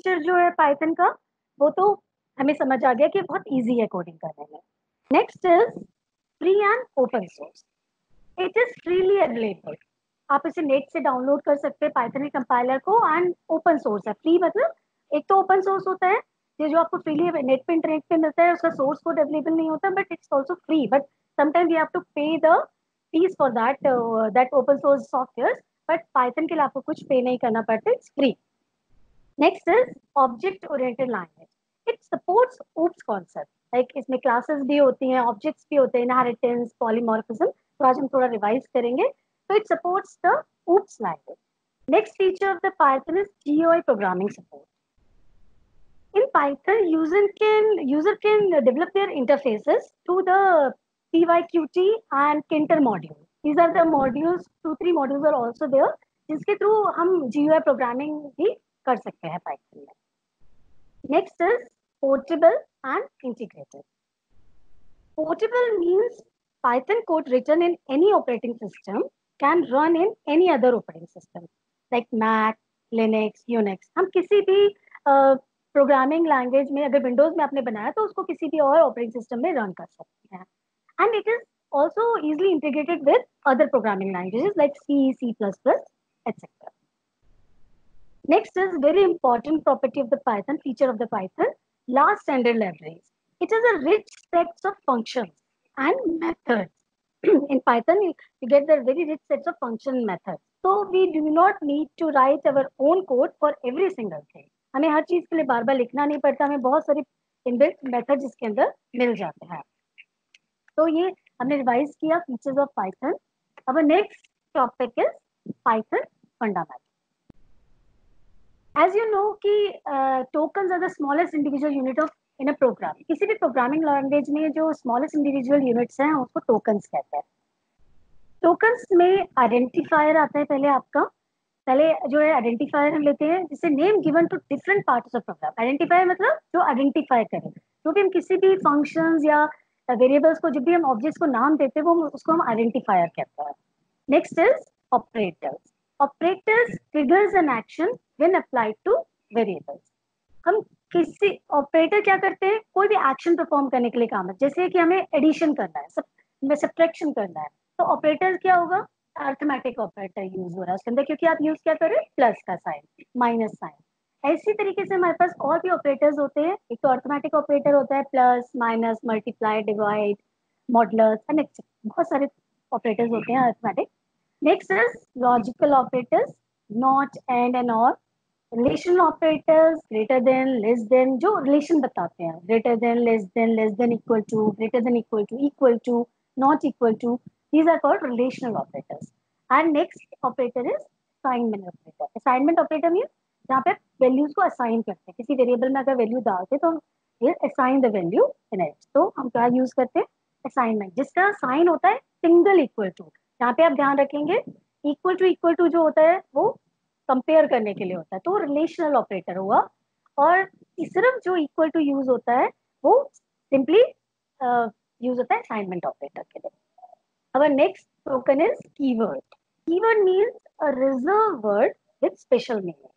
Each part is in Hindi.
फीचर जो है पाइथन का वो तो हमें समझ आ गया कि बहुत इजी है कोडिंग करने में। Next is free and open source. It is freely available, आप इसे नेट से डाउनलोड कर सकते हैं पाइथन के कंपाइलर को, एंड ओपन सोर्स है। फ्री मतलब एक तो ओपन सोर्स होता है ये जो आपको फ्रीली नेट पे इंटरनेट पे मिलता है, उसका सोर्स कोड अवेलेबल नहीं होता, but it's also free, but sometimes you have to pay the fees for that open source software, but Python के लिए आपको कुछ पे नहीं करना पड़ता, it's free. Next is object oriented language. It supports OOPS concept, like इसमें क्लासेस भी होती हैं, ऑब्जेक्ट्स भी होते हैं, इनहेरिटेंस, पॉलीमॉर्फिज्म, तो आज हम थोड़ा रिवाइज करेंगे। तो it supports the OOPs language. Next feature of the Python is GUI programming support. In Python, user can develop their interfaces to the PyQt and Kinter module. These are the modules, 2-3 modules are also there, जिसके थ्रू हम GUI programming भी कर सकते हैं Python में. Next is portable and integrated. Portable means Python code written in any operating system can run in any other operating system, like Mac, Linux, Unix. हम किसी भी प्रोग्रामिंग लैंग्वेज में अगर विंडोज में आपने बनाया तो उसको किसी भी और ऑपरेटिंग सिस्टम में रन कर सकते हैं, and it is also easily integrated with other programming languages like C, C++, etc. Next is very important property of the Python, feature of the Python, large standard libraries. It is a rich set of functions and methods. In Python, you get the very rich sets of function methods. So we do not need to write our own code for every single thing. हमें हर चीज के लिए बार बार लिखना नहीं पड़ता, हमें बहुत सारे इनबिल्ट मेथड्स इसके अंदर मिल जाते हैं। तो ये हमने रिवाइज किया फीचर्स ऑफ पाइथन। अब next topic is Python fundamental. As you know कि tokens are the smallest individual unit of in a program. किसी भी प्रोग्रामिंग लैंग्वेज में जो स्मॉलेस्ट इंडिविजुअल यूनिट्स हैं उसको टोकन्स कहते हैं। टोकन्स में आइडेंटिफायर आता है पहले आपका, पहले जो है आइडेंटिफायर हम लेते हैं जिससे name given to different parts of program. Identifier मतलब जो आइडेंटिफाई करे, जो भी हम किसी भी फंक्शंस या वेरिएबल्स को, जब भी हम ऑब्जेक्ट्स को नाम देते हैं वो उसको हम आइडेंटिफायर कहते हैं। Next is operators. Operators triggers an action when applied two variables. हम किसी ऑपरेटर क्या करते हैं, कोई भी एक्शन परफॉर्म करने के लिए काम है, जैसे कि हमें एडिशन करना है, सब्ट्रैक्शन करना है, तो ऑपरेटर क्या होगा, अर्थमेटिक ऑपरेटर यूज हो रहा है उसके अंदर, क्योंकि आप यूज क्या करें, प्लस का साइन, माइनस साइन। ऐसी तरीके से हमारे पास और भी ऑपरेटर्स होते हैं। एक तो अर्थमेटिक ऑपरेटर होता है, plus, minus, multiply, divide, modulus, and बहुत सारे ऑपरेटर्स होते हैं arithmetic. Next is logical operators, not, and or. Relational operators, greater than, less than, जो रिलेशन बताते हैं, greater than, less than, equal to, greater than, equal to, not equal to, these are called relational operators. And next operator is assignment operator. Assignment operator means जहाँ पे वैल्यूज को असाइन करते हैं, किसी वेरिएबल में अगर वैल्यू डालते तो ये assign the value in it, तो हम क्या यूज करते हैं, असाइनमेंट, जिसका साइन होता है सिंगल इक्वल टू। यहाँ पे आप ध्यान रखेंगे इक्वल टू जो होता है वो कंपेयर करने के लिए होता है, तो रिलेशनल ऑपरेटर हुआ। और सिर्फ जो इक्वल टू यूज होता है वो सिंपली यूज होता है असाइनमेंट ऑपरेटर के लिए। Our next token is keyword. Keyword means a reserved word with special meaning.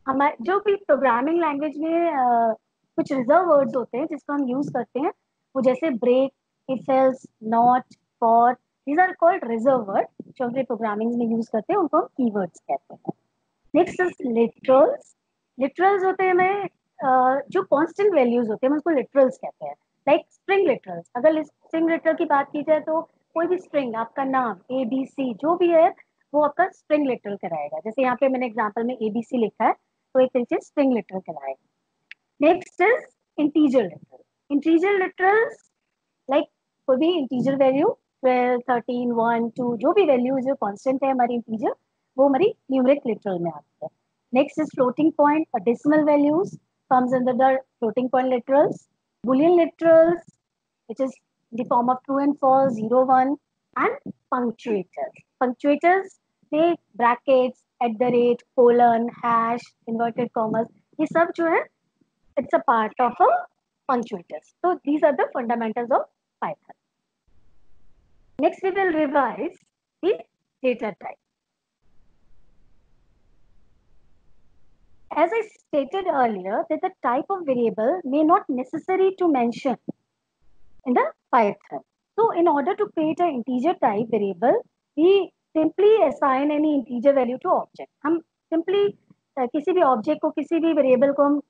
हमारे जो भी प्रोग्रामिंग लैंग्वेज में कुछ रिजर्व वर्ड्स होते हैं जिसको हम यूज करते हैं, वो जैसे break, if else, not, for, these are called reserve word, जो हम प्रोग्रामिंग में यूज करते हैं उनको हम कीवर्ड्स कहते हैं। Next is literals. लिटरल्स होते हैं हमें जो कांस्टेंट वैल्यूज होते हैं, हम उसको लिटरल्स कहते हैं, लाइक स्ट्रिंग लिटरल्स। अगर स्ट्रिंग लिटरल की बात की जाए तो कोई भी स्ट्रिंग, आपका नाम, ए बी सी जो भी है वो आपका स्ट्रिंग लिटरल कराएगा। जैसे यहाँ पे मैंने एग्जांपल में ABC लिखा है तो एक तरीके से स्ट्रिंग लिटरल कराएगा। Next is integer literal. Integer literals like कोई भी इंटीजर वैल्यू 12, 13, 1, 2 जो भी वैल्यू जो कांस्टेंट है हमारी इंटीजर, वो हमारी न्यूमेरिक लिटरल में आती है। नेक्स्ट इज फ्लोटिंग पॉइंट और decimal values comes under the floating point literals. Boolean literals, which is the form of true and false, 0, 1, and punctuators. Punctuators, they brackets, at the rate, colon, hash, inverted commas, ये सब जो है it's a part of a punctuators. So these are the fundamentals of Python. Next we will revise the data type. As I stated earlier, that the type of variable may not necessary to mention in the Python. So in order to create an integer type variable, we simply assign any integer value to object. हम simply किसी भी object को किसी भी variable को हम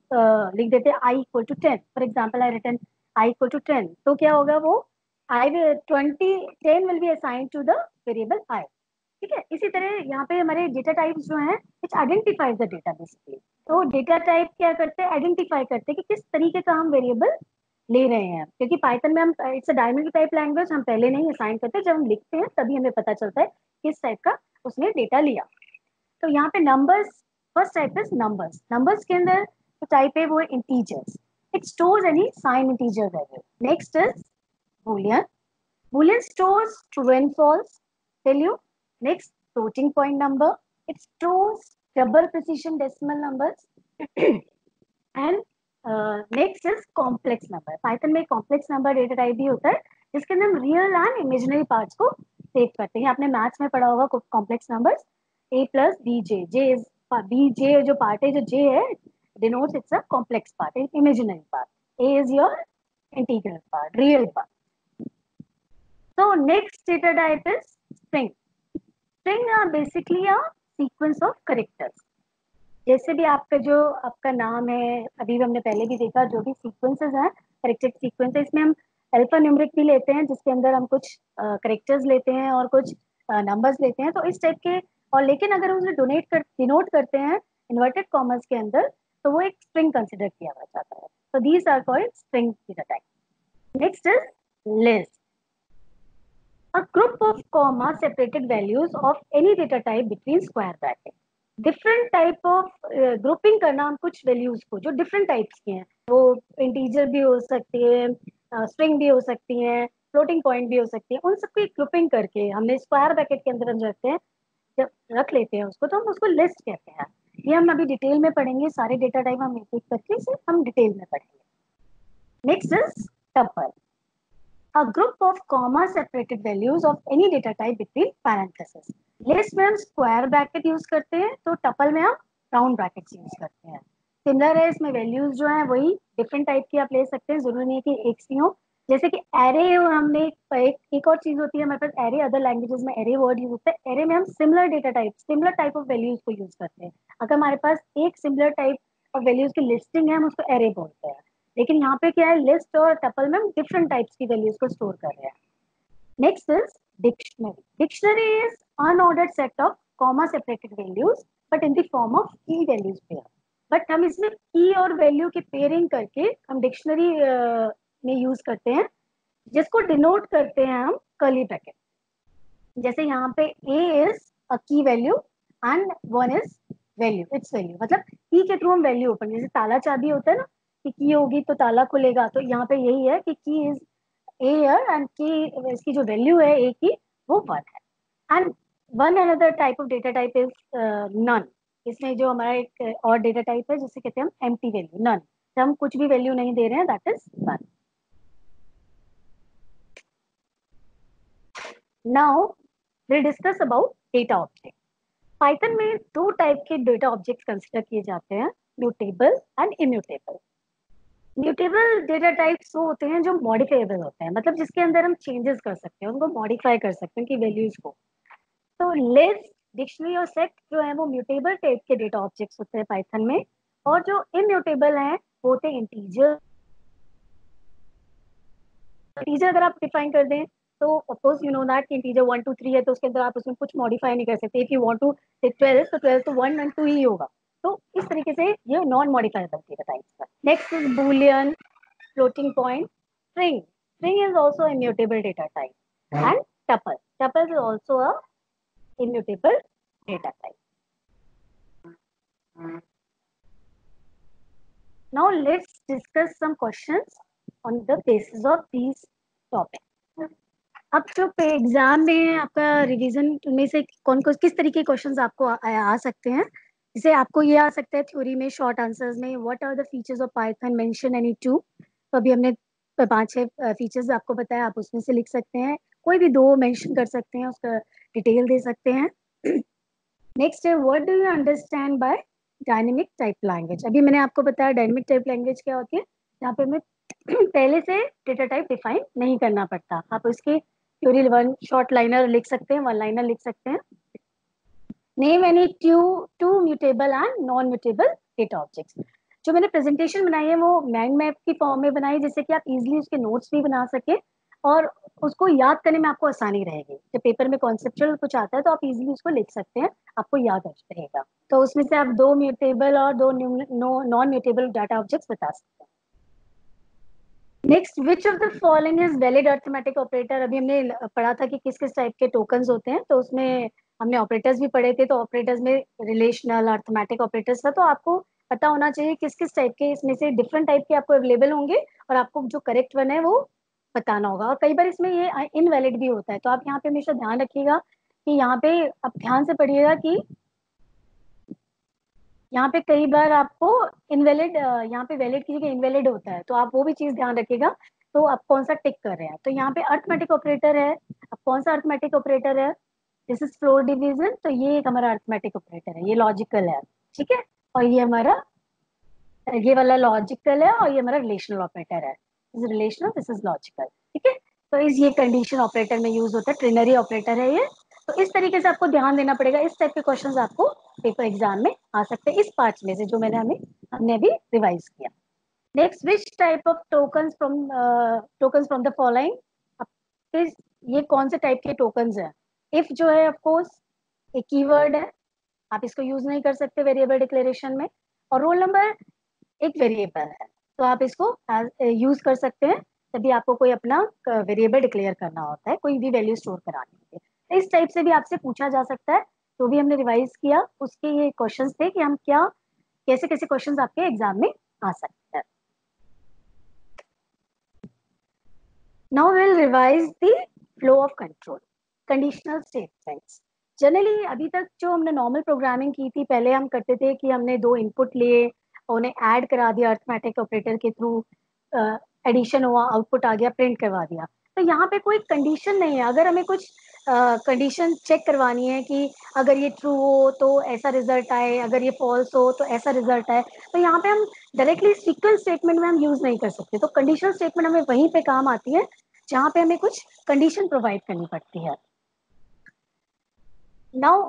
लिख देते हैं I equal to 10. For example, I written I equal to 10. तो क्या होगा वो I will 10 will be assigned to the variable I. ठीक है. इसी तरह यहाँ पे हमारे डेटा टाइप्स जो हैं which identifies the data basically. तो डेटा टाइप क्या करते हैं, आइडेंटिफाई करते हैं कि किस तरीके का हम वेरिएबल ले रहे हैं, क्योंकि पाइथन में हम it's a dynamic type language, हम पहले नहीं असाइन करते, जब हम लिखते हैं तभी हमें पता चलता है किस टाइप का उसने डेटा लिया. तो यहाँ पे numbers, first type is numbers. Numbers के अंदर जो टाइप है वो है integers. It stores any sign integer value. Next is boolean. Boolean stores true and false value. Next floating point number. It stores double precision decimal numbers. And next is complex number. Python में कॉम्प्लेक्स नंबर डेटा टाइप भी होता है जिसके अंदर हम रियल एंड इमेजिनरी पार्ट्स को सेव करते हैं. आपने मैथ्स में पढ़ा होगा complex numbers a plus bj. J is bj जो पार्ट है, जो j है denotes it's a complex part, imaginary part. A is your integral part, real part. So next data type is string. String are basically a sequence of characters. जैसे भी आपका जो आपका नाम है, अभी हमने पहले भी देखा, जो भी सीक्वेंसेस हैं करेक्टर सीक्वेंस, इसमें हम अल्फा न्यूमेरिक भी लेते हैं जिसके अंदर हम कुछ करेक्टर्स लेते हैं और कुछ नंबर्स लेते हैं. तो इस टाइप के, और लेकिन अगर उसे डिनोट करते हैं इन्वर्टेड कॉमर्स के अंदर तो वो एक स्ट्रिंग कंसिडर किया जाता है. तो these are called string data type. Next is list. A group of comma separated values of any data type between square bracket. Different type of grouping करना हम कुछ वैल्यूज को जो डिफरेंट टाइप्स के हैं, वो इंटीजर भी हो सकती है, स्ट्रिंग भी हो सकती है, फ्लोटिंग पॉइंट भी हो सकती है, उन सबकी ग्रुपिंग करके हमने स्क्वायर ब्रैकेट के अंदर हम रखते हैं, जब रख लेते हैं उसको तो हम उसको लिस्ट कहते हैं. ये हम अभी डिटेल में पढ़ेंगे, सारे डेटा टाइप हम एक एक करके इसे हम डिटेल में पढ़ेंगे. Next is tuple. A group of comma separated values of any data type between parentheses. List में हम स्क्वायर ब्रैकेट यूज करते हैं, तो टपल में हम राउंड ब्रैकेट्स यूज करते हैं. सिमिलर है, इसमें वैल्यूज जो है वही डिफरेंट टाइप की आप ले सकते हैं, जरूरी नहीं है कि एक सी हो. जैसे कि एरे हमने एक और चीज होती है हमारे पास एरे, अदर लैंग्वेजेस में एरे वर्ड यूज होता है. एरे में हम सिमिलर टाइप ऑफ वैल्यूज को यूज करते हैं. अगर हमारे पास एक सिमिलर टाइप ऑफ वैल्यूज की लिस्टिंग है, हम उसको एरे बोलते हैं. लेकिन यहाँ पे क्या है, लिस्ट और टपल में हम डिफरेंट टाइप्स की वैल्यूज को स्टोर कर रहे हैं. Next is dictionary. Dictionary is unordered set of comma separated values but in the form of की वैल्यूज पेयर. बट हम इसमें की और वैल्यू की पेयरिंग करके हम डिक्शनरी में यूज करते हैं, जिसको डिनोट करते हैं हम कर्ली ब्रैकेट. जैसे यहाँ पे a इज अ की value and 1 is value, it's value. मतलब की के थ्रू हम वैल्यू ओपन, जैसे ताला चाबी होता है ना कि की होगी तो ताला खुलेगा, तो यहाँ पे यही है कि की इज a here and की इसकी जो वैल्यू है a की वो 1 है. And one another type of data type is none. इसमें जो हमारा एक और डेटा टाइप है जिसे कहते हैं हम एम्प्टी वैल्यू, नन. जब हम कुछ भी वैल्यू नहीं दे रहे हैं, that is none. Now we'll discuss about data object. Python में दो टाइप के डेटा ऑब्जेक्ट्स कंसिडर किए जाते हैं, mutable and immutable. Mutable data types वो होते हैं जो मॉडिफाइबल होते हैं, मतलब जिसके अंदर हम चेंजेस कर सकते हैं, उनको मॉडिफाई कर सकते हैं कि वैल्यूज को. तो लिस्ट, डिक्शनरी और सेट जो है वो म्यूटेबल टाइप के डेटा ऑब्जेक्ट्स होते हैं पाइथन में, और जो इम्यूटेबल हैं वो होते हैं इंटीजर. इंटीजर अगर आप डिफाइन कर दें तो of course you know that integer 1 2 3 है, तो उसके अंदर आप उसमें कुछ मॉडिफाई नहीं कर सकते. इफ यू वांट टू से 12 तो 12 तो 1 and 2 ही होगा. तो इस तरीके से ये नॉन मॉडिफाइबल डेटा टाइप्स है. Next is Boolean, floating point, string. String is also immutable data type. And tuple. Tuple is also a immutable data type. Now let's discuss some questions on the basis of these topics. अब जो पे एग्जाम में आपका रिवीजन में से कौन कौन किस तरीके के क्वेश्चंस आपको आ सकते हैं, जैसे आपको ये आ सकता है थ्योरी में शॉर्ट आंसर्स में, what are the features of Python, mention any two. तो अभी हमने 5-6 फीचर्स आपको बताया, आप उसमें से लिख सकते हैं, कोई भी दो मेंशन कर सकते हैं, उसका डिटेल दे सकते हैं. नेक्स्ट है what do you understand by dynamic type language, अभी मैंने आपको बताया डायनेमिक टाइप लैंग्वेज क्या होती है, यहाँ पे हमें पहले से डेटा टाइप डिफाइन नहीं करना पड़ता। आप उसकी थ्योरी वन शॉर्ट लाइनर लिख सकते हैं, वन लाइनर लिख सकते हैं। Name any two mutable and non mutable data objects. जो मैंने प्रेजेंटेशन बनाई है वो माइंड मैप की फॉर्म में बनाई, जिससे कि आप इजीली उसके नोट्स भी बना सके और उसको याद करने में आपको आसानी रहेगी। जब पेपर में कॉन्सेप्चुअल कुछ आता है तो आप इजीली उसको लिख सकते हैं, आपको याद रहेगा। तो उसमें से आप दो म्यूटेबल और दो नॉन म्यूटेबल डाटा ऑब्जेक्ट्स बता सकते हैं। Next, which of the following is valid arithmetic operator. अभी हमने पढ़ा था कि किस किस टाइप के टोकन्स होते हैं, तो उसमें हमने ऑपरेटर्स भी पढ़े थे। तो ऑपरेटर्स में रिलेशनल अर्थमेटिक ऑपरेटर्स था, तो आपको पता होना चाहिए किस किस टाइप के, इसमें से डिफरेंट टाइप के आपको अवेलेबल होंगे और आपको जो करेक्ट वन है वो बताना होगा। और कई बार इसमें ये इनवैलिड भी होता है, तो आप यहाँ पे हमेशा ध्यान रखिएगा कि यहाँ पे आप ध्यान से पढ़िएगा कि यहाँ पे कई बार आपको इनवैलिड, यहाँ पे वैलिड की जगह इनवैलिड होता है, तो आप वो भी चीज ध्यान रखिएगा। तो आप कौन सा टिक कर रहे हैं, तो यहाँ पे अर्थमेटिक ऑपरेटर है, अब कौन सा अर्थमेटिक ऑपरेटर है, दिस इज फ्लोर डिवीजन, तो ये एक हमारा अर्थमेटिक ऑपरेटर है, ये लॉजिकल है, ठीक है। और ये हमारा, ये वाला लॉजिकल है और ये हमारा रिलेशनल ऑपरेटर है, this is relational, this is logical, ठीक है। तो इस ये कंडीशन ऑपरेटर में यूज होता है, ट्रिनरी ऑपरेटर है ये। तो इस तरीके से आपको ध्यान देना पड़ेगा, इस टाइप के क्वेश्चंस आपको पेपर एग्जाम में आ सकते हैं, इस पार्ट में से जो हमने अभी रिवाइज किया। Next, which type of tokens from the following, ये कौन से टाइप के टोकन्स है। इफ जो है ऑफ कोर्स एक कीवर्ड है, आप इसको यूज नहीं कर सकते वेरिएबल डिक्लेरेशन में। और रोल नंबर एक वेरिएबल है, तो आप इसको यूज कर सकते हैं तभी आपको कोई अपना वेरिएबल डिक्लेयर करना होता है, कोई भी वैल्यू स्टोर करानी होती है। इस टाइप से भी आपसे पूछा जा सकता है, तो भी हमने रिवाइज किया, उसके ये क्वेश्चंस थे कि हम क्या कैसे कैसे क्वेश्चंस आपके एग्जाम में आ सकते हैं। Now will revise the flow of control, conditional statements. Generally अभी तक जो हमने नॉर्मल प्रोग्रामिंग की थी, पहले हम करते थे कि हमने दो इनपुट लिए और उन्हें ऐड करा दिया अर्थमेटिक ऑपरेटर के थ्रू, एडिशन हुआ, आउटपुट आ गया, प्रिंट करवा दिया। तो यहाँ पे कोई कंडीशन नहीं है, अगर हमें कुछ कंडीशन चेक करवानी है कि अगर ये ट्रू हो तो ऐसा रिजल्ट आए, अगर ये फॉल्स हो तो ऐसा रिजल्ट आए, तो यहाँ पे हम डायरेक्टली सीक्वेंस स्टेटमेंट में हम यूज नहीं कर सकते। तो कंडीशनल स्टेटमेंट हमें वहीं पे काम आती है जहाँ पे हमें कुछ कंडीशन प्रोवाइड करनी पड़ती है। Now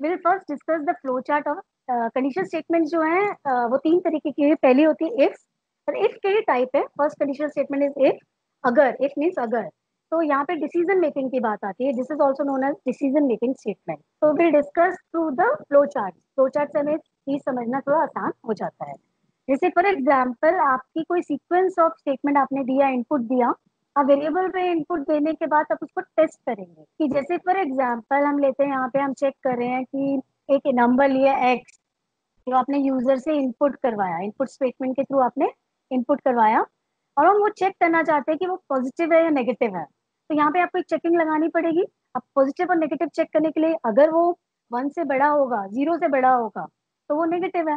will first discuss the flow chart of condition statement. जो है वो तीन तरीके की है। पहली होती है इफ, और इफ के टाइप है, first condition statement is if, अगर, इफ मीन्स अगर। तो यहाँ पे डिसीजन मेकिंग की बात आती है, this is also known as decision making statement. तो will discuss through the flow chart. Flow chart से हमें चीज समझना थोड़ा आसान हो जाता है। जैसे फॉर एग्जाम्पल आपकी कोई सीक्वेंस ऑफ स्टेटमेंट आपने दिया, इनपुट दिया, अब वेरिएबल पे इनपुट देने के बाद आप उसको टेस्ट करेंगे कि जैसे फॉर एग्जांपल हम लेते हैं, यहाँ पे हम चेक कर रहे हैं कि एक नंबर लिया एक्स, जो आपने यूजर से इनपुट करवाया, इनपुट स्टेटमेंट के थ्रू आपने इनपुट करवाया, और हम वो चेक करना चाहते हैं कि वो पॉजिटिव है या नेगेटिव है। तो यहाँ पे आपको एक चेकिंग लगानी पड़ेगी। अब पॉजिटिव और नेगेटिव चेक करने के लिए, अगर वो 1 से बड़ा होगा, 0 से बड़ा होगा, तो वो नेगेटिव है,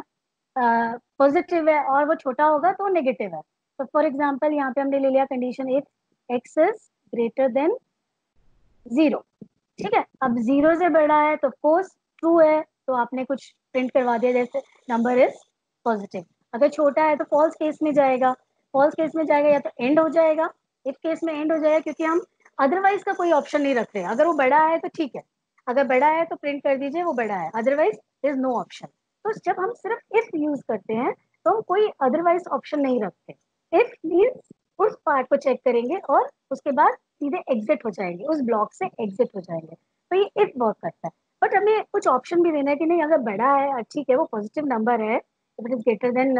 पॉजिटिव है और वो छोटा होगा तो नेगेटिव है। तो फॉर एग्जाम्पल यहाँ पे हमने ले लिया condition if x is greater than 0, ठीक है। अब 0 से बड़ा है तो कोर्स ट्रू है, तो आपने कुछ प्रिंट करवा दिया, जैसे नंबर इज पॉजिटिव। अगर छोटा है तो फॉल्स केस में जाएगा, फॉल्स केस में जाएगा या तो एंड हो जाएगा, इफ केस में एंड हो जाएगा, क्योंकि हम अदरवाइज का कोई ऑप्शन नहीं रख रहे। अगर वो बड़ा है तो ठीक है, अगर बड़ा है तो प्रिंट कर दीजिए वो बड़ा है, अदरवाइज इज नो ऑप्शन। तो जब हम सिर्फ इफ यूज करते हैं तो हम कोई अदरवाइज ऑप्शन नहीं रखते। इफ मीन्स उस पार्ट को चेक करेंगे और उसके बाद सीधे एग्जिट हो जाएंगे, उस ब्लॉक से एग्जिट हो जाएंगे। तो ये इफ वर्क करता है। बट हमें कुछ ऑप्शन भी देना है कि नहीं, अगर बड़ा है, ठीक है, वो पॉजिटिव नंबर है, it is greater than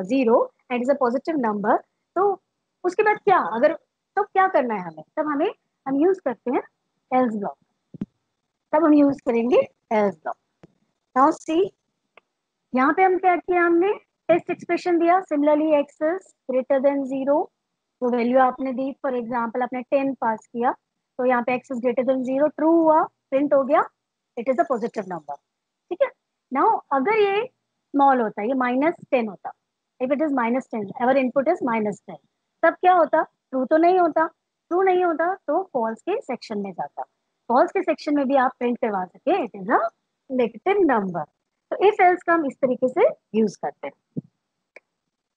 0 and is a positive number, तो उसके बाद क्या, अगर, तो क्या करना है हमें, तब हम यूज करते हैं एल्स ब्लॉक, तब हम यूज करेंगे एल्स ब्लॉक। नाउ सी, यहाँ पे हम क्या किया, हमने टेस्ट एक्सप्रेशन दिया, similarly x is greater than 0, तो वैल्यू आपने दी, फॉर एग्जांपल आपने 10 पास किया, तो यहाँ पे x is greater than 0 true हुआ, प्रिंट हो गया, it is a positive number, ठीक है। नाउ अगर ये स्मॉल होता, ये -10 होता, if it is -10, our input is -10, तब क्या होता, ट्रू तो नहीं होता, ट्रू नहीं होता तो फॉल्स के सेक्शन में जाता, फॉल्स के सेक्शन में भी आप प्रिंट करवा सके it is a negative number. तो इफ एल्स का हम इस तरीके से यूज करते हैं।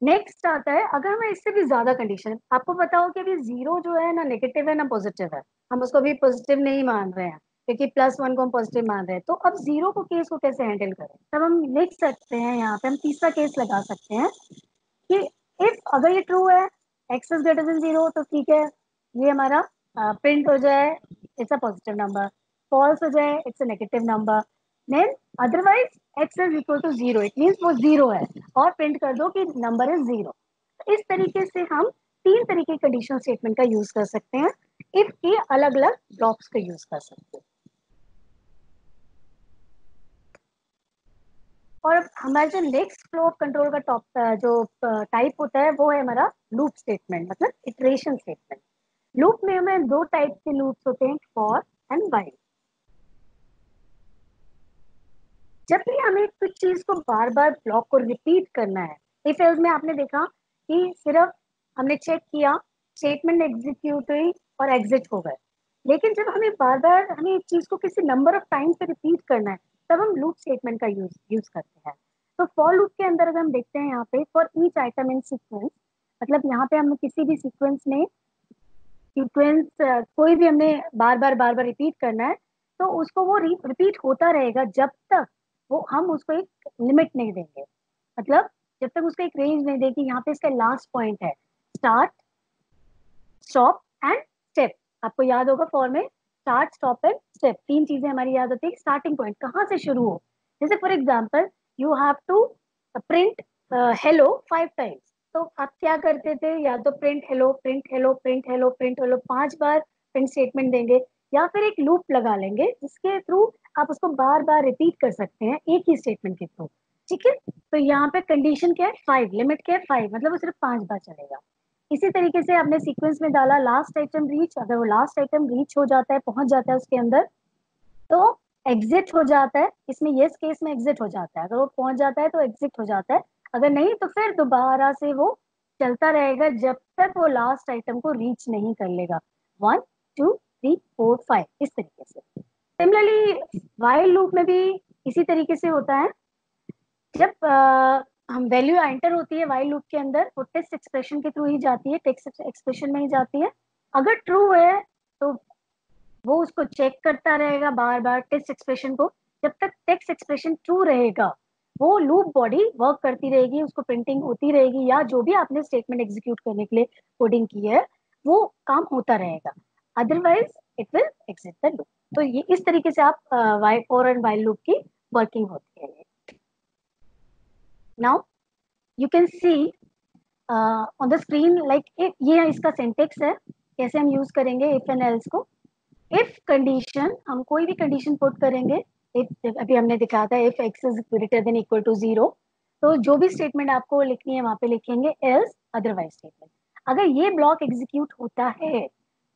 नेक्स्ट आता है, अगर हमें इससे भी ज्यादा कंडीशन, आपको पता हो कि अभी जीरो जो है ना नेगेटिव है ना पॉजिटिव है, हम उसको भी पॉजिटिव नहीं मान रहे हैं क्योंकि +1 को हम पॉजिटिव मान रहे हैं, तो अब जीरो को केस को कैसे हैंडल करें, तब हम लिख सकते हैं, यहाँ पे हम तीसरा केस लगा सकते हैं कि इफ अगर ये ट्रू है, x is greater than zero, तो ठीक है, ये हमारा प्रिंट हो जाए it's a positive number, false हो जाए it's a negative number, then otherwise x is equal to zero, it means वो जीरो है और प्रिंट कर दो कि नंबर इज जीरो। इस तरीके से हम तीन तरीके के कंडीशनल स्टेटमेंट का यूज कर सकते हैं, इफ के अलग अलग ब्लॉक्स का यूज कर सकते हैं। और हमारा जो नेक्स्ट फ्लो ऑफ कंट्रोल का जो टाइप होता है वो है हमारा लूप स्टेटमेंट, मतलब इटरेशन स्टेटमेंट। लूप में हमें दो टाइप के लूप्स होते हैं, फॉर एंड व्हाइल। जब भी हमें कुछ चीज को बार बार ब्लॉक को रिपीट करना है, इफ एल्स में आपने देखा कि सिर्फ हमने चेक किया, स्टेटमेंट एग्जीक्यूट हुई और एग्जिट हो गए, लेकिन जब हमें बार बार हमें एक चीज को किसी नंबर ऑफ टाइम पे रिपीट करना है, तब हम लूप स्टेटमेंट का यूज करते हैं। तो फॉर लूप के अंदर अगर हम देखते हैं यहाँ पे, for each item in sequence, मतलब यहाँ पे हमें किसी भी सीक्वेंस में सीक्वेंस कोई भी हमने बार बार रिपीट करना है, तो उसको वो रिपीट होता रहेगा जब तक वो हम उसको एक लिमिट नहीं देंगे, मतलब जब तक उसका एक रेंज नहीं देगी। यहाँ पे इसका लास्ट पॉइंट है स्टार्ट, स्टॉप एंड स्टेप। आपको याद होगा फॉर में स्टार्ट, स्टॉप एंड स्टेप, तीन चीजें हमारी याद होती है। स्टार्टिंग पॉइंट कहाँ से शुरू हो, जैसे for example you have to print hello 5 times, तो आप क्या करते थे, या तो print hello, print hello, print hello, print hello 5 बार प्रिंट स्टेटमेंट देंगे, या फिर एक लूप लगा लेंगे जिसके थ्रू आप उसको बार बार रिपीट कर सकते हैं एक ही स्टेटमेंट के थ्रू। ठीक है, तो यहाँ पे कंडीशन क्या है 5, लिमिट क्या है 5, मतलब वो सिर्फ 5 बार चलेगा। इसी तरीके से आपने सीक्वेंस में डाला लास्ट आइटम रीच, अगर वो लास्ट आइटम रीच हो जाता है, पहुंच जाता है उसके अंदर, तो एग्जिट हो जाता है। इसमें यस केस में एग्जिट हो जाता है, अगर वो पहुंच जाता है तो एग्जिट हो जाता है, अगर नहीं तो फिर दोबारा से वो चलता रहेगा जब तक वो लास्ट आइटम को रीच नहीं कर लेगा। 1 2 3 4 5 इस तरीके से। सिमिलरली वाइल लूप में भी इसी तरीके से होता है। जब हम वैल्यू एंटर होती है वाइल लूप के अंदर, वो टेस्ट एक्सप्रेशन के थ्रू ही जाती है, टेक्स्ट एक्सप्रेशन में ही जाती है। अगर ट्रू है तो वो उसको चेक करता रहेगा बार बार टेक्स्ट एक्सप्रेशन को, जब तक टेक्स्ट एक्सप्रेशन ट्रू रहेगा वो लूप बॉडी वर्क करती रहेगी, उसको प्रिंटिंग होती रहेगी, या जो भी आपने स्टेटमेंट एग्जीक्यूट करने के लिए कोडिंग की है वो काम होता रहेगा, otherwise it will exit the loop. तो ये इस तरीके से आप while for and while loop की वर्किंग होती है। Now you can see on the screen like ये इसका सिंटेक्स है, कैसे हम यूज करेंगे इफ एंड एल्स को। इफ कंडीशन, हम कोई भी कंडीशन पुट करेंगे, इफ अभी हमने दिखाया था if x is greater than equal to zero, तो जो भी स्टेटमेंट आपको लिखनी है वहां पे लिखेंगे एल्स अदरवाइज स्टेटमेंट। अगर ये ब्लॉक एग्जीक्यूट होता है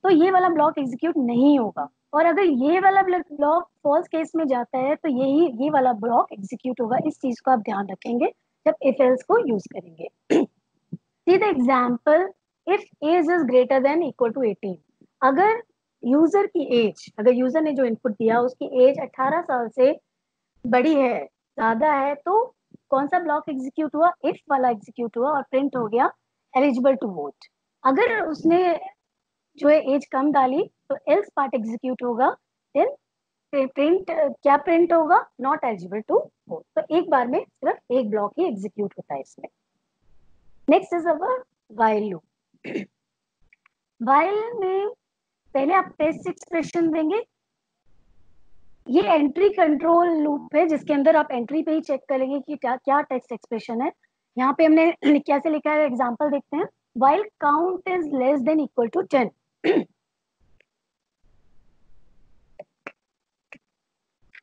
तो ये वाला ब्लॉक एग्जीक्यूट नहीं होगा, और अगर ये वाला ब्लॉक फॉल्स केस में जाता है तो ये वाला ब्लॉक एग्जीक्यूट होगा। इस चीज को आप ध्यान रखेंगे जब इफ एल्स को यूज करेंगे। See the example, if age is greater than equal to 18, अगर यूजर की एज, अगर यूजर ने जो इनपुट दिया उसकी एज 18 साल से बड़ी है, ज्यादा है, तो कौन सा ब्लॉक एग्जीक्यूट हुआ, इफ वाला एग्जीक्यूट हुआ और प्रिंट हो गया एलिजिबल टू वोट। अगर उसने जो है एज कम डाली तो एल्स पार्ट एग्जीक्यूट होगा, देन प्रिंट क्या प्रिंट होगा, नॉट एलिजिबल टू वोट। तो एक बार में सिर्फ एक ब्लॉक ही एग्जीक्यूट होता है इसमें। Next is our while loop. While में पहले आप टेस्ट एक्सप्रेशन देंगे, ये एंट्री कंट्रोल लूप है जिसके अंदर आप एंट्री पे ही चेक करेंगे कि क्या क्या टेक्स्ट एक्सप्रेशन है। यहाँ पे हमने कैसे लिखा है, एग्जांपल देखते हैं। While count is less than equal to 10,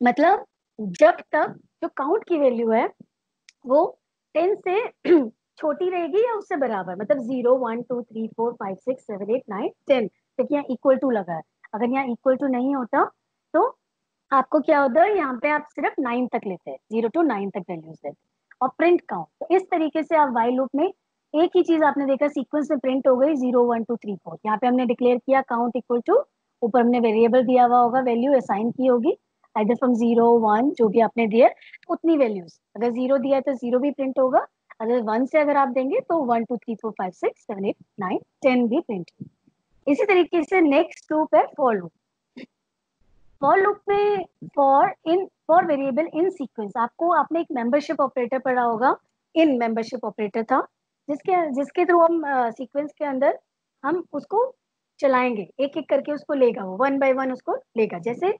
मतलब जब तक जो काउंट की वैल्यू है वो 10 से छोटी रहेगी या उससे बराबर, मतलब 0 1 2 3 4 5 6 7 8 9 10, क्योंकि यहाँ इक्वल टू लगा है। अगर यहाँ इक्वल टू नहीं होता तो आपको क्या होता है, यहाँ पे आप सिर्फ 9 तक लेते हैं, 0 to 9 तक वैल्यूज लेते हैं और प्रिंट काउंट। तो इस तरीके से आप वाइल लूप में एक ही चीज आपने देखा, सीक्वेंस में प्रिंट हो गई 0 1 2 3 4, यहाँ पे हमने डिक्लेयर किया काउंट इक्वल टू, ऊपर हमने वेरिएबल दिया हुआ होगा, वैल्यू असाइन की होगी, आइदर फ्रॉम 0 1 जो भी आपने दिया उतनी वैल्यूज, अगर 0 दिया है तो 0 भी प्रिंट होगा, अगर 1 से अगर आप देंगे तो 1 2 3 4 5 6 7 8 9 10 भी प्रिंट होगा। इसी तरीके से नेक्स्ट लूप है फॉर लूप। फॉर लूप में फॉर वेरिएबल इन सीक्वेंस, आपको आपने एक मेंबरशिप ऑपरेटर पढ़ा होगा, इन मेंबरशिप ऑपरेटर था जिसके जिसके थ्रू हम सीक्वेंस के अंदर हम उसको चलाएंगे, एक एक करके उसको लेगा, वो 1 बाय 1 उसको लेगा। जैसे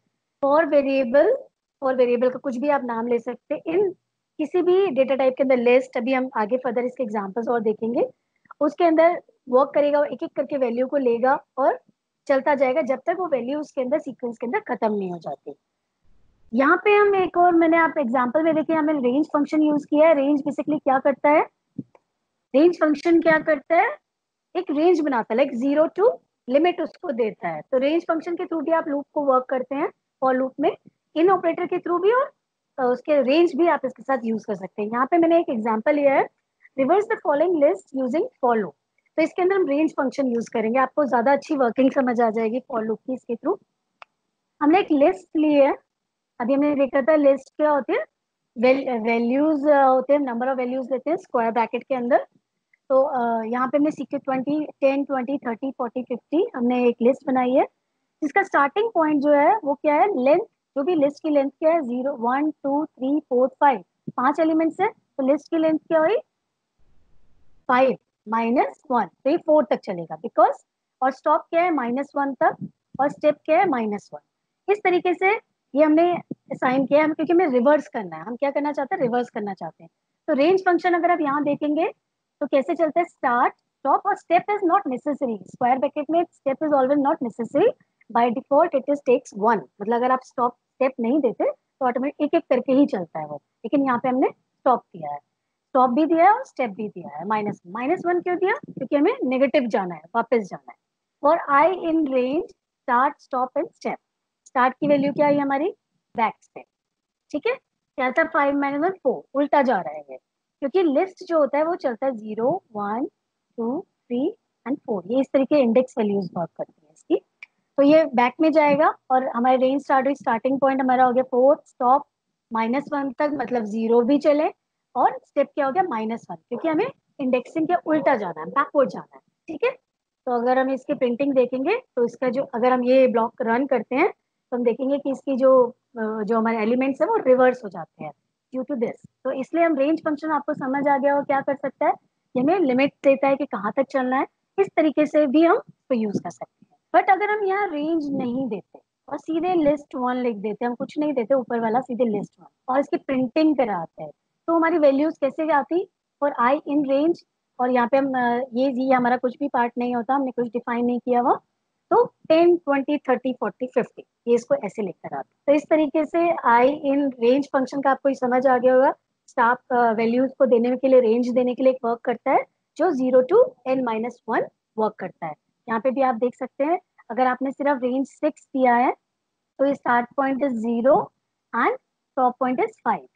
फॉर वेरिएबल का कुछ भी आप नाम ले सकते हैं, इन किसी भी डेटा टाइप के अंदर लिस्ट, अभी हम आगे फर्दर इसके एग्जांपल्स और देखेंगे, उसके अंदर वर्क करेगा, एक एक करके वैल्यू को लेगा और चलता जाएगा जब तक वो वैल्यू उसके अंदर सीक्वेंस के अंदर खत्म नहीं हो जाती। यहाँ पे हम एक और, मैंने आप एग्जांपल में देखिए हमें रेंज फंक्शन यूज किया है। रेंज बेसिकली क्या करता है, रेंज फंक्शन क्या करता है, एक रेंज बनाता है, लाइक 0 टू लिमिट उसको देता है। तो रेंज फंक्शन के थ्रू भी आप लूप को वर्क करते हैं, फॉर लूप में इन ऑपरेटर के थ्रू भी, और उसके रेंज भी आप इसके साथ यूज कर सकते हैं। यहाँ पे मैंने एक एग्जांपल लिया है, reverse the following list using for loop. तो इसके अंदर हम रेंज फंक्शन यूज करेंगे, आपको ज्यादा अच्छी वर्किंग समझ आ जाएगी फॉर लूप की इसके थ्रू। हमने एक लिस्ट ली है, अभी हमने देखा था लिस्ट क्या होती है, वैल्यूज होते हैं, नंबर ऑफ वैल्यूज लेते हैं स्क्वायर ब्रैकेट के अंदर। तो यहाँ पे हमने सीखे 20 10 20 30 40 50 हमने एक लिस्ट बनाई है, जिसका स्टार्टिंग पॉइंट जो है वो क्या है, लेंथ, जो भी लिस्ट की लेंथ क्या है, 0 1 2 3 4 5, 5 एलिमेंट्स है, तो लिस्ट की लेंथ क्या हुई 5 -1, तो ये 4 तक चलेगा बिकॉज, और स्टॉप क्या है -1 तक, और स्टेप क्या है -1। इस तरीके से ये हमने असाइन किया है, क्योंकि हमें रिवर्स करना है, हम क्या करना चाहते हैं, रिवर्स करना चाहते हैं। तो रेंज फंक्शन अगर आप यहाँ देखेंगे तो कैसे चलता है, स्टार्ट स्टॉप, और step is not necessary, square bracket में step is always not necessary, by default it is takes 1, मतलब अगर आप स्टॉप स्टेप नहीं देते तो ऑटोमेटिक एक एक करके ही चलता है वो, लेकिन यहाँ पे हमने स्टॉप दिया है, स्टॉप भी दिया है और स्टेप भी दिया है। -1 क्यों दिया, क्योंकि हमें नेगेटिव जाना है, वापस जाना है। और I in range start stop and step, start की वैल्यू क्या है हमारी, बैक स्टेप, ठीक है, क्या था 5 -1 4, उल्टा जा रहा है ये, क्योंकि लिस्ट जो होता है वो चलता है 0 1 2 3 एंड 4, ये इस तरीके इंडेक्स वैल्यूज वर्क करती है इसकी। तो ये बैक में जाएगा और हमारे रेंज स्टार्ट हुई, स्टार्टिंग पॉइंट हमारा हो गया 4, स्टॉप -1 तक, मतलब 0 भी चले, और स्टेप क्या हो गया -1, क्योंकि हमें इंडेक्सिंग के उल्टा जाना है, बैकवर्ड जाना है, ठीक है। तो अगर हम इसकी प्रिंटिंग देखेंगे तो इसका जो, अगर हम ये ब्लॉक रन करते हैं तो हम देखेंगे कि इसकी जो हमारे एलिमेंट्स है वो रिवर्स हो जाते हैं ड्यू टू दिस। तो इसलिए हम रेंज फंक्शन, आपको समझ आ गया हो क्या कर सकता है, ये हमें लिमिट देता है कि कहाँ तक चलना है, इस तरीके से भी हम इसको यूज कर सकते हैं। बट अगर हम यहाँ रेंज नहीं देते और सीधे लिस्ट 1 लिख देते हैं, हम कुछ नहीं देते ऊपर वाला, सीधे लिस्ट 1 और इसकी प्रिंटिंग कराते हैं, तो हमारी वैल्यूज कैसे आती, और आई इन रेंज, और यहाँ पे हम ये हमारा कुछ भी पार्ट नहीं होता, हमने कुछ डिफाइन नहीं किया हुआ, तो 10 20 30 40 50 ये इसको ऐसे लिखकर आता। तो इस तरीके से आई इन रेंज फंक्शन का आपको समझ आ गया होगा, स्टाफ वैल्यूज को देने के लिए, रेंज देने के लिए एक वर्क करता है जो 0 टू n-1 वर्क करता है। यहाँ पे भी आप देख सकते हैं, अगर आपने सिर्फ रेंज 6 दिया है तो ये start point is 0 and top point is 5,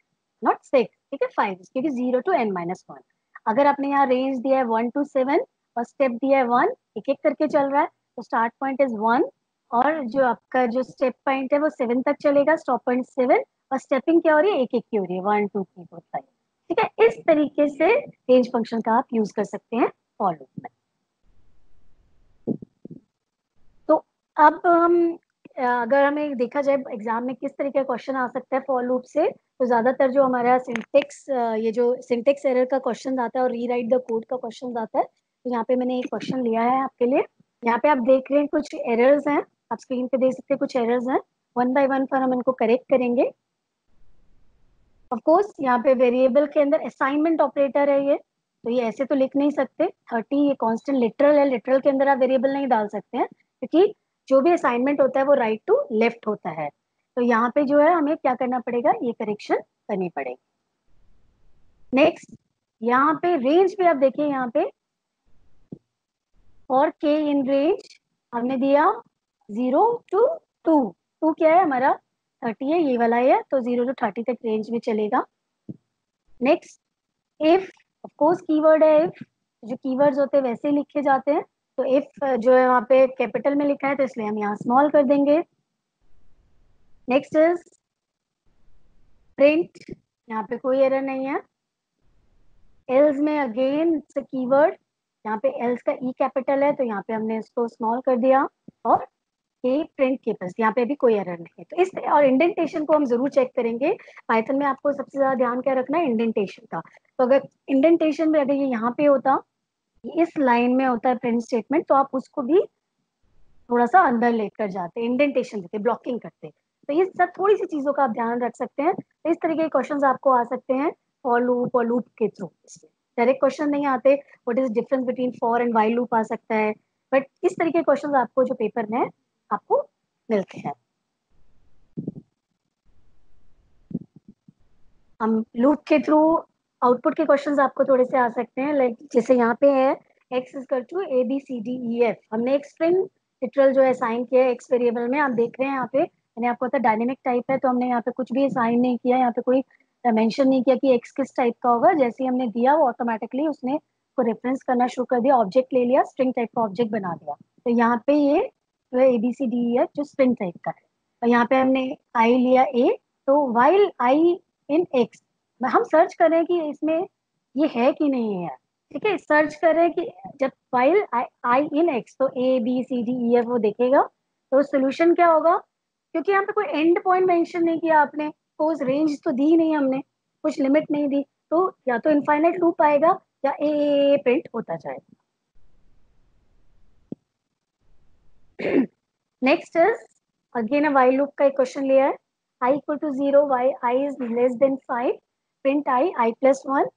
not 6, ठीक है, 5, क्योंकि 0 टू n-1। अगर आपने यहाँ रेंज दिया है 1 टू 7 और स्टेप दिया है 1, एक एक करके चल रहा है, तो स्टार्ट पॉइंट इज 1 और जो आपका जो स्टेप पॉइंट है वो 7 तक चलेगा, स्टॉप पॉइंट 7, और स्टेपिंग क्या हो रही है, एक एक की हो रही है, 1 2 3 4 5, ठीक है। इस तरीके से रेंज फंक्शन का आप यूज कर सकते हैं फॉर लूप में। तो अब हम अगर हमें देखा जाए एग्जाम में किस तरीके का क्वेश्चन आ सकता है फॉर लूप से, तो ज्यादातर जो हमारा सिंटेक्स, ये जो सिंटेक्स एरर का क्वेश्चन आता है और रीराइट द कोड का क्वेश्चन आता है, तो यहाँ पे मैंने एक क्वेश्चन लिया है आपके लिए। यहाँ पे आप देख रहे हैं कुछ एरर्स हैं, आप स्क्रीन पे देख सकते हैं कुछ एरर्स हैं, वन बाय वन पर हम इनको करेक्ट करेंगे। ऑफ कोर्स यहाँ पे वेरिएबल के अंदर असाइनमेंट ऑपरेटर है ये, तो ये ऐसे तो लिख नहीं सकते, 30 ये कांस्टेंट लिटरल है, लिटरल के अंदर आप वेरिएबल नहीं डाल सकते हैं, क्योंकि जो भी असाइनमेंट होता है वो राइट टू लेफ्ट होता है। तो यहाँ पे जो है हमें क्या करना पड़ेगा, ये करेक्शन करनी पड़ेगी। नेक्स्ट यहाँ पे रेंज पे आप देखिए, यहाँ पे और के इन रेंज हमने दिया 0 टू 2, 2 क्या है हमारा 30 है, ये वाला है, तो 0 टू 30 तक रेंज में चलेगा। Next if, of course keyword है इफ, जो कीवर्ड्स होते हैं वैसे ही लिखे जाते हैं, तो इफ जो है वहाँ पे कैपिटल में लिखा है तो इसलिए हम यहाँ स्मॉल कर देंगे। नेक्स्ट इज प्रिंट, यहाँ पे कोई एरर नहीं है। एल्स में अगेन इट्स अ कीवर्ड, यहाँ पे एल्स का ई कैपिटल है तो यहाँ पे हमने इसको स्मॉल कर दिया, और ये प्रिंट केबल्स, यहाँ पे भी कोई एरर नहीं है। तो इस और इंडेंटेशन को हम जरूर चेक करेंगे। पाइथन में आपको सबसे ज्यादा ध्यान क्या रखना है, इंडेंटेशन का। तो अगर इंडेंटेशन में अगर ये यहाँ पे होता, इस लाइन में होता है प्रिंट स्टेटमेंट, तो आप उसको भी थोड़ा सा अंदर लेकर जाते, इंडेंटेशन देते, ब्लॉकिंग करते। तो ये सब थोड़ी सी चीजों का आप ध्यान रख सकते हैं। तो इस तरीके के क्वेश्चंस आपको आ सकते हैं फॉर लूप और लूप के थ्रू। डायरेक्ट क्वेश्चन नहीं आते, what is difference between for and while loop आ सकता है, बट इस तरीके के क्वेश्चंस आपको जो पेपर में आपको मिलते हैं। हम लूप के थ्रू आउटपुट के क्वेश्चंस आपको थोड़े से आ सकते हैं, लाइक जैसे यहाँ पे है x is equal to A B C D E F. हमने एक स्ट्रिंग लिटरल जो है असाइन किया है x वेरिएबल में। आप देख रहे हैं यहाँ पे मैंने आपको पता डायनेमिक टाइप है, तो हमने यहाँ पे कुछ भी असाइन नहीं किया, यहाँ पे कोई मेंशन नहीं किया कि x किस टाइप का होगा। जैसे ही हमने दिया वो ऑटोमेटिकली उसने को रेफरेंस करना शुरू कर दिया, ऑब्जेक्ट ले लिया, स्ट्रिंग टाइप का ऑब्जेक्ट बना दिया। तो यहाँ पे ये जो है A B C D E F जो स्ट्रिंग टाइप का है, और यहाँ पे हमने आई लिया a। तो वाइल आई इन x, हम सर्च कर रहे हैं कि इसमें ये है कि नहीं है, ठीक है। सर्च कर रहे हैं कि जब फाइल आई इन एक्स, तो A B C D E F वो देखेगा। तो सोल्यूशन क्या होगा, क्योंकि यहाँ पे कोई एंड पॉइंट मेंशन नहीं किया आपने, तो उस रेंज तो दी नहीं हमने, कुछ लिमिट नहीं दी, तो या तो इनफाइनाइट लूप आएगा या ए प्रिंट होता जाएगा। Next is again a while loop का एक क्वेश्चन लिया है। I equal to 0, while I is less than 5, print I plus 1।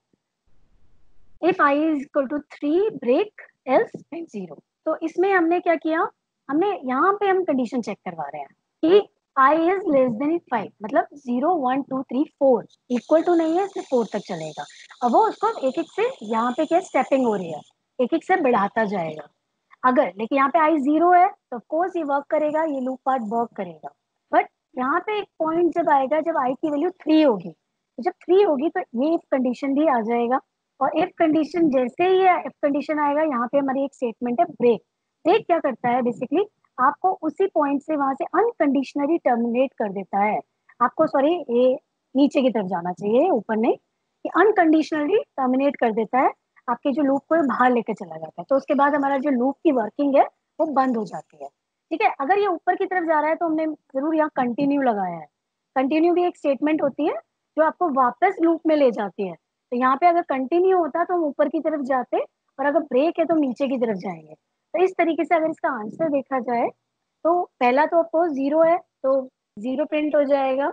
If I is equal to 3, break else print 0। तो इसमें हमने क्या किया, हमने यहाँ पे हम कंडीशन चेक करवा रहे हैं कि आई इज लेस देन 5, मतलब 0 1 2 3 4 इक्वल टू नहीं है, इसलिए 4 तक चलेगा। अब वो उसको एक एक से यहाँ पे क्या स्टेपिंग हो रही है, एक एक से बढ़ाता जाएगा। अगर लेकिन यहाँ पे आई 0 है तो ऑफकोर्स ये वर्क करेगा, ये लूप पार्ट वर्क करेगा। बट यहाँ पे एक पॉइंट जब आएगा जब आई की वैल्यू 3 होगी, तो जब 3 होगी तो ये इफ कंडीशन भी आ जाएगा। और इफ कंडीशन, जैसे ही इफ कंडीशन आएगा, यहाँ पे हमारी एक स्टेटमेंट है ब्रेक। ब्रेक क्या करता है, बेसिकली आपको उसी पॉइंट से वहां से अनकंडीशनली टर्मिनेट कर देता है। आपको सॉरी, ये नीचे की तरफ जाना चाहिए, ऊपर नहीं, कि अनकंडीशनली टर्मिनेट कर देता है, आपके जो लूप को बाहर लेकर चला जाता है। तो उसके बाद हमारा जो लूप की वर्किंग है वो बंद हो जाती है, ठीक है। अगर ये ऊपर की तरफ जा रहा है तो हमने जरूर यहाँ कंटिन्यू लगाया है। कंटिन्यू भी एक स्टेटमेंट होती है जो आपको वापस लूप में ले जाती है। तो यहाँ पे अगर कंटिन्यू होता तो हम ऊपर की तरफ जाते, और अगर ब्रेक है तो हम नीचे की तरफ जाएंगे। तो इस तरीके से अगर इसका आंसर देखा जाए, तो पहला तो आपको 0 है तो 0 प्रिंट हो जाएगा।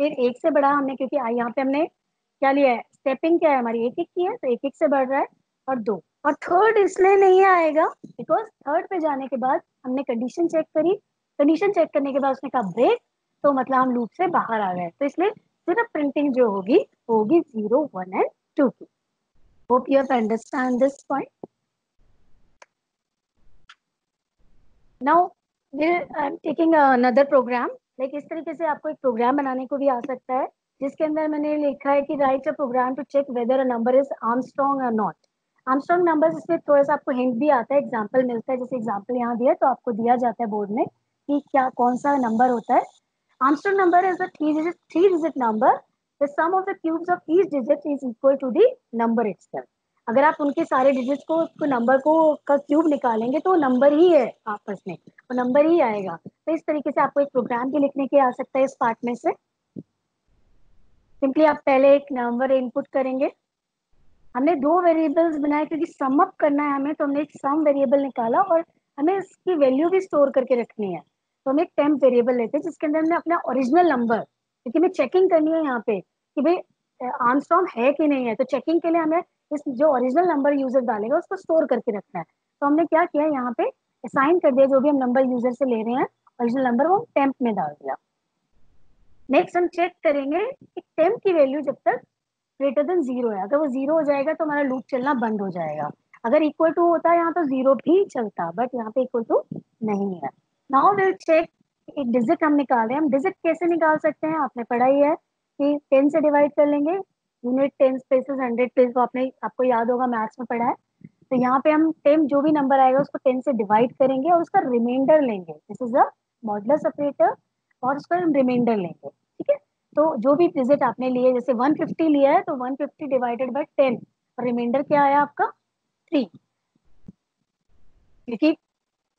फिर एक से बढ़ा हमने, क्योंकि यहाँ पे हमने क्या लिया है, स्टेपिंग क्या है हमारी, एक एक की है, तो एक एक से बढ़ रहा है, और 2। और थर्ड इसलिए नहीं आएगा बिकॉज थर्ड पे जाने के बाद हमने कंडीशन चेक करी, कंडीशन चेक करने के बाद उसने कहा ब्रेक, तो मतलब हम लूप से बाहर आ गए। तो इसलिए सिर्फ प्रिंटिंग जो होगी वो होगी 0 1 एंड 2 की। Hope you have understand this point. Now I am taking another program. Like इस तरीके से आपको एक प्रोग्राम बनाने को भी आ सकता है, जिसके अंदर मैंने लिखा है कि write a program to check whether a number is Armstrong और नॉट। आर्मस्ट्रॉन्ग नंबर्स, इसमें थोड़ा सा आपको हिंट भी आता है, एग्जांपल मिलता है। जैसे एग्जांपल यहाँ दिया तो आपको दिया जाता है बोर्ड में कि क्या कौन सा नंबर होता है। Armstrong number is a three digit number. The sum of the cubes of each digit is equal to the number itself. अगर आप उनके सारे डिजिट्स को नंबर को का क्यूब निकालेंगे तो नंबर ही है आपस में, वो नंबर ही आएगा। तो इस तरीके से आपको एक प्रोग्राम भी लिखने की आ सकता है इस पार्ट में से। सिंपली आप पहले एक नंबर इनपुट करेंगे। हमने 2 वेरिएबल्स बनाए क्योंकि सम अप करना है हमें, तो हमने एक सम वेरिएबल निकाला, और हमें इसकी वैल्यू भी स्टोर करके रखनी है। तो हम एक टेम्प वेरिएबल लेते हैं जिसके अंदर हमने अपना ओरिजिनल नंबर, क्योंकि हमें चेकिंग करनी है यहाँ पे कि भाई आर्मस्ट्रॉन्ग है कि नहीं है। तो चेकिंग के लिए हमें इस जो ओरिजिनल नंबर यूजर डालेगा उसको स्टोर करके रखना है। तो हमने क्या किया, यहाँ पे असाइन कर दिया जो भी हम नंबर यूजर से ले रहे हैं, ओरिजिनल नंबर वो टेम्प में डाल दिया। नेक्स्ट हम चेक करेंगे कि टेम्प की वैल्यू जब तक ग्रेटर देन 0 है, अगर वो 0 हो जाएगा तो हमारा लूप चलना बंद हो जाएगा। अगर इक्वल टू होता है यहाँ तो 0 भी चलता, बट यहाँ पे इक्वल टू नहीं है। नाउ विल चेक, एक डिजिट हम निकाल रहे हैं। हम डिजिट कैसे निकाल सकते हैं, आपने पढ़ा ही है कि 10 से डिवाइड कर लेंगे। यूनिट 10 प्लेसेस 100 प्लेस, वो आपने आपको याद होगा मैथ्स में पढ़ा है। तो यहाँ पे हम 10 जो भी नंबर आएगा उसको 10 से डिवाइड करेंगे और उसका रिमाइंडर लेंगे। This is a modulus operator, और उसका हम रिमाइंडर लेंगे, ठीक है। तो जो भी डिजिट आपने लिए, जैसे 150 लिया है तो 150 डिवाइडेड बाय 10 और रिमाइंडर क्या आया आपका 3, क्योंकि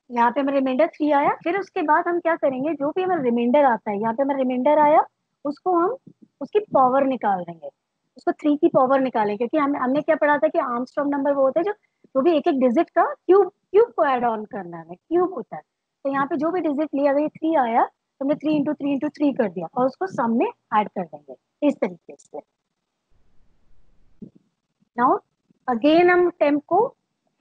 यहाँ पे हमें रिमाइंडर 3 आया। फिर उसके बाद हम क्या करेंगे, जो भी हमें रिमाइंडर आता है, यहाँ पे हमें रिमाइंडर आया, उसको हम उसकी पावर निकाल देंगे, उसको 3 की पावर निकालेंगे, क्योंकि हमने क्या पढ़ा था कि आर्मस्ट्रांग नंबर वो होता है जो भी एक एक डिजिट का क्यूब क्यूब को ऐड ऑन करना है, क्यूब होता है। तो यहाँ पे जो भी डिजिट लिया, अगर ये 3 आया तो हमने 3 × 3 × 3 कर दिया और उसको सम में ऐड कर देंगे इस तरीके से। नाउ अगेन हम टेम्प को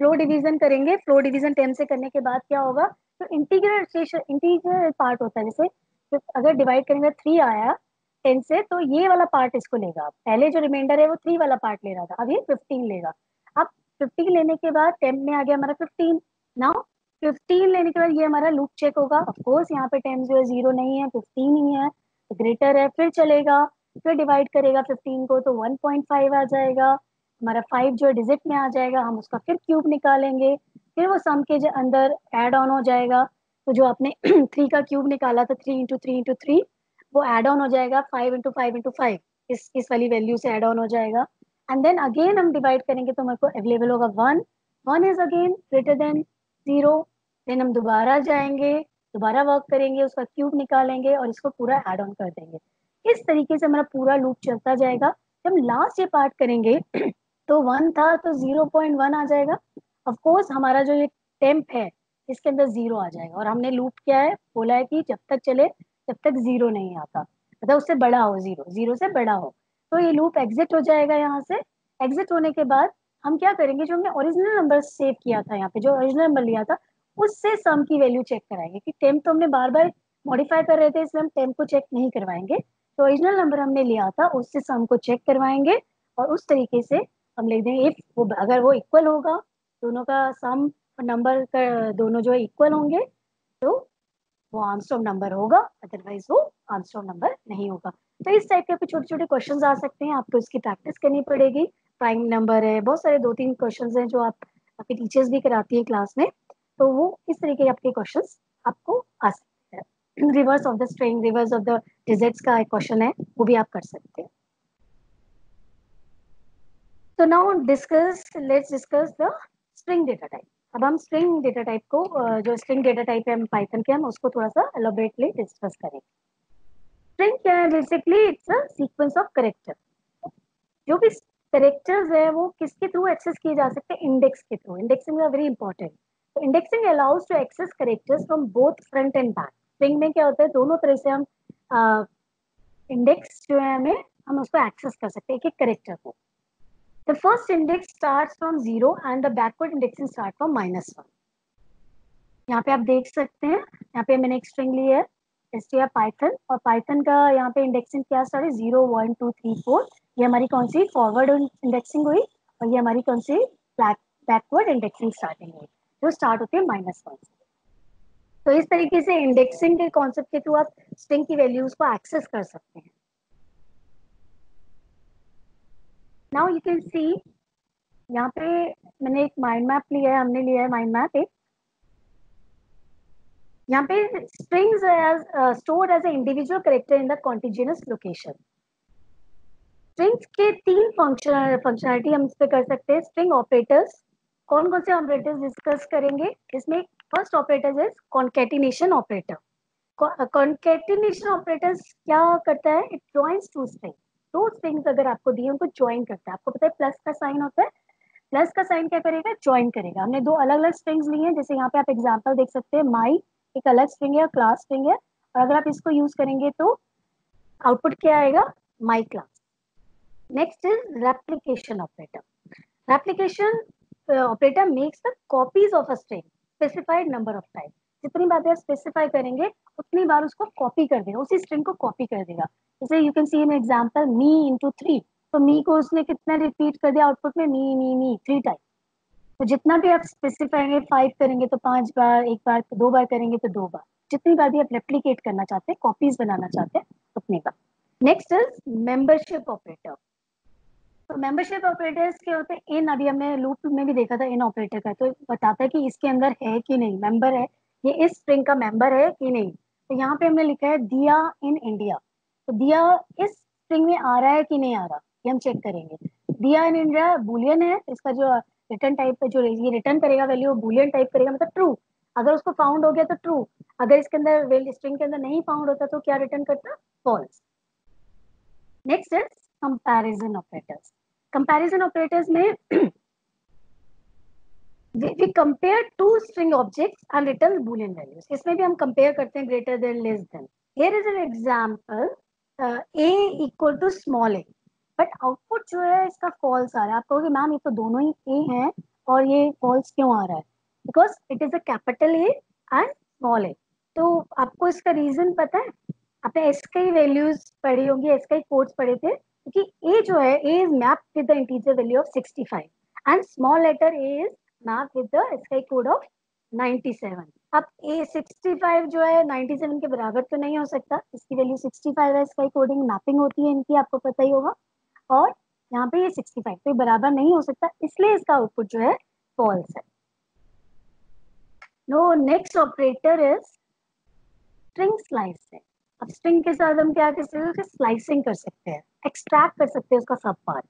फ्लो डिवीजन करेंगे। फ्लो डिवीजन टेम्प से करने के बाद क्या होगा, तो इंटीग्रल पार्ट होता है, जैसे तो अगर डिवाइड करेंगे 3 आया 10 से, तो ये वाला पार्ट इसको लेगा। पहले जो रिमाइंडर है वो 3 वाला पार्ट ले रहा था, अब ये 15 लेगा। अब 15 लेने के बाद टेम्प में आ गया हमारा 15। नाउ 15 लेने के बाद ये हमारा लूप चेक होगा। ऑफकोर्स यहाँ पे टेम्प जो है 0 नहीं है, 15 ही है, तो ग्रेटर है, फिर चलेगा, फिर डिवाइड करेगा 15 को तो 1.5 आ जाएगा, हमारा 5 जो डिजिट में आ जाएगा, हम उसका फिर क्यूब निकालेंगे, फिर वो सम के अंदर ऐड ऑन हो जाएगा। तो जो आपने 3 का क्यूब निकाला था, 3 × 3 × 3, वो ऐड ऑन हो जाएगा 5 × 5 × 5, इस वाली वैल्यू से ऐड ऑन हो जाएगा। एंड देन अगेन हम डिवाइड करेंगे तो हमारे को अवेलेबल होगा 1, 1 is again greater than 0। Then हम दोबारा जाएंगे, दोबारा वर्क करेंगे, उसका क्यूब निकालेंगे और इसको पूरा ऐड ऑन कर देंगे। इस तरीके से हमारा पूरा लूप चलता जाएगा। जब लास्ट ये पार्ट करेंगे तो 1 था तो 0.1 आ जाएगा। ऑफ कोर्स हमारा जो ये टेम्प है इसके अंदर 0 आ जाएगा, और हमने लूप क्या है बोला है कि जब तक चले जब तक 0 नहीं आता, मतलब उससे बड़ा हो, 0 से बड़ा हो। तो ये लूप एग्जिट हो जाएगा यहाँ से। एग्जिट होने के बाद हम क्या करेंगे, जो हमने ओरिजिनल नंबर सेव किया था, यहाँ पे जो ओरिजिनल नंबर लिया था उससे सम की वैल्यू चेक कराएंगे, कि टेम्प तो हमने बार बार मॉडिफाई कर रहे थे, इसलिए हम टेम्प को चेक नहीं करवाएंगे। तो ओरिजिनल नंबर हमने लिया था उससे सम को चेक करवाएंगे, और उस तरीके से हम लिख देंगे इफ वो, अगर वो इक्वल होगा, दोनों का सम और नंबर का दोनों जो है इक्वल होंगे, तो वो आर्मस्ट्रांग नंबर होगा, अदरवाइज वो आर्मस्ट्रांग नंबर नहीं होगा। तो इस टाइप के आपके छोटे छोटे क्वेश्चंस आ सकते हैं, आपको इसकी प्रैक्टिस करनी पड़ेगी। प्राइम नंबर है, बहुत सारे 2-3 क्वेश्चंस हैं जो आप आपके टीचर्स भी कराती है क्लास में, तो वो इस तरीके के आपके क्वेश्चंस आपको आ सकते हैं। Reverse of the string, reverse of the digits का एक क्वेश्चन है, वो भी आप कर सकते हैं। तो now let's discuss the string data type. अब हम स्ट्रिंग डेटा टाइप को, जो स्ट्रिंग डेटा टाइप है हम पाइथन के, हम उसको थोड़ा सा एलोबरेटली डिस्कस करेंगे। स्ट्रिंग क्या है, basically it's a sequence of character. जो भी कैरेक्टर्स है वो किसके थ्रू एक्सेस किए जा सकते हैं, इंडेक्स के थ्रू। Indexing is very important. तो indexing allows to access characters from both front and back. String में क्या होता है, दोनों तरह से हम इंडेक्स जो है हमें, हम उसको एक्सेस कर सकते हैं एक एक कैरेक्टर को। The first index starts from 0 and the backward indexing start from -1. यहाँ पे आप देख सकते हैं, यहाँ पे मैंने एक स्ट्रिंग ली है str पाइथन, और पाइथन का यहाँ पे इंडेक्सिंग क्या स्टार्ट है 0 1 2 3 4। ये हमारी कौन सी फॉरवर्ड इंडेक्सिंग हुई, और ये हमारी कौन सी बैकवर्ड इंडेक्सिंग स्टार्टिंग हुई, जो स्टार्ट होती है -1 से। तो इस तरीके से इंडेक्सिंग के कॉन्सेप्ट के थ्रू आप स्ट्रिंग की वैल्यूज को एक्सेस कर सकते हैं। नाउ यू कैन सी, यहाँ पे मैंने एक माइंड मैप लिया है, हमने लिया है माइंड मैप एक। यहाँ पे strings stored as a individual character in the continuous location. Strings के 3 फंक्शनलिटी हम इस पे कर सकते हैं। स्ट्रिंग ऑपरेटर्स, कौन कौन से ऑपरेटर्स डिस्कस करेंगे इसमें। First operator is concatenation operator. Concatenation operators क्या करता है, इट जॉइंस टू स्ट्रिंग। दो स्ट्रिंग्स अगर आपको दिए उनको ज्वाइन करता है। आपको पता है प्लस का साइन होता है, प्लस का साइन क्या करेगा, ज्वाइन करेगा। हमने 2 अलग अलग स्ट्रिंग्स ली हैं, जैसे यहाँ पे आप एग्जांपल देख सकते हैं, माई एक अलग स्ट्रिंग है और क्लास स्ट्रिंग है, और अगर आप इसको यूज करेंगे तो आउटपुट क्या आएगा, my class. Next is replication operator. Replication operator makes the copies of a string specified number of time. जितनी बार आप स्पेसिफाई करेंगे उतनी बार उसको कॉपी कर देगा, उसी स्ट्रिंग को कॉपी कर देगा। जैसे you can C in example me into 3, तो मी को उसने कितना रिपीट कर दिया आउटपुट में, मी 3 टाइम। तो जितना भी आप स्पेसिफाई करेंगे, 5 करेंगे तो 5 बार, एक बार 2 बार करेंगे तो 2 बार, जितनी बार भी आप रेप्लिकेट करना चाहते हैं, कॉपीज बनाना चाहते हैं, उतनी बार। Next is membership operator. तो मेंबरशिप ऑपरेटर्स क्या होते हैं, इन, अभी हमने लूप में भी देखा था इन ऑपरेटर का, तो बताता है कि इसके अंदर है कि नहीं, मेंबर है, ये इस स्ट्रिंग का मेंबर है कि नहीं। तो यहाँ पे हमने लिखा है दिया इन इंडिया, तो दिया इस स्ट्रिंग में आ रहा है कि नहीं आ रहा, ये हम चेक करेंगे। दिया इन इंडिया बूलियन है, इसका जो रिटर्न टाइप, जो ये रिटर्न करेगा वैल्यू बूलियन टाइप करेगा, मतलब ट्रू। अगर उसको फाउंड हो गया तो ट्रू, अगर इसके अंदर स्ट्रिंग के अंदर नहीं फाउंड होता तो क्या रिटर्न करता, false. Next is comparison operators. Comparison operators में we compare two string objects and return boolean values. इसमें भी हम कंपेयर करते हैं greater than less then. here is an example, a equal to small a, but output जो है इसका फॉल्स आ रहा है। आप कहोगे मैम ये तो दोनों ही ए हैं और ये फॉल्स क्यों आ रहा है, because it is a capital A and small A. तो आपको इसका रीजन पता है, आपने इसके वैल्यूज पढ़ी होंगी, इसके कोड्स पढ़े थे, क्योंकि ए जो है, A is mapped with the integer value of 65 and small letter A is map with the इसका कोड ऑफ 97। अब ए 65 जो है 97 के बराबर तो नहीं हो सकता, इसकी वैल्यू 65 है, इसका कोडिंग मैपिंग होती है इनकी, आपको पता ही होगा। और यहाँ पे ये 65 तो बराबर नहीं हो सकता, इसलिए इसका आउटपुट जो है फॉल्स है। No next operator is string slicing. अब स्ट्रिंग के साथ हम क्या कर सकते हैं, स्लाइसिंग कर सकते हैं, एक्सट्रैक्ट कर सकते हैं उसका sub part.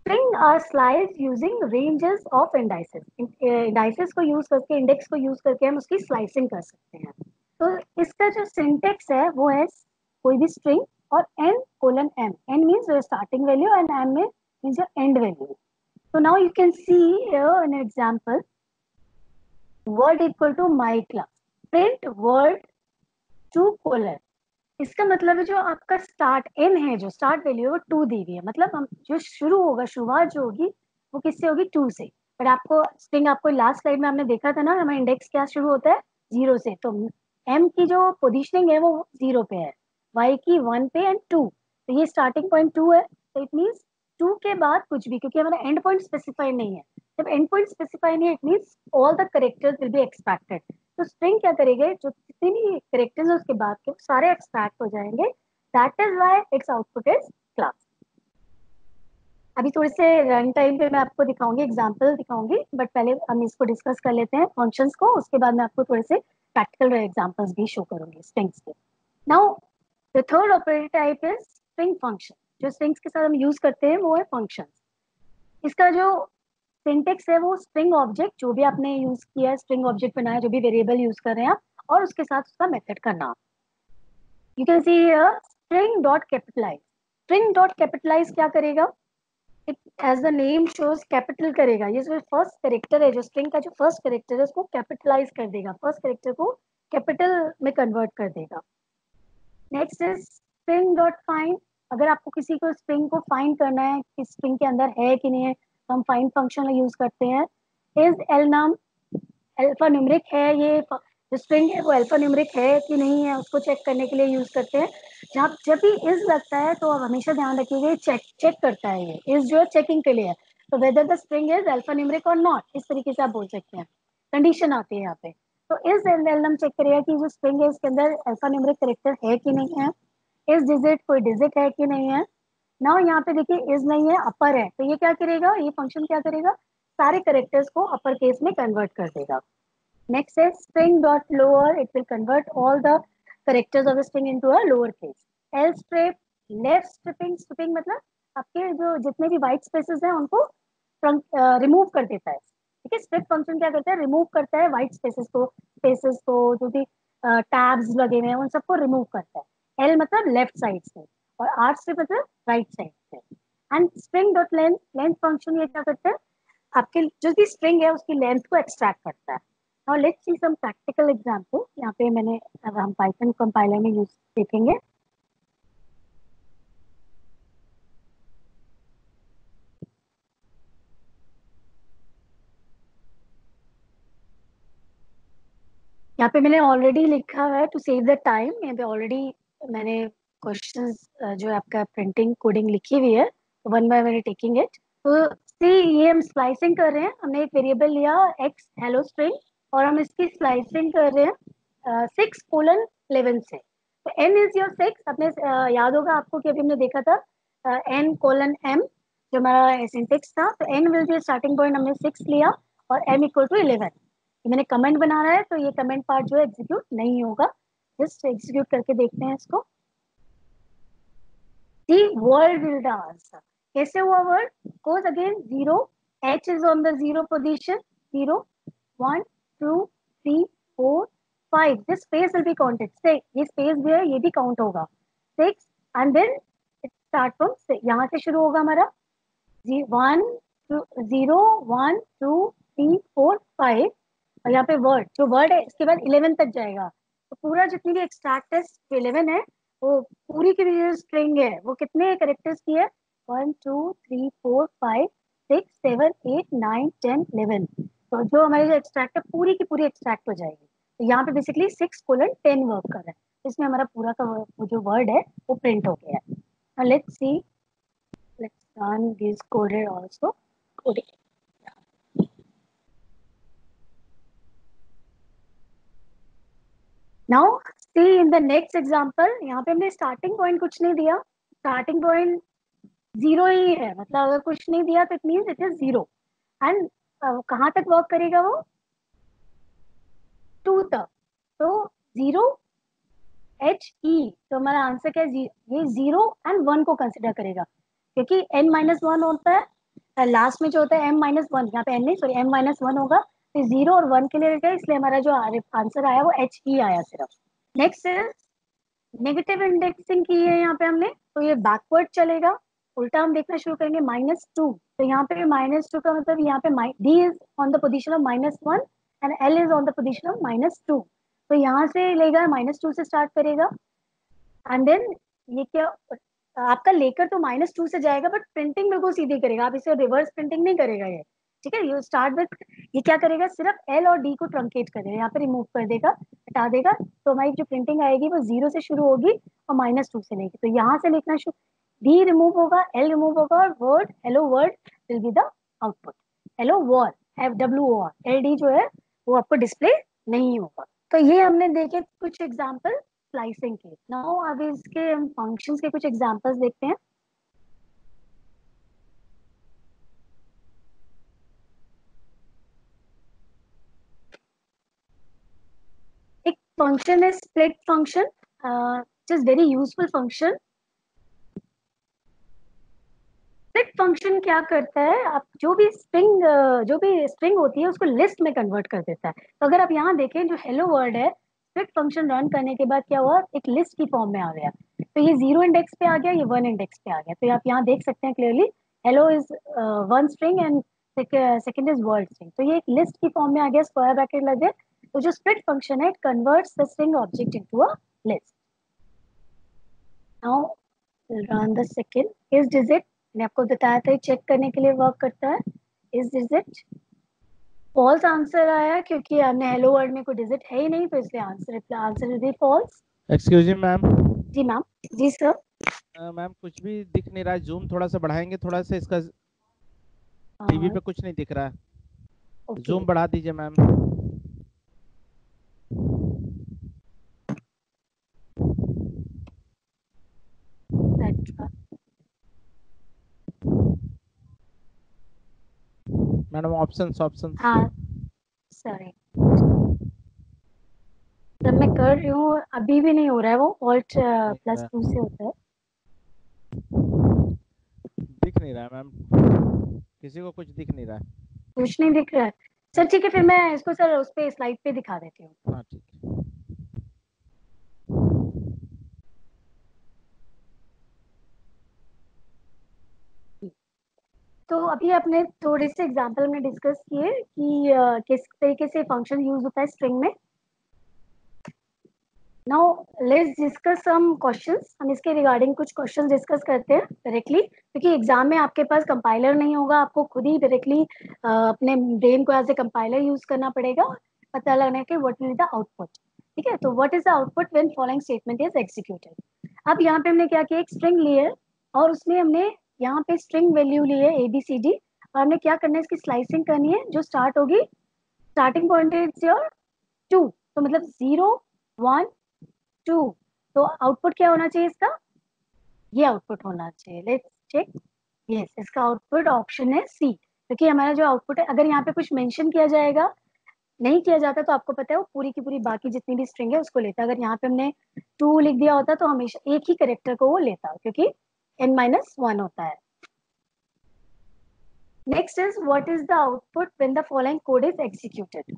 String are sliced using ranges of indices. Indices को यूज करके, इंडेक्स को यूज करके हम उसकी स्लाइसिंग कर सकते हैं। तो इसका जो सिंटेक्स है वो है कोई भी स्ट्रिंग और n colon m, n means your starting value and m means your end value. So now you can see here an example, word equal to my class, print word to colon। इसका मतलब है जो आपका स्टार्ट n है, जो स्टार्ट वैल्यू है वो 2 दी हुई है, मतलब हम जो शुरू होगा, शुरुआत जो होगी वो किससे होगी, 2 से। बट आपको स्ट्रिंग, आपको लास्ट स्लाइड में हमने देखा था ना, हमारा इंडेक्स क्या शुरू होता है, 0 से, तो m की जो पोजीशनिंग है वो 0 पे है, y की 1 पे एंड 2, तो ये स्टार्टिंग पॉइंट 2 है, तो इट मींस 2 के बाद कुछ भी, क्योंकि हमारा एंड पॉइंट स्पेसिफाई नहीं है। जब एंड पॉइंट स्पेसिफाई नहीं है, it means all the characters will be extracted. तो स्ट्रिंग क्या करेगा, जो जितने भी कैरेक्टर्स है उसके बाद के सारे एक्सट्रैक्ट हो जाएंगे, that is why it's output is class. अभी थोड़े से रन टाइम पे मैं आपको दिखाऊंगी, एग्जांपल दिखाऊंगी, बट पहले हम इसको डिस्कस कर लेते हैं फंक्शंस को, उसके बाद मैं आपको थोड़े से प्रैक्टिकल एग्जांपल्स भी शो करूंगी स्ट्रिंग्स के। Now the third operator type is string function. जो स्ट्रिंग्स के साथ हम यूज करते हैं वो है फंक्शन। इसका जो सिंटेक्स है वो स्ट्रिंग ऑब्जेक्ट, जो भी आपने यूज किया, स्ट्रिंग ऑब्जेक्ट बनाया, जो भी वेरिएबल यूज कर रहे हैं आप, और उसके साथ उसका मेथड का नाम। You can see here string dot capitalize. String dot capitalize क्या करेगा, it as the name shows capital करेगा। ये जो फर्स्ट कैरेक्टर है, जो स्ट्रिंग का जो फर्स्ट कैरेक्टर है उसको कैपिटलाइज कर देगा, फर्स्ट कैरेक्टर को कैपिटल में कन्वर्ट कर देगा। Next is string dot find. अगर आपको किसी को स्ट्रिंग को फाइंड करना है कि स्ट्रिंग के अंदर है कि नहीं है, तो हम फाइंड फंक्शन यूज करते हैं। इज एल नाम अल्फा न्यूमेरिक है, ये जो स्ट्रिंग है वो अल्फा न्यूमेरिक है कि नहीं है, उसको चेक करने के लिए यूज करते हैं। जब भी इज लगता है तो आप हमेशा ध्यान रखिएगा, चेक करता है, ये इज जो है चेकिंग के लिए है, तो whether the string is alpha numeric और नॉट, इस तरीके से आप बोल सकते हैं, कंडीशन आती है यहाँ पे। तो इज एल चेक करेगा कि जो स्ट्रिंग है इसके अंदर अल्फा न्यूमेरिक कैरेक्टर है कि नहीं है, इज डिजिट कोई डिजिट है कि नहीं है ना। यहाँ पे देखिए इज नहीं है, अपर है, तो ये क्या करेगा, ये फंक्शन क्या करेगा, सारे कैरेक्टर्स को अपर केस में कन्वर्ट कर देगा। नेक्स्ट है string dot lower, it will convert all the characters of the string into a lower case. Else strip, left stripping, stripping मतलब आपके जो जितने भी white spaces हैं उनको रिमूव कर देता है। ठीक है, स्ट्रिप फंक्शन क्या करता है, रिमूव करता है व्हाइट स्पेसेस को जो भी टैब्स लगे हुए हैं उन सबको रिमूव करता है। एल मतलब लेफ्ट साइड से और आर स्ट्रिप मतलब राइट साइड से। And string dot length, length function ये क्या करता है, आपके जो भी स्ट्रिंग है उसकी लेंथ को एक्सट्रैक्ट करता है। Now let's see some practical example. यहाँ पे मैंने, अब हम पाइथन कंपाइलर में यूज देखेंगे। यहाँ पे मैंने ऑलरेडी लिखा है टू सेव द टाइम, यहाँ पे ऑलरेडी मैंने क्वेश्चंस जो है आपका प्रिंटिंग कोडिंग लिखी हुई है, तो one by one taking it. तो सी ये हम स्लाइसिंग कर रहे हैं, हमने एक वेरिएबल लिया एक्स हेलो स्ट्रिंग और हम इसकी स्लाइसिंग कर रहे हैं 6:11 से। तो n इज योर 6, अपने याद होगा आपको कि अभी हमने देखा था n:m जो हमारा सिंटेक्स था, तो n will be starting point, हमने 6 लिया और m इक्वल टू 11। ये मैंने कमेंट बना रहा है तो ये कमेंट पार्ट जो है एग्जीक्यूट नहीं होगा, जस्ट एग्जीक्यूट करके देखते हैं इसको। the world will the answer. कैसे हुआ word? Goes again 0, H is on the 0 position, 0, 1, 2, 3, 4, 5. This space will be counted. Say ये space भी है, ये भी count होगा. 6 and then it start from 6. यहाँ से शुरू होगा हमारा 1, 2, 0, 1, 2, 3, 4, 5 और यहाँ पे word जो word है इसके बाद 11 तक जाएगा. तो पूरा जितनी भी एक्सट्रैक्ट है 11 है वो पूरी की जो स्ट्रिंग है वो कितने कैरेक्टर्स की है 1 2 3 4 5 6 7 8 9 10 11. तो जो हमारी जो एक्सट्रैक्ट है पूरी की पूरी एक्सट्रैक्ट हो जाएगी. तो यहाँ पे बेसिकली 6:10 वर्क कर रहा है. इसमें हमारा पूरा का जो वर्ड है वो प्रिंट हो गया है. Let's see, let's run this coded also. Now see in the next example. यहाँ पे हमने स्टार्टिंग पॉइंट कुछ नहीं दिया. स्टार्टिंग पॉइंट 0 ही है. मतलब अगर कुछ नहीं दिया तो it means it is 0. And कहाँ तक वर्क करेगा वो 2 तक. तो 0 HE. तो हमारा आंसर क्या है? ये 0 एंड 1 को कंसिडर करेगा क्योंकि n-1 होता है लास्ट में जो होता है m-1. यहाँ पे n नहीं सॉरी m-1 होगा. तो 0 और 1 के लिए रहेगा. इसलिए हमारा जो आंसर आया वो HE आया सिर्फ. नेक्स्ट नेगेटिव इंडेक्सिंग की है यहाँ पे हमने. तो ये बैकवर्ड चलेगा. उल्टा हम देखना शुरू करेंगे -2. तो यहाँ पे -2 का मतलब यहाँ पे D is on the position of -1 and L is on the position of -2. तो यहाँ से लेगा -2 से स्टार्ट करेगा एंड देन ये क्या आपका लेकर तो -2 से जाएगा बट प्रिंटिंग बिल्कुल सीधी करेगा. आप इसे रिवर्स प्रिंटिंग नहीं करेगा ये. ठीक है. यू स्टार्ट विथ ये क्या करेगा सिर्फ L और D को ट्रंकेट कर देगा. यहाँ पे रिमूव कर देगा, हटा देगा. तो हमारी जो प्रिंटिंग आएगी वो 0 से शुरू होगी और -2 से लेगी. तो यहाँ से लिखना शुरू. D रिमूव होगा, L रिमूव होगा और word hello word will be the output. Hello war FWOR. LD जो है वो आपको डिस्प्ले नहीं होगा. तो ये हमने देखे कुछ एग्जाम्पल स्लाइसिंग के. नाउ अब इसके हम फंक्शंस के कुछ एग्जांपल्स देखते हैं. एक फंक्शन है split function, it is very useful function. Split function क्या करता है? आप जो भी स्ट्रिंग होती है उसको लिस्ट में कन्वर्ट कर देता है. तो अगर आप यहाँ देखें जो हेलो वर्ड है स्प्लिट फंक्शन रन करने के बाद क्या हुआ एक लिस्ट की फॉर्म में आ गया. तो ये 0 इंडेक्स पे आ गया, ये 1 इंडेक्स पे आ गया. तो आप यहाँ देख सकते हैं clearly hello is 1 string and second is word string. तो ये एक लिस्ट की फॉर्म में आ गया, स्क्वायर ब्रैकेट लगे. तो जो स्प्लिट फंक्शन है it converts the string object into a list. Now run the second. Is digit मैंने आपको बताया था चेक करने के लिए वर्क करता है. इज डिजिट फॉल्स आंसर आया क्योंकि हमने हेलो वर्ड में कोई डिजिट है ही नहीं. तो इसलिए answer will be false. Excuse me ma'am. जी मैम. जी सर. मैम कुछ भी दिख नहीं रहा है. जूम थोड़ा सा बढ़ाएंगे थोड़ा सा. इसका टीवी पे कुछ नहीं दिख रहा है. जूम बढ़ा दीजिए मैम. मैडम ऑप्शंस हाँ सॉरी जब मैं कर रही हूँ अभी भी नहीं हो रहा है. वो Alt +2 से होता है. दिख नहीं रहा है मैम. किसी को कुछ दिख नहीं रहा है. कुछ नहीं दिख रहा है सर. ठीक है फिर मैं इसको सर उस पे स्लाइड पे दिखा देती हूँ. हाँ ठीक है. तो अभी आपने थोड़े से एग्जांपल में डिस्कस किए कि किस तरीके से फंक्शन यूज होता है स्ट्रिंग में. Now let's discuss some questions. हम इसके रिगार्डिंग कुछ क्वेश्चंस डिस्कस करते हैं डायरेक्टली क्योंकि एग्जाम में आपके पास कंपाइलर नहीं होगा. आपको खुद ही डायरेक्टली अपने ब्रेन को एज ए कंपाइलर यूज करना पड़ेगा पता लगने के what will be the output. ठीक है. तो what is the output when following statement is executed. अब यहाँ पे हमने क्या किया एक स्ट्रिंग ली है और उसमें हमने यहाँ पे स्ट्रिंग वैल्यू ली है ABCD और हमने क्या करना है इसकी स्लाइसिंग करनी है. जो स्टार्ट होगी स्टार्टिंग पॉइंट इज योर 2. तो मतलब 0 1 2. तो आउटपुट क्या होना चाहिए इसका? ये आउटपुट होना चाहिए. Let's check. यस इसका आउटपुट ऑप्शन है सी क्योंकि हमारा जो आउटपुट है अगर यहाँ पे कुछ मेंशन किया जाएगा नहीं किया जाता तो आपको पता है वो पूरी की पूरी बाकी जितनी भी स्ट्रिंग है उसको लेता. अगर यहाँ पे हमने 2 लिख दिया होता तो हमेशा एक ही कैरेक्टर को वो लेता क्योंकि n-1 होता है। Next is what is the output when the following code is executed.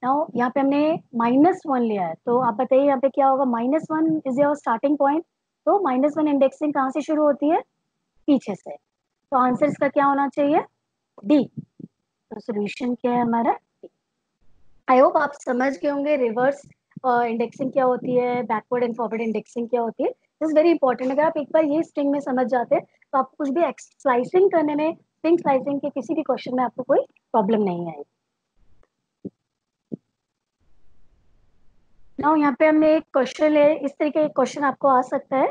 Now यहाँ पे हमने -1 लिया है, तो आप बताइए यहाँ पे क्या होगा। -1 इज योर स्टार्टिंग पॉइंट, तो -1 इंडेक्सिंग कहाँ से शुरू होती है, पीछे से। तो आंसर इसका क्या होना चाहिए, डी। तो सोल्यूशन क्या है हमारा, आई होप आप समझ गए होंगे रिवर्स इंडेक्सिंग क्या होती है, बैकवर्ड एंड फॉरवर्ड इंडेक्सिंग क्या होती है। This is very important. अगर आप एक बार ये स्ट्रिंग में समझ जाते हैं तो आपको कुछ भी स्लाइसिंग करने में, स्ट्रिंग स्लाइसिंग के किसी भी क्वेश्चन में आपको कोई प्रॉब्लम नहीं आएगी। नाउ यहाँ पे हमने एक क्वेश्चन है, इस तरीके का क्वेश्चन आपको आ सकता है,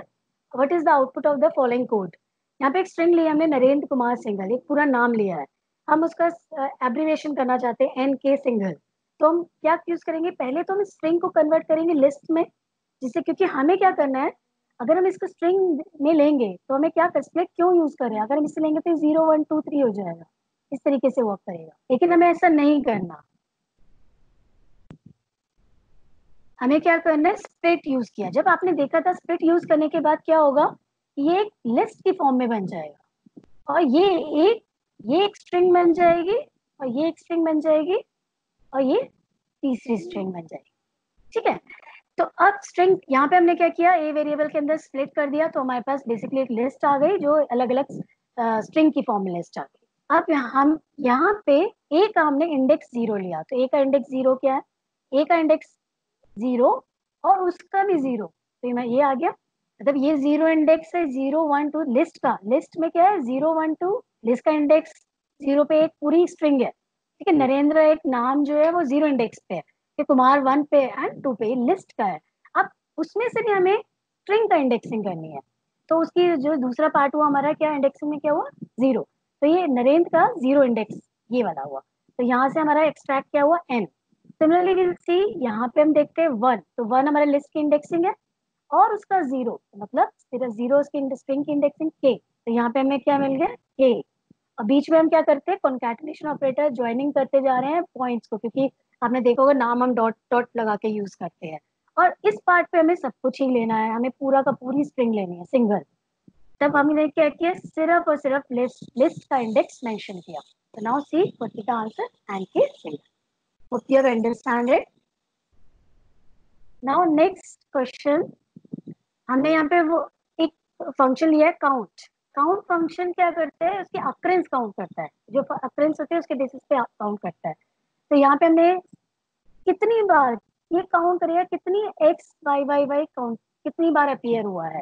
what is the output of the following code. यहाँ पे एक स्ट्रिंग लिया हमने, नरेंद्र कुमार सिंघल, एक पूरा नाम लिया है, हम उसका एब्रीविएशन करना चाहते हैं NK सिंघल। तो हम क्या यूज करेंगे, पहले तो हम स्ट्रिंग को कन्वर्ट करेंगे लिस्ट में, जिससे, क्योंकि हमें क्या करना है, अगर हम इसको स्ट्रिंग में लेंगे तो हमें क्या स्प्लिट क्यों यूज करें, अगर हम इसे लेंगे तो 0 1 2 3 हो जाएगा, इस तरीके से वर्क करेगा। लेकिन हमें ऐसा नहीं करना, हमें क्या करना है, स्प्लिट यूज किया। जब आपने देखा था स्प्लिट यूज करने के बाद क्या होगा, ये एक लिस्ट की फॉर्म में बन जाएगा, और ये एक स्ट्रिंग बन जाएगी, और ये एक स्ट्रिंग बन जाएगी, और ये तीसरी स्ट्रिंग बन जाएगी। ठीक है, तो अब स्ट्रिंग यहाँ पे हमने क्या किया, ए वेरिएबल के अंदर स्प्लिट कर दिया, तो हमारे पास बेसिकली एक लिस्ट आ गई जो अलग अलग स्ट्रिंग की फॉर्म में लिस्ट आ गई। अब हम यहाँ पे ए का हमने इंडेक्स 0 लिया, तो ए का इंडेक्स 0 क्या है, ए का इंडेक्स 0 और उसका भी 0, तो ये आ गया। मतलब ये 0 इंडेक्स है, 0 1 2 लिस्ट का, लिस्ट में क्या है 0 1 2, लिस्ट का इंडेक्स 0 पे एक पूरी स्ट्रिंग है। ठीक है, नरेंद्र एक नाम जो है वो 0 इंडेक्स पे है, कि कुमार 1 पे एंड 2 पे, लिस्ट का है। अब उसमें से भी हमें स्ट्रिंग का इंडेक्सिंग करनी है, तो उसकी जो दूसरा पार्ट हुआ हमारा, क्या इंडेक्सिंग में क्या हुआ, 0। तो ये नरेंद्र का 0 इंडेक्स ये वाला हुआ, तो यहाँ से हमारा एक्सट्रैक्ट क्या हुआ, n। सिमिलरली विल सी, यहाँ पे हम देखते हैं 1, तो 1 हमारे लिस्ट की इंडेक्सिंग है, और उसका 0 मतलब फिर 0 उसकी स्ट्रिंग की इंडेक्सिंग k, तो यहाँ पे हमें क्या मिल गया, k। और बीच में हम क्या करते हैं, कॉन्कैटिनेशन ऑपरेटर ज्वाइनिंग करते जा रहे हैं पॉइंट्स को, क्योंकि आपने देखा होगा नाम हम डॉट डॉट लगा के यूज करते हैं। और इस पार्ट पे हमें सब कुछ ही लेना है, हमें पूरा का पूरी स्ट्रिंग लेनी है सिंगल। तब हमने क्या किया, सिर्फ और सिर्फ लिस्ट का इंडेक्स मेंशन किया। तो now see what is the answer, NK single. Hope you have understand it. Now next question, हमने यहाँ पे वो एक फंक्शन लिया है काउंट। काउंट फंक्शन क्या करता है, उसके अक्रेंस काउंट करता है, जो अक्रेंस होते हैं उसके बेसिस पे काउंट करता है। तो यहाँ पे हमने कितनी बार ये काउंट करेगा, कितनी x y y y count कितनी बार अपीयर हुआ है।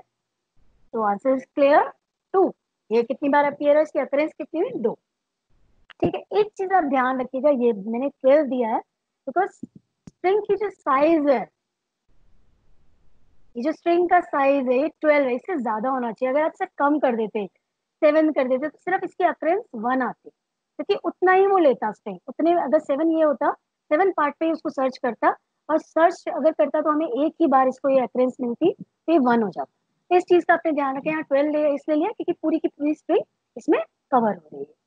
तो आंसर इज क्लियर, 2। ये कितनी बार अपीयर है, इसकी अक्रेंस कितनी हुई, 2। ठीक है, एक चीज आप ध्यान रखिएगा, ये मैंने 12 दिया है बिकॉज स्ट्रिंग की जो साइज है, ये जो स्ट्रिंग का साइज है ये 12 है, इससे ज्यादा होना चाहिए। अगर आप इसे कम कर देते, 7 कर देते, तो सिर्फ इसकी अक्रेंस 1 आती, क्योंकि उतना ही वो लेता स्ट्रिंग, उतने अगर 7 ये होता, 7 पार्ट पे ही उसको सर्च करता, और सर्च अगर करता तो हमें एक ही बार इसको ये अक्रेंस मिलती, तो ये 1 हो जाता। तो इस चीज का आपने ध्यान रखें, यहाँ 12 इसलिए लिया क्योंकि पूरी की पूरी स्ट्रिंग इसमें कवर हो रही है।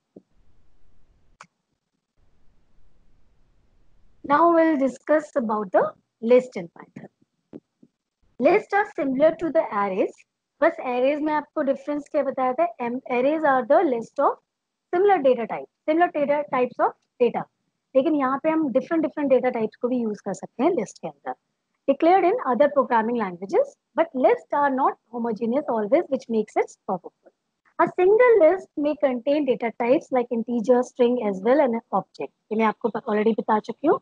Now we'll discuss about the list in Python. Lists are similar to the arrays. बस arrays में आपको difference क्या बताया था, arrays are the list of similar data types, similar data types of data. लेकिन यहाँ पे हम different data types को भी use कर सकते हैं list के अंदर. Declared in other programming languages, but lists are not homogeneous always, which makes it powerful. A single list may contain data types like integer, string as well, and an object. ये मैं आपको already बता चुकी हूँ.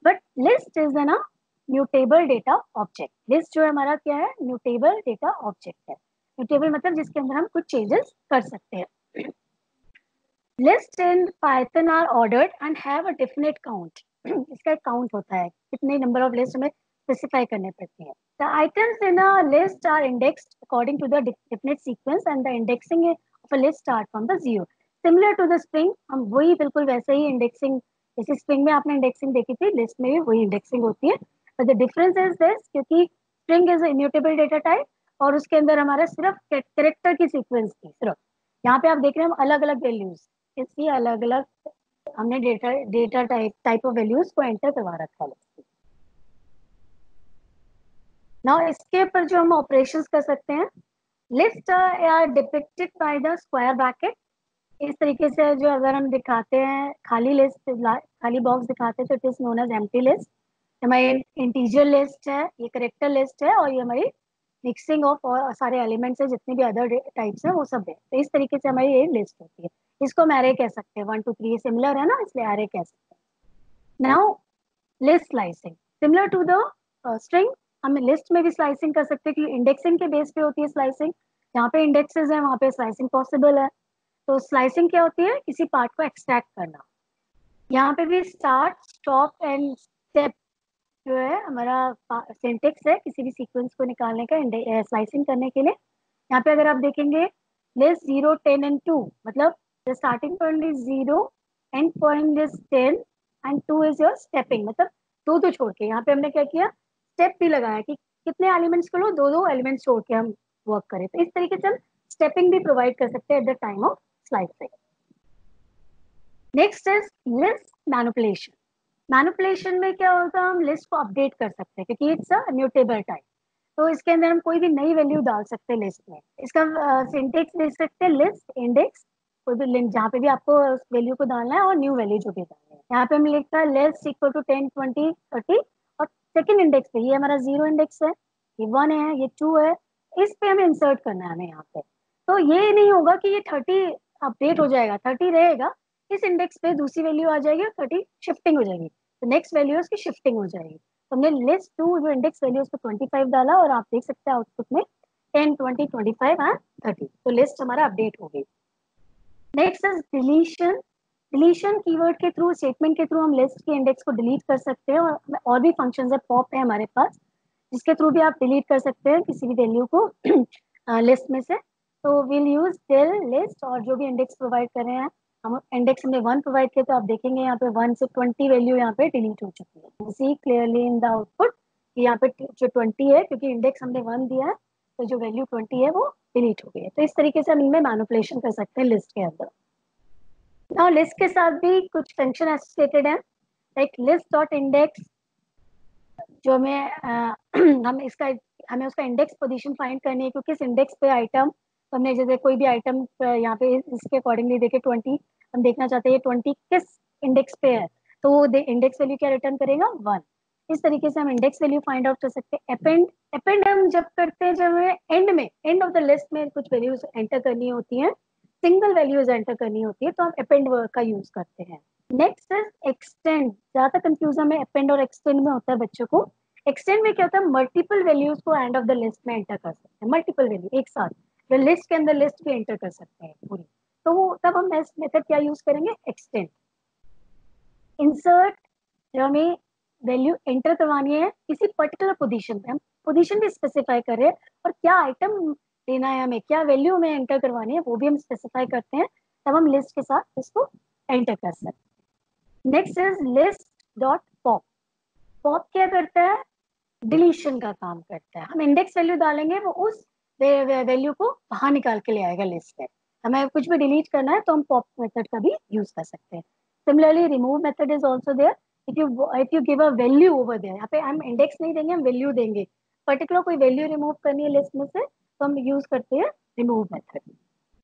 बट लिस्ट इज ना म्यूटेबल डेटा ऑब्जेक्ट। लिस्ट जो है हमारा क्या है, म्यूटेबल डेटा ऑब्जेक्ट है। म्यूटेबल मतलब जिसके अंदर हम कुछ चेंजेस कर सकते हैं। List in Python are ordered and have a definite count. इसका एक काउंट होता है, कितने नंबर ऑफ लिस्ट हमें स्पेसिफाई करने पड़ती है। The items in a list are indexed according to the definite sequence and the indexing of a list start from the 0। Similar to the string, हम वही बिल्कुल वैसे ही इंडेक्सिंग, जैसे स्ट्रिंग में आपने इंडेक्सिंग देखी थी, लिस्ट में भी वही इंडेक्सिंग होती है। But the difference is this, क्योंकि string is immutable data type और उसके अंदर हमारा सिर्फ कैरेक्टर की सीक्वेंस थी सिर्फ। यहाँ पे आप देख रहे हैं हम अलग अलग वैल्यूज, इसकी अलग अलग हमने डेटा टाइप ऑफ वैल्यूज को एंटर करवा रखा है। नाउ इसके ऊपर जो हम ऑपरेशंस कर सकते हैं, list are depicted by the square bracket. इस तरीके से जो अगर हम दिखाते हैं खाली लिस्ट, खाली बॉक्स दिखाते हैं तो it is known as empty list. हमारी इंटीजर लिस्ट है, ये करेक्टर लिस्ट है, और ये हमारी मिक्सिंग ऑफ और सारे एलिमेंट्स है, जितने भी अदर टाइप्स है वो सब है। तो इस तरीके से हमारी ये लिस्ट होती है। इसको हम एरे कह सकते हैं, 1 2 3 सिमिलर है ना, इसलिए एरे कह सकते हैं। Now list slicing similar to the string, हम लिस्ट में भी स्लाइसिंग कर सकते हैं क्योंकि इंडेक्सिंग के बेस पे होती है स्लाइसिंग। जहाँ पे इंडेक्सेस है वहाँ पे स्लाइसिंग पॉसिबल है। तो स्लाइसिंग क्या होती है? किसी पार्ट को एक्सट्रैक्ट करना। यहाँ पे भी स्टार्ट, स्टॉप एंड स्टेप जो है हमारा सिंटेक्स है किसी भी सीक्वेंस को निकालने का, स्लाइसिंग करने के लिए। यहाँ पे अगर आप देखेंगे लिस्ट 0 10 एंड 2, मतलब the starting point is 0, and point is 10 and 2 is your stepping, मतलब दो छोड़ के। यहाँ पे हमने क्या किया, स्टेप भी लगाया कि कितने एलिमेंट्स को लो, दो एलिमेंट्स छोड़ के हम वर्क करें। तो इस तरीके से हम स्टेपिंग भी प्रोवाइड कर सकते हैं at the time of slicing. Next is list manipulation. Manipulation में क्या होगा, हम लिस्ट को अपडेट कर सकते हैं क्योंकि इट्स अ म्यूटेबल टाइप। तो इसके अंदर हम कोई भी नई वैल्यू डाल सकते हैं लिस्ट में। इसका सिंटेक्स दे सकते हैं लिस्ट इंडेक्स, कोई भी लिंक जहाँ पे भी आपको उस वैल्यू को डालना है और न्यू वैल्यू जो भी डालना है। यहाँ पे हम लिखता है लिस्ट इक्वल टू 10 20 30, और सेकंड इंडेक्स पे ये हमारा 0 इंडेक्स है, ये 1 है, ये 2 है, इस पे हमें इंसर्ट करना है हमें यहाँ पे। तो ये नहीं होगा कि ये 30 अपडेट हो जाएगा, 30 रहेगा, इस इंडेक्स पे दूसरी वैल्यू आ जाएगी और 30 शिफ्टिंग हो जाएगी, तो नेक्स्ट वैल्यू उसकी शिफ्टिंग हो जाएगी। तो हमने लिस्ट 2 जो इंडेक्स वैल्यू उस पर 25 डाला और आप देख सकते हैं आउटपुट में 10 20 25 एंड 30, तो लिस्ट हमारा अपडेट हो गई। Next is deletion. Deletion keyword के थ्रू, स्टेटमेंट के थ्रू हम लिस्ट के इंडेक्स को डिलीट कर सकते हैं, और भी फंक्शंस है, पॉप है हमारे पास, जिसके थ्रू भी आप डिलीट कर सकते हैं किसी भी वैल्यू को लिस्ट में से। तो विल यूज टिल लिस्ट, और जो भी इंडेक्स प्रोवाइड कर रहे हैं, हम इंडेक्स हमने 1 प्रोवाइड किया तो आप देखेंगे यहाँ पे 1 से 20 वैल्यू यहाँ पे डिलीट हो चुकी है। See clearly in the output कि यहाँ पे जो 20 है, क्योंकि इंडेक्स हमने 1 दिया है तो जो वैल्यू 20 है वो डिलीट हो गई है। तो इस तरीके से हम इनमें मैनिपुलेशन कर सकते हैं लिस्ट के अंदर। नाउ लिस्ट के साथ भी कुछ फंक्शन एसोसिएटेड है, लाइक लिस्ट डॉट इंडेक्स, जो हमें हम इसका हमें उसका इंडेक्स पोजीशन फाइंड करनी है क्योंकि इस इंडेक्स पे आइटम, तो हमने जैसे कोई भी आइटम यहाँ पे इसके अकॉर्डिंगली देखे 20, हम देखना चाहते हैं 20 किस इंडेक्स पे है, तो वो इंडेक्स वैल्यू क्या रिटर्न करेगा, 1। इस तरीके से हम इंडेक्स वैल्यू फाइंड आउट कर सकते हैं। अपेंड, अपेंड हम जब करते हैं जब हमें एंड ऑफ द लिस्ट में कुछ वैल्यूज एंटर करनी होती है, सिंगल वैल्यूज एंटर करनी होती है, तो हम अपेंड का यूज करते हैं। Next is extend. ज्यादा कंफ्यूजन में अपेंड और एक्सटेंड में होता है बच्चों को। एक्सटेंड में क्या होता है, मल्टीपल वैल्यूज को एंड ऑफ द लिस्ट में एंटर कर सकते हैं, मल्टीपल वैल्यू एक साथ, जो लिस्ट के अंदर लिस्ट भी एंटर कर सकते हैं पूरी, तो वो तब हम मेथड क्या यूज करेंगे, एक्सटेंड। इंसर्ट, जो हमें वैल्यू एंटर करवानी है किसी पर्टिकुलर पोजीशन पे, हम पोजीशन भी स्पेसिफाई कर रहे हैं, और क्या आइटम देना है हमें, क्या वैल्यू हमें एंटर करवानी है वो भी हम स्पेसिफाई करते हैं, तब हम लिस्ट के साथ इसको एंटर कर सकते हैं। Next is list dot pop. Pop क्या करता है, डिलीशन का काम करता है। हम इंडेक्स वैल्यू डालेंगे, वो उस वैल्यू को बाहर निकाल के ले आएगा लिस्ट से। हमें कुछ भी डिलीट करना है तो हम पॉप मेथड का भी यूज कर सकते हैं। Similarly remove method is also there. If you give a value over there, यहाँ पे हम इंडेक्स नहीं देंगे, हम वैल्यू देंगे, पर्टिकुलर कोई वैल्यू रिमूव करनी है लिस्ट में से, तो हम यूज करते हैं remove method.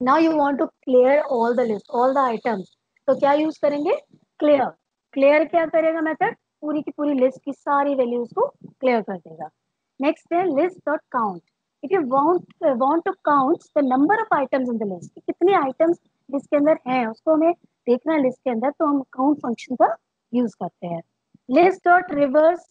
Now you want to clear all the list, all the items, तो क्या यूज करेंगे, क्लियर। क्लियर क्या करेगा मेथड, पूरी की पूरी लिस्ट की सारी वैल्यूज को क्लियर कर देगा। नेक्स्ट है list dot count. If you want to count the number of items in the list, कितने आइटम्स लिस्ट के अंदर हैं उसको हमें देखना है लिस्ट के अंदर, तो हम काउंट फंक्शन का यूज करते हैं। लिस्ट डॉट रिवर्स,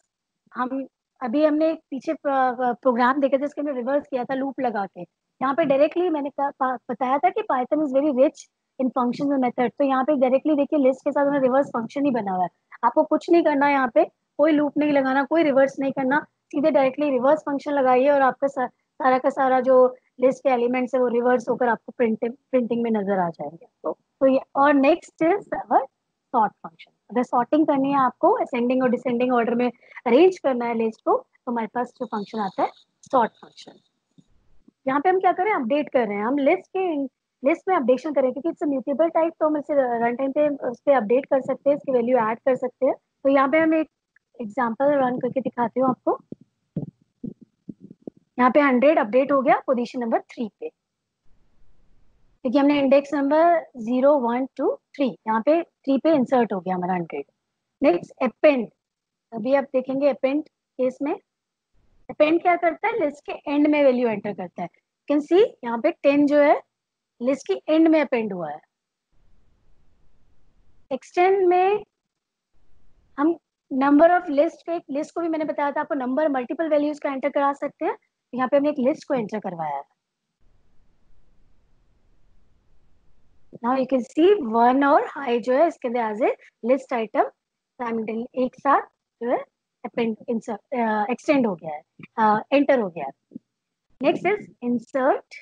हम अभी हमने एक पीछे प्रोग्राम देखा था, इसके अंदर रिवर्स किया था लूप लगा के। यहाँ पे डायरेक्टली मैंने बताया था कि Python is very rich in functions and method, तो यहाँ पे डायरेक्टली देखिए लिस्ट के साथ उन्होंने रिवर्स फंक्शन ही बना हुआ है। आपको कुछ नहीं करना है, यहाँ पे कोई लूप नहीं लगाना, कोई रिवर्स नहीं करना, सीधे डायरेक्टली रिवर्स फंक्शन लगाइए और आपका सारा का सारा जो लिस्ट के एलिमेंट्स है वो रिवर्स होकर आपको प्रिंटिंग में नजर आ जाएंगे। तो ये, और next is our sort function. अगर सॉर्टिंग करनी है आपको, असेंडिंग और डिसेंडिंग ऑर्डर में अरेंज करना है लिस्ट को, तो हमारे पास जो फंक्शन आता है सॉर्ट फंक्शन। यहाँ पे हम क्या करें, अपडेट कर रहे हैं, हम लिस्ट में अपडेशन करें क्योंकि इट्स म्यूटेबल टाइप, तो हम इसे रन टाइम पे उस पर अपडेट कर सकते हैं, इसकी वैल्यू ऐड कर सकते हैं। तो यहाँ पे हम एक एग्जांपल रन करके दिखाती हूँ आपको। यहाँ पे 100 अपडेट हो गया पोजीशन नंबर 3 पे, क्योंकि हमने इंडेक्स नंबर 0 1 2 3 यहाँ पे 3 पे इंसर्ट हो गया हमारा 100। नेक्स्ट अपेंड, अभी आप देखेंगे अपेंड केस में अपेंड क्या करता है, लिस्ट के एंड में वैल्यू एंटर करता है। कैन सी यहाँ पे 10 जो है लिस्ट की एंड में अपेंड हुआ है। एक्सटेंड में हम नंबर ऑफ लिस्ट पे, एक लिस्ट को भी मैंने बताया था आपको नंबर मल्टीपल वैल्यूज का एंटर करा सकते हैं, यहाँ पे हमने एक लिस्ट को एंटर करवाया है। नाउ यू कैन सी 1 और हाई जो है इसके अंदर एज ए लिस्ट आइटम एक साथ जो है अपेंड एक्सटेंड हो गया है, एंटर हो गया है। नेक्स्ट इज इंसर्ट,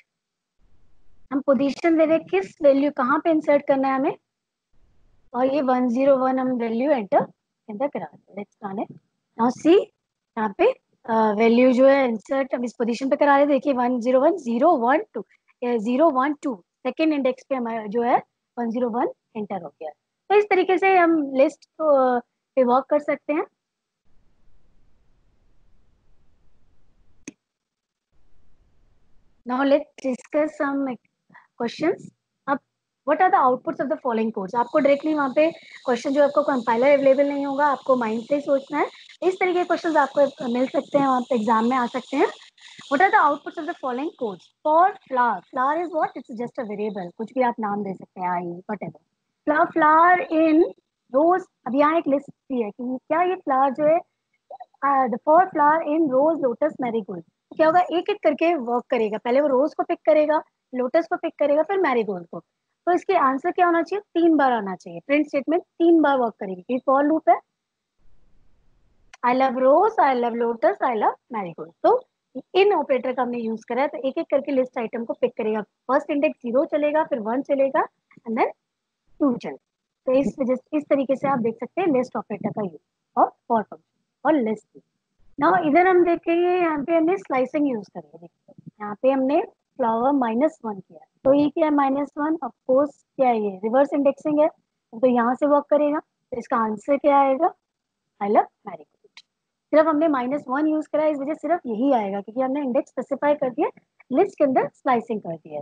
हम पोजीशन दे रहे हैं किस वैल्यू कहाँ पे इंसर्ट करना है हमें, और ये 101 हम वैल्यू एंटर करा दें। Let's run it now. See यहाँ पे वैल्यू जो है इंसर्ट हम इस पोजीशन पे करा रहे हैं। देखिए 101 012 012 सेकेंड इंडेक्स पे हमारा जो है 101 एंटर हो गया। तो इस तरीके से हम लिस्ट पे वर्क कर सकते हैं। Now let's discuss some questions. अब what are the outputs of the following codes, आपको डायरेक्टली वहाँ पे क्वेश्चन जो आपको कंपाइलर अवेलेबल नहीं होगा, आपको माइंड से ही सोचना है। इस तरीके के क्वेश्चंस आपको मिल सकते हैं, वहाँ पे एग्जाम में आ सकते हैं। What are the outputs of the following codes? For flower, flower is what? It's just a variable. कुछ भी आप नाम दे सकते हैं, आई whatever. Flower in rose. अब यहाँ एक लिस्ट दी है कि क्या ये फ्लावर जो है the for flower in rose, lotus, marigold. क्या होगा, एक एक करके वर्क करेगा। पहले वो रोज को पिक करेगा, लोटस को पिक करेगा, फिर मैरीगोल्ड को। तो इसके आंसर क्या होना चाहिए, 3 बार आना चाहिए। प्रिंट स्टेटमेंट 3 बार वर्क करेगी। ये फॉर लूप है। I love rose, I love lotus, I love marigold. तो इन ऑपरेटर का हमने यूज करा है। तो एक एक करके लिस्ट आइटम को पिक करेगा। फर्स्ट इंडेक्स 0 चलेगा, फिर 1 चलेगा एंड देन 2 चलेगा। तो इस वजह से इस तरीके से आप देख सकते हैं लिस्ट ऑपरेटर का यूज और फॉर फंक्शन और लिस्ट। नाउ इधर हम देखेंगे, यहाँ पे हमने स्लाइसिंग यूज करी है। यहाँ पे हमने फ्लावर -1 किया, तो ये क्या है -1, ऑफ कोर्स क्या है, ये रिवर्स इंडेक्सिंग है, तो यहाँ से वर्क करेगा। तो इसका आंसर क्या आएगा, आई लव मैरीगोल्ड। सिर्फ हमने -1 यूज करा है, इस वजह सिर्फ यही आएगा, क्योंकि हमने इंडेक्स स्पेसिफाई कर दिया, लिस्ट के अंदर स्लाइसिंग कर दिया।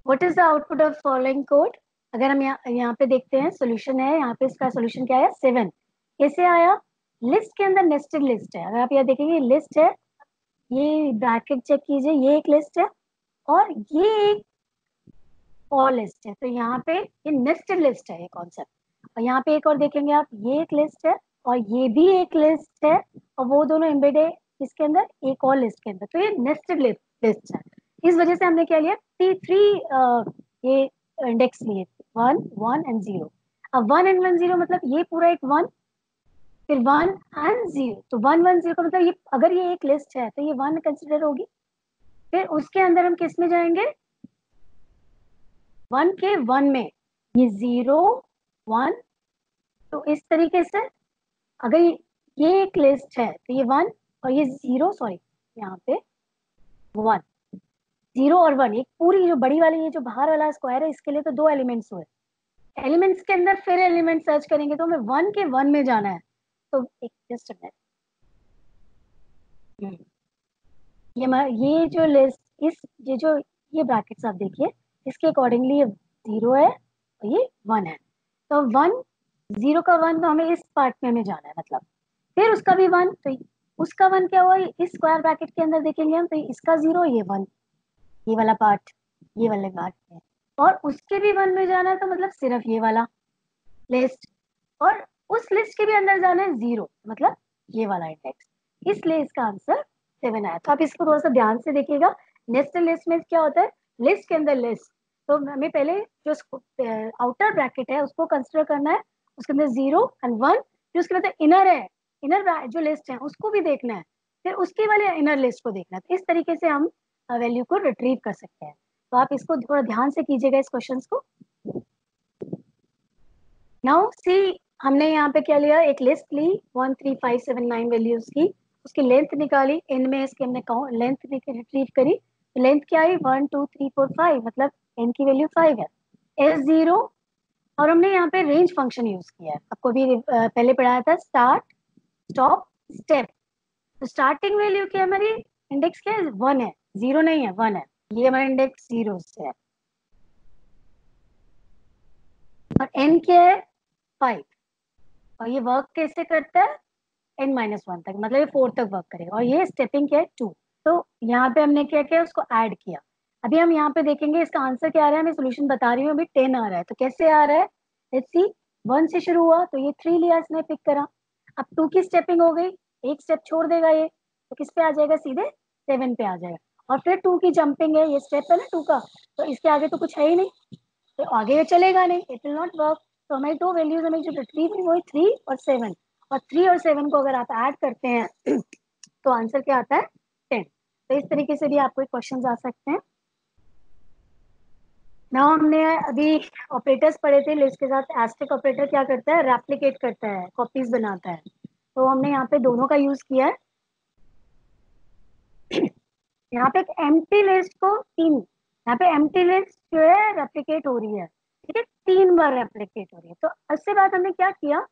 What is the output of following code. अगर हम यहाँ पे देखते हैं सोल्यूशन है, यहाँ पे इसका सोल्यूशन क्या है, 7। कैसे आया, लिस्ट के अंदर नेस्टेड लिस्ट है। अगर आप यहाँ देखेंगे लिस्ट है, ये ब्रैकेट चेक कीजिए, ये एक लिस्ट है और ये एक और लिस्ट है। तो यहाँ पे ये नेस्टेड लिस्ट है ये कॉन्सेप्ट। और यहाँ पे एक और देखेंगे आप, ये एक लिस्ट है और ये भी एक लिस्ट है, और वो दोनों एम्बेड है इसके अंदर एक और लिस्ट के अंदर। तो ये नेस्टेड लिस्ट है। इस वजह से हमने क्या लिया, T3 ये इंडेक्स लिए, 1 1 एंड 0। अब 1 एंड 1 0 मतलब ये पूरा एक 1, फिर 1 एंड 0। तो 1 1 0 का मतलब ये अगर ये एक लिस्ट है तो ये 1 कंसिडर होगी। फिर उसके अंदर हम किस में जाएंगे, 1 के 1 में, ये 0 1। तो इस तरीके से अगर ये एक लिस्ट है तो ये 1 और ये 0, सॉरी यहाँ पे 1 0 और 1, एक पूरी जो बड़ी वाली ये जो बाहर वाला स्क्वायर है, इसके लिए तो 2 एलिमेंट्स हुए। एलिमेंट्स के अंदर फिर एलिमेंट सर्च करेंगे तो हमें 1 के 1 में जाना है। तो एक जस्ट ये जो लिस्ट, ये ब्रैकेट्स आप देखिए, इसके अकॉर्डिंगली ये 0 है और ये 1 है। तो 1 0 का 1 तो हमें इस पार्ट में हमें जाना है, मतलब फिर उसका भी 1, तो उसका 1 क्या हुआ, इस स्क्वायर ब्रैकेट के अंदर देखेंगे हम, तो इसका 0 ये 1, ये वाला पार्ट, ये वाले पार्ट में, और उसके भी 1 में जाना है, तो मतलब सिर्फ ये वाला लिस्ट, और उस लिस्ट के भी अंदर जाना है 0, मतलब ये वाला इंडेक्स। इसलिए इसका आंसर 7 आया। तो आप इसको थोड़ा सा ध्यान से देखिएगा। नेस्टेड लिस्ट में क्या होता है, लिस्ट के अंदर लिस्ट, तो हमें पहले जो आउटर ब्रैकेट है उसको कंसिडर करना है, उसके अंदर 0 एंड 1, जो उसके मतलब इनर है, इनर जो लिस्ट है उसको भी देखना है, फिर उसके वाले इनर लिस्ट को देखना है। तो इस तरीके से हम वैल्यू को रिट्रीव कर सकते हैं। तो आप इसको थोड़ा ध्यान से कीजिएगा इस क्वेश्चन को। नाउ सी, हमने यहाँ पे क्या लिया, एक लिस्ट ली 1 3 5 7 9 वैल्यूज की, उसकी लेंथ निकाली, एन में इसके हमने लेंथ रिट्रीव करी। तो लेंथ क्या आई, 1 2 3 4 5, मतलब एन की वैल्यू 5 है। S0, और हमने यहाँ पे रेंज फंक्शन यूज किया है, आपको भी पहले पढ़ाया था, स्टार्ट स्टॉप स्टेप। तो स्टार्टिंग वैल्यू क्या है हमारी, इंडेक्स क्या है, 1 है, 0 नहीं है, 1 है, ये हमारा इंडेक्स 0 से है। और n क्या है, 5, और ये वर्क कैसे करता है, n-1 तक, मतलब ये 4 तक वर्क करेगा, और ये स्टेपिंग क्या है, 2। तो यहाँ पे हमने क्या किया, उसको ऐड किया। अभी हम यहाँ पे देखेंगे इसका आंसर क्या आ रहा है, मैं सोल्यूशन बता रही हूँ, अभी 10 आ रहा है, तो कैसे आ रहा है, लेट्स सी। 1 से शुरू हुआ तो ये 3 लिया इसने, पिक करा। अब 2 की स्टेपिंग हो गई, एक स्टेप छोड़ देगा ये, तो किस पे आ जाएगा, सीधे 7 पे आ जाएगा। और फिर 2 की जंपिंग है, ये स्टेप है ना 2 का, तो इसके आगे तो कुछ है ही नहीं, तो आगे ये चलेगा नहीं, इट विल नॉट वर्क। तो हमारी दो वैल्यूज हमें जो रिट्रीव हुई वो 3 और 7, और 3 और 7 को अगर आप ऐड करते हैं तो आंसर क्या आता है, 10। तो इस तरीके से भी आपको क्वेश्चंस आ सकते हैं ना। हमने अभी ऑपरेटर्स पढ़े थे, लिस्ट के साथ एस्टेरिस्क ऑपरेटर क्या करता है, रेप्लिकेट करता है, कॉपीज बनाता है, तो हमने यहाँ पे दोनों का यूज किया है। यहाँ पे एक एम्प्टी लिस्ट को 3, यहाँ पे एम्प्टी लिस्ट जो है रेप्लिकेट हो रही है, ठीक है, 3 बार रेप्लिकेट हो रही है। तो उसके बाद हमने क्या किया,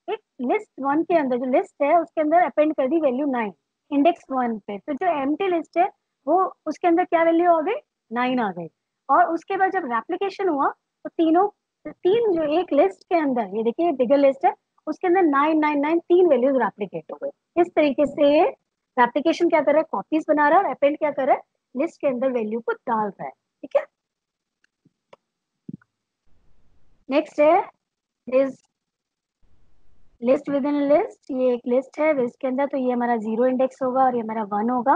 एक लिस्ट 1 के अंदर जो लिस्ट है उसके अंदर अपेंड कर दी वैल्यू 9 इंडेक्स 1 पे। तो जो एम्प्टी लिस्ट है वो उसके अंदर क्या वैल्यू आ गई, 9 आ गई। और उसके बाद जब रेप्लिकेशन हुआ तो तीन जो एक लिस्ट के अंदर, ये देखिए बिगर लिस्ट है, उसके अंदर 9 9 9 3 वैल्यूज रेप्लिकेट हो गए। इस तरीके से ये रेप्लिकेशन क्या कर रहा है, कॉपीज बना रहा है, और अपेंड क्या कर रहा है, लिस्ट के अंदर वैल्यू को डाल रहा है, ठीक है। नेक्स्ट है is list with in list. ये एक लिस्ट है इसके अंदर, तो ये हमारा 0 इंडेक्स होगा और ये हमारा 1 होगा।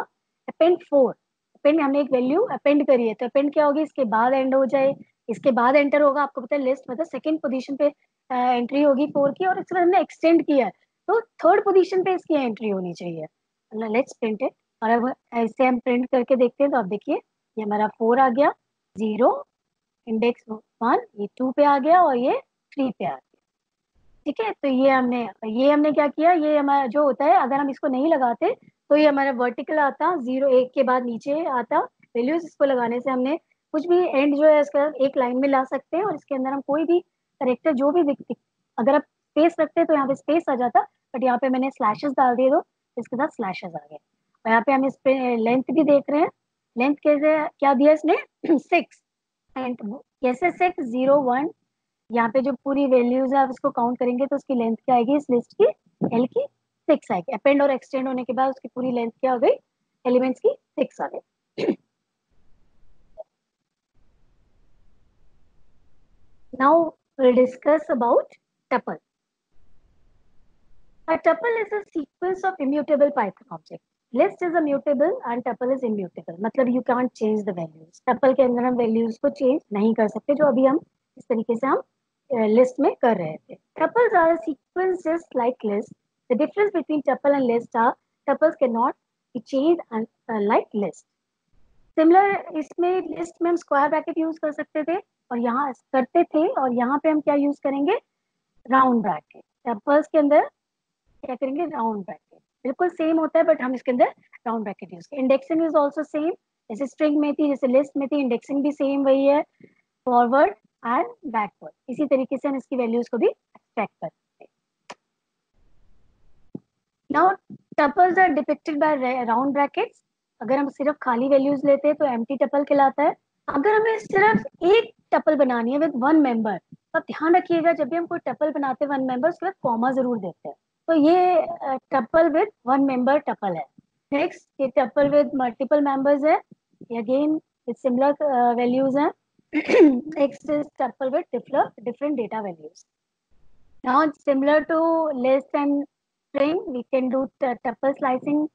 अपेंड 4, अपेंड हमने एक वैल्यू अपेंड करी है, तो अपेंड क्या होगी, इसके बाद एंड हो जाए, इसके बाद एंटर होगा। आपको पता है लिस्ट मतलब सेकंड पोजीशन पे एंट्री होगी 4 की, और इसके बाद हमने एक्सटेंड किया है तो थर्ड पोजीशन पे इसकी एंट्री होनी चाहिए। Let's print it. और अब ऐसे हम प्रिंट करके देखते हैं, तो आप देखिए ये हमारा 4 आ गया, 0 इंडेक्स 1, ये 2 पे आ गया, और ये 3 पे आ गया, ठीक है। तो ये हमने क्या किया, ये हमारा जो होता है, अगर हम इसको नहीं लगाते तो ये हमारा वर्टिकल आता, 0 1 के बाद नीचे आता वैल्यूज। इसको लगाने से हमने कुछ भी एंड जो है इसका एक लाइन में ला सकते हैं, और इसके अंदर हम कोई भी करेक्टर जो भी अगर आप स्पेस रखते हैं तो यहाँ पे स्पेस आ जाता, बट यहाँ पे मैंने स्लैशेस डाल दिए, तो इसके साथ स्लैशेस आ गए। और यहाँ पे हम इस पे लेंथ भी देख रहे हैं, लेंथ कैसे क्या दिया इसने 6, एंड कैसे 6 0 1, यहाँ पे जो पूरी वैल्यूज है आप इसको काउंट करेंगे तो उसकी लेंथ क्या आएगी, इस लिस्ट की एल की 6 आएगी। अपेंड और एक्सटेंड होने के बाद उसकी पूरी लेंथ क्या हो गई, एलिमेंट्स की 6 आ गई। Now we'll discuss about tuple. A tuple is a sequence of immutable Python objects. List is a mutable and tuple is immutable. मतलब you can't change the values. Tuple के अंदर हम values को change नहीं कर सकते, जो अभी हम इस तरीके से हम list में कर रहे थे। Tuples are a sequence just like list. The difference between tuple and list are tuples cannot be changed like list. Similar इसमें लिस्ट में हम स्क्वायर ब्रैकेट यूज कर सकते थे, और यहाँ करते थे, और यहाँ पे हम क्या यूज करेंगे, राउंड ब्रैकेट। टपल्स के अंदर क्या करेंगे, राउंड ब्रैकेट। बिल्कुल सेम होता है, बट हम इसके अंदर राउंड ब्रैकेट यूज करें। इंडेक्सिंग इज ऑल्सो सेम, जैसे स्ट्रिंग में थी, जैसे लिस्ट में थी, इंडेक्सिंग भी सेम वही है, फॉरवर्ड एंड बैकवर्ड। इसी तरीके से हम इसकी वैल्यूज को भी एक्सट्रैक्ट करते हैं। Now tuples are depicted by round brackets. अगर हम सिर्फ खाली वैल्यूज लेते हैं तो एम्प्टी टपल कहलाता है। अगर हमें सिर्फ एक टपल बनानी है विद 1 मेंबर, तो ध्यान रखिएगा जब भी हम कोई टपल बनाते हैं 1 मेंबर, उसके बाद कॉमा जरूर देते हैं। तो ये टपल विद 1 मेंबर टपल है। नेक्स्ट ये टपल विद मल्टीपल मेंबर्स है, अगेन विद सिमिलर वैल्यूज है। Next is tuple with different data values. Now similar to list and string, we can do tuple slicing.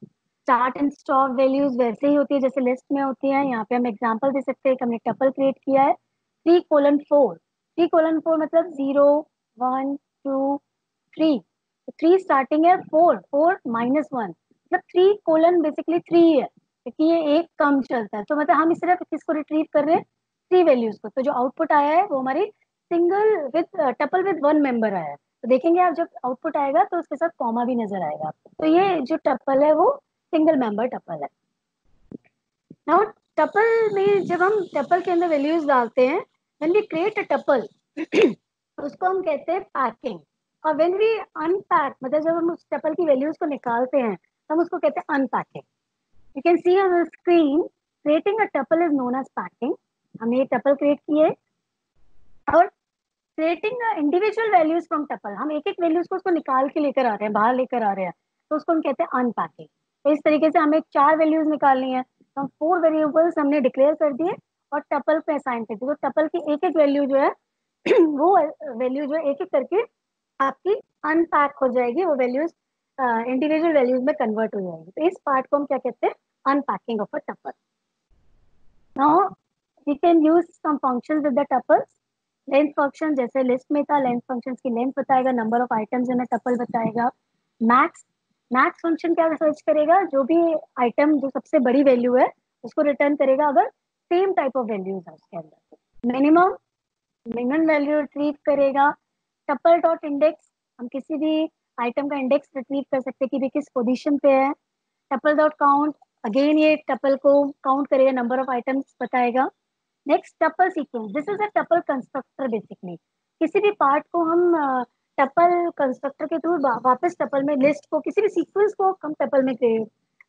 Start and stop values वैसे ही होती है जैसे लिस्ट में होती है। यहाँ पे हम एग्जांपल दे सकते हैं कि हमने टपल क्रिएट किया है 3:4। 3:4 मतलब 0 1 2 3, 3 स्टार्टिंग है, 4 4 -1 मतलब 3 बेसिकली 3 है, क्योंकि ये एक कम चलता है। तो मतलब हम सिर्फ किसको रिट्रीव कर रहे हैं, 3 वैल्यूज को। तो जो आउटपुट आया है वो हमारी single with tuple with 1 member आया है। तो देखेंगे आप जब आउटपुट आएगा तो उसके साथ कॉमा भी नजर आएगा आपको। तो ये जो टपल है वो सिंगल मेंबर टपल है। नाउ टपल में जब हम टपल के अंदर वैल्यूज डालते हैं, when we create a tuple उसको हम कहते हैं पैकिंग। और व्हेन वी अनपैक, मतलब जब हम उस टपल की वैल्यूज को निकालते हैं तो हम उसको कहते हैं unpacking. You can see on the screen, creating a tuple is known as packing. हमने ये टपल क्रिएट किए, और creating individual values from tuple, हम एक एक वैल्यूज को उसको निकाल के लेकर आ रहे हैं, बाहर लेकर आ रहे हैं, तो उसको हम कहते हैं अनपैकिंग। तो इस तरीके से हमें 4 वैल्यूज निकालनी है, तो हम 4 वेरिएबल्स हमने डिक्लेयर कर दिए और टपल पे असाइन कर दिए। तो टपल की एक एक वैल्यू जो है वो वैल्यू जो एक एक करके आपकी अनपैक हो जाएगी, वो वैल्यूज इंडिविजुअल वैल्यूज में कन्वर्ट हो जाएगी। तो इस पार्ट को हम क्या कहते हैं, unpacking of a tuple. Now we can use some functions with the tuples. Length function जैसे लिस्ट में था, लेंथ फंक्शन की लेंथ बताएगा, number of items in a tuple बताएगा। मैक्स, मैक्स फंक्शन क्या सर्च करेगा, जो भी आइटम जो सबसे बड़ी वैल्यू है उसको रिटर्न करेगा अगर सेम टाइप ऑफ वैल्यूज है उसके अंदर। मिनिमम, मिनिमम वैल्यू रिट्रीव करेगा। टपल डॉट इंडेक्स, हम किसी भी आइटम का इंडेक्स रिट्रीव कर सकते हैं कि भी किस पोजीशन पे है। टपल डॉट काउंट, अगेन ये टपल को काउंट करेगा, नंबर ऑफ आइटम्स बताएगा। Next tuple sequence, this is a tuple constructor basically. किसी भी पार्ट को हम टपल कंस्ट्रक्टर के थ्रू वापस टपल में, लिस्ट को, किसी भी सीक्वेंस को हम टपल में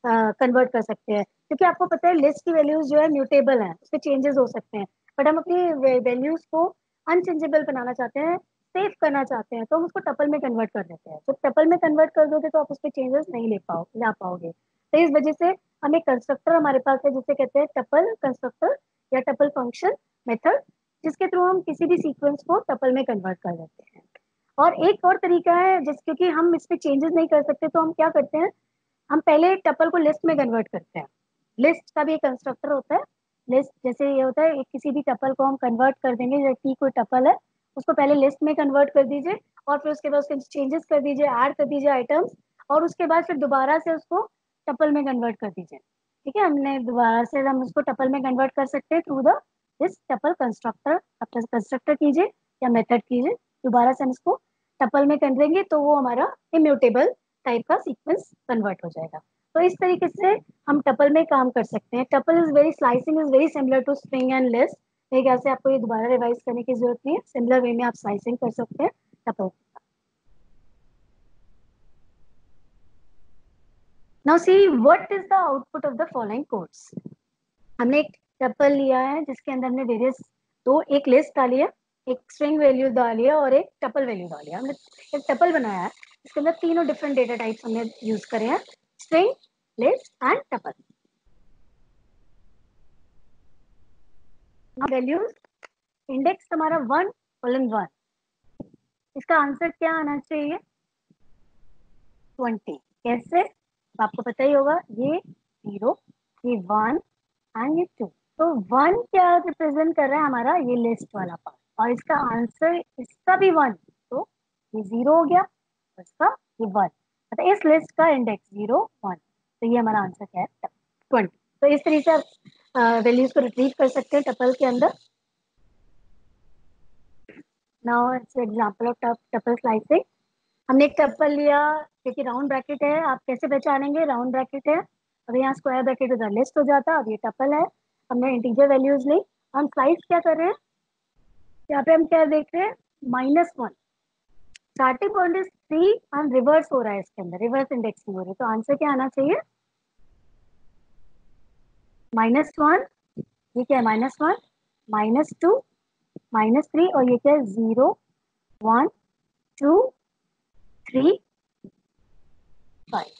कन्वर्ट कर सकते हैं, क्योंकि आपको पता है लिस्ट की वैल्यूज जो है म्यूटेबल है, उसमें चेंजेस हो सकते हैं, बट हम अपनी वैल्यूज को अनचेंजेबल बनाना चाहते हैं, सेव करना चाहते हैं, तो हम उसको टपल में कन्वर्ट कर देते हैं। जब टपल में कन्वर्ट कर दोगे तो आप उसमें चेंजेस नहीं ला पाओगे। तो इस वजह से हम एक कंस्ट्रक्टर हमारे पास है जिसे कहते हैं टपल कंस्ट्रक्टर या टपल फंक्शन मेथड, जिसके थ्रू हम किसी भी सीक्वेंस को टपल में कन्वर्ट कर देते हैं। और एक और तरीका है, जिस क्योंकि हम इसमें चेंजेस नहीं कर सकते, तो हम क्या करते हैं, हम पहले टपल को लिस्ट में कन्वर्ट करते हैं। लिस्ट का भी एक कंस्ट्रक्टर होता है। लिस्ट जैसे ये होता है, किसी भी टपल को हम कन्वर्ट कर देंगे, जैसे टी कोई टपल है उसको पहले लिस्ट में कन्वर्ट कर दीजिए, और फिर उसके बाद उसके चेंजेस कर दीजिए, ऐड कर दीजिए आइटम्स, और उसके बाद फिर दोबारा से उसको टपल में कन्वर्ट कर दीजिए। ठीक है, हमने दोबारा से हम उसको टपल में कन्वर्ट कर सकते हैं through the this tuple constructor. Constructor कीजिए या मेथड कीजिए, दोबारा से हम इसको टपल में कर देंगे तो वो हमारा इम्यूटेबल टाइप का सीक्वेंस कन्वर्ट हो जाएगा। तो इस तरीके से हम टपल में काम कर सकते हैं। Tuple is very, slicing is very similar to string and list. मेरे ख्याल से आपको ये दोबारा रिवाइज करने की जरूरत नहीं है, सिमिलर वे में आप स्लाइसिंग कर सकते हैं tuple. Now see what is the output of the following codes. हमने एक टपल लिया है जिसके अंदर हमने वेरियस, दो, एक लिस्ट डाली है, एक स्ट्रिंग वैल्यू डाली है और एक टपल वैल्यू डाली है। हमने एक टपल बनाया है, इसके अंदर तीनों डिफरेंट डेटा टाइप्स हमने यूज करे हैं, string, list and tuple. Values, index हमारा 1 कोलन 1, इसका आंसर क्या आना चाहिए, 20। कैसे, आपको पता ही होगा, ये 0, ये 1 एंड ये 2। तो 1 क्या रिप्रेजेंट कर रहा है हमारा, ये लिस्ट वाला पार्ट, और इसका आंसर इसका भी 1, तो ये 0 हो गया, और इसका ये 1, मतलब इस लिस्ट का इंडेक्स 0 1, तो ये हमारा आंसर क्या है, 20। तो इस तरीके से आप वैल्यूज को रिट्रीव कर सकते हैं टपल के अंदर। Now it's example of tuple slicing. हमने एक टपल लिया, क्योंकि राउंड ब्रैकेट है, आप कैसे पहचानेंगे राउंड ब्रैकेट है, अगर यहाँ स्क्वायर ब्रैकेट उधर लिस्ट हो जाता, अब ये टपल है, हमने इंटीजर वैल्यूज ली, हम स्लाइस क्या कर रहे हैं, यहाँ पे हम क्या देख रहे हैं, -1, starting point is 3 and reverse हो रहा है, इसके अंदर रिवर्स इंडेक्सिंग हो रही है, तो आंसर क्या आना चाहिए, -1, ये क्या है, -1, -2, -3, और ये क्या है, 0 1 2 3 5,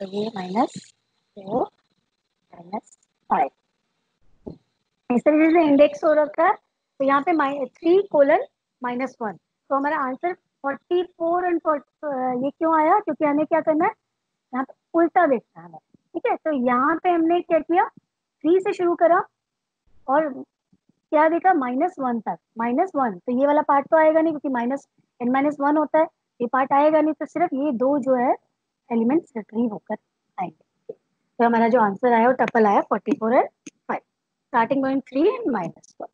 तो ये -4 -5, इस तरीके से इंडेक्स हो रखा है। तो यहाँ पे 3:-1, तो हमारा आंसर 44 एंड ये क्यों आया, क्योंकि हमें क्या करना है, यहाँ पे उल्टा देखना है हमें। ठीक है, तो यहाँ पे हमने क्या किया, 3 से शुरू करा और क्या देखा, -1 तक, -1, तो ये वाला पार्ट तो आएगा नहीं, क्योंकि -n-1 होता है, ये पार्ट आएगा नहीं, तो सिर्फ ये दो जो है एलिमेंट्स रिट्रीव होकर आएंगे। तो हमारा जो आंसर आया वो टपल आया 44 and 5, starting point 3 and -1.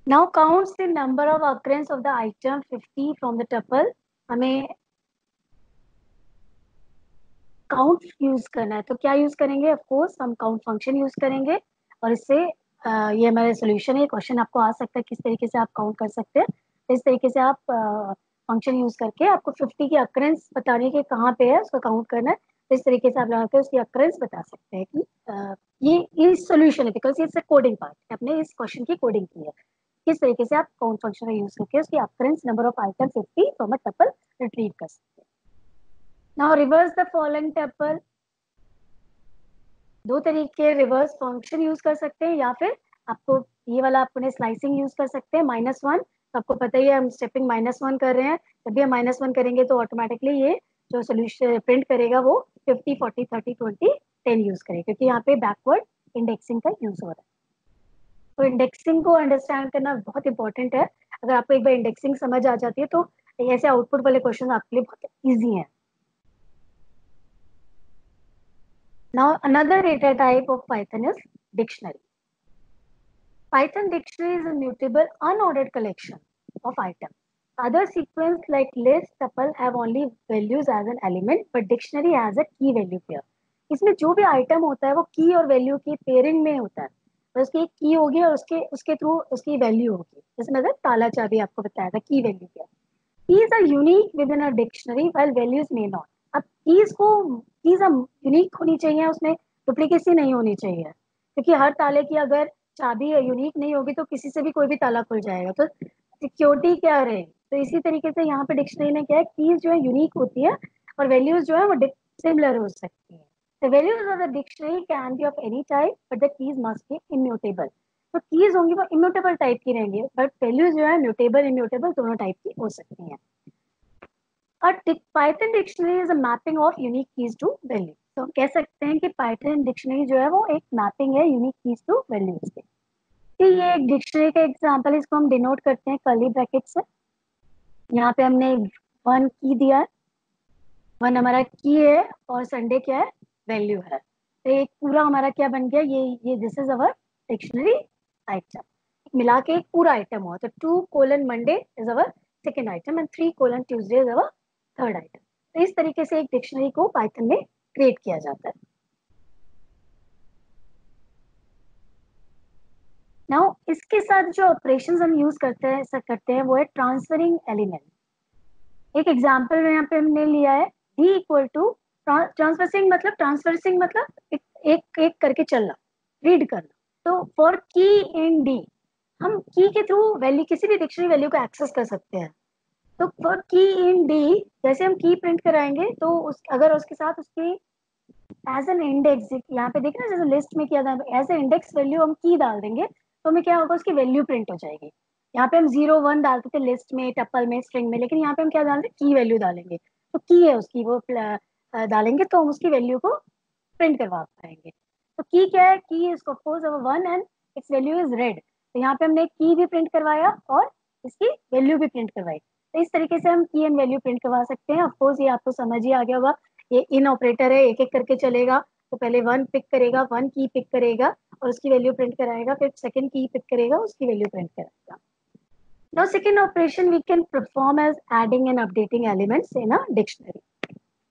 Now counts the number of occurrence of the item 50 from the tuple. हमें काउंट यूज करना है, तो क्या यूज करेंगे, ऑफ कोर्स हम काउंट फंक्शन यूज करेंगे, और इससे ये हमारे सोल्यूशन है। क्वेश्चन आपको आ सकता है किस तरीके से आप काउंट कर सकते हैं। इस तरीके से आप फंक्शन यूज करके आपको 50 की अक्रेंस बताने के कहाँ पे है उसको काउंट करना है। तो इस तरीके से आप लगा के उसकी अक्रेंस बता सकते हैं कि ये सोल्यूशन है, because it's a coding part. आपने इस क्वेश्चन की कोडिंग की है। किस तरीके से आप काउंट फंक्शन यूज करके उसकी occurrence number of item 50 from a tuple retrieve कर सकते हैं। Now reverse the following tuple. दो तरीके रिवर्स फंक्शन यूज कर सकते हैं, या फिर आपको ये वाला अपने स्लाइसिंग यूज कर सकते हैं -1। तो आपको पता ही है हम स्टेपिंग -1 कर रहे हैं। जब भी हम -1 करेंगे तो ऑटोमेटिकली ये जो सोल्यूशन प्रिंट करेगा वो 50, 40, 30, 20, 10 यूज करेगा, क्योंकि यहाँ पे बैकवर्ड इंडेक्सिंग का यूज हो रहा है। तो इंडेक्सिंग को अंडरस्टैंड करना बहुत इंपॉर्टेंट है। अगर आपको एक बार इंडेक्सिंग समझ आ जाती है तो ऐसे आउटपुट वाले क्वेश्चन आपके लिए बहुत ईजी है। Now another data type of Python is dictionary. Python dictionary is a mutable, unordered collection of items. Other sequence like list, tuple have only values as an element, but dictionary has a key value pair. इसमें जो भी आइटम होता है वो की और वैल्यू की पेयरिंग में होता है। तो उसकी एक की होगी और उसके थ्रू उसकी वैल्यू होगी। जैसे मतलब ताला चाबी आपको बताया था, की value pair. Keys are unique within a dictionary while values may not. अब कीज यूनिक होनी चाहिए, उसमें डुप्लीकेसी नहीं होनी चाहिए, क्योंकि हर ताले की अगर चाबी यूनिक नहीं होगी तो किसी से भी कोई भी ताला खुल जाएगा, तो सिक्योरिटी क्या रहे। तो इसी तरीके से यहाँ पे डिक्शनरी में क्या है, कीज जो है यूनिक होती है और वैल्यूज जो है वो सिमिलर हो सकती है। The values of the dictionary can be of any type, but the keys must be immutable. तो कीज होंगी वो इम्यूटेबल टाइप की रहेंगी, बट वैल्यूज जो है म्यूटेबल इम्यूटेबल दोनों टाइप की हो सकती हैं। Python dictionary is a mapping of unique keys to value. तो हम कह सकते हैं कि पाइथन डिक्शनरी जो है वो एक मैपिंग है यूनिक कीज टू वैल्यूज के। तो ये एक डिक्शनरी का एग्जांपल, इसको हम डिनोट करते हैं कर्ली ब्रैकेट से। यहाँ पे हमने 1 की दिया है, 1 हमारा की है और संडे क्या है, वैल्यू है। तो एक पूरा हमारा क्या बन गया, ये this is our dictionary item. मिला के एक पूरा आइटम हुआ। तो 2 Monday is our second item and 3 Tuesday is our third item. तो इस तरीके से एक डिक्शनरी को पाइथन में क्रिएट किया जाता है। नाउ इसके साथ जो ऑपरेशंस हम यूज करते हैं वो है ट्रांसफरिंग एलिमेंट। एक एग्जांपल में यहाँ पे हमने लिया है d इक्वल टू ट्रांसफरिंग मतलब एक एक करके चलना, रीड करना। तो फॉर की इन d हम की के थ्रू वैल्यू, किसी भी डिक्शनरी वैल्यू को एक्सेस कर सकते हैं। तो फॉर की इन d जैसे हम की प्रिंट कराएंगे तो अगर उसके साथ उसकी एज एन इंडेक्स, यहाँ पे देखना जैसे लिस्ट में किया था, एज ए इंडेक्स वैल्यू हम की डाल देंगे तो हमें क्या होगा, उसकी वैल्यू प्रिंट हो जाएगी। यहाँ पे हम 0, 1 डालते थे लिस्ट में, टपल में, स्ट्रिंग में, लेकिन यहाँ पे हम क्या डालते हैं, की वैल्यू डालेंगे। तो की है उसकी वो डालेंगे तो हम उसकी वैल्यू को प्रिंट करवा पाएंगे। तो की क्या है, की is compose of 1 and it's value is red. तो यहाँ पे हमने की भी प्रिंट करवाया और इसकी वैल्यू भी प्रिंट करवाई। तो इस तरीके से हम की एंड वैल्यू प्रिंट करवा सकते हैं। ऑफकोर्स ये आपको समझ ही आ गया होगा, ये इन ऑपरेटर है, एक एक करके चलेगा। तो पहले 1 पिक करेगा, 1 की पिक करेगा और उसकी वैल्यू प्रिंट कराएगा, फिर सेकंड की पिक करेगा, उसकी वैल्यू प्रिंट कराएगा। Now second operation we can perform as adding and updating elements in a dictionary.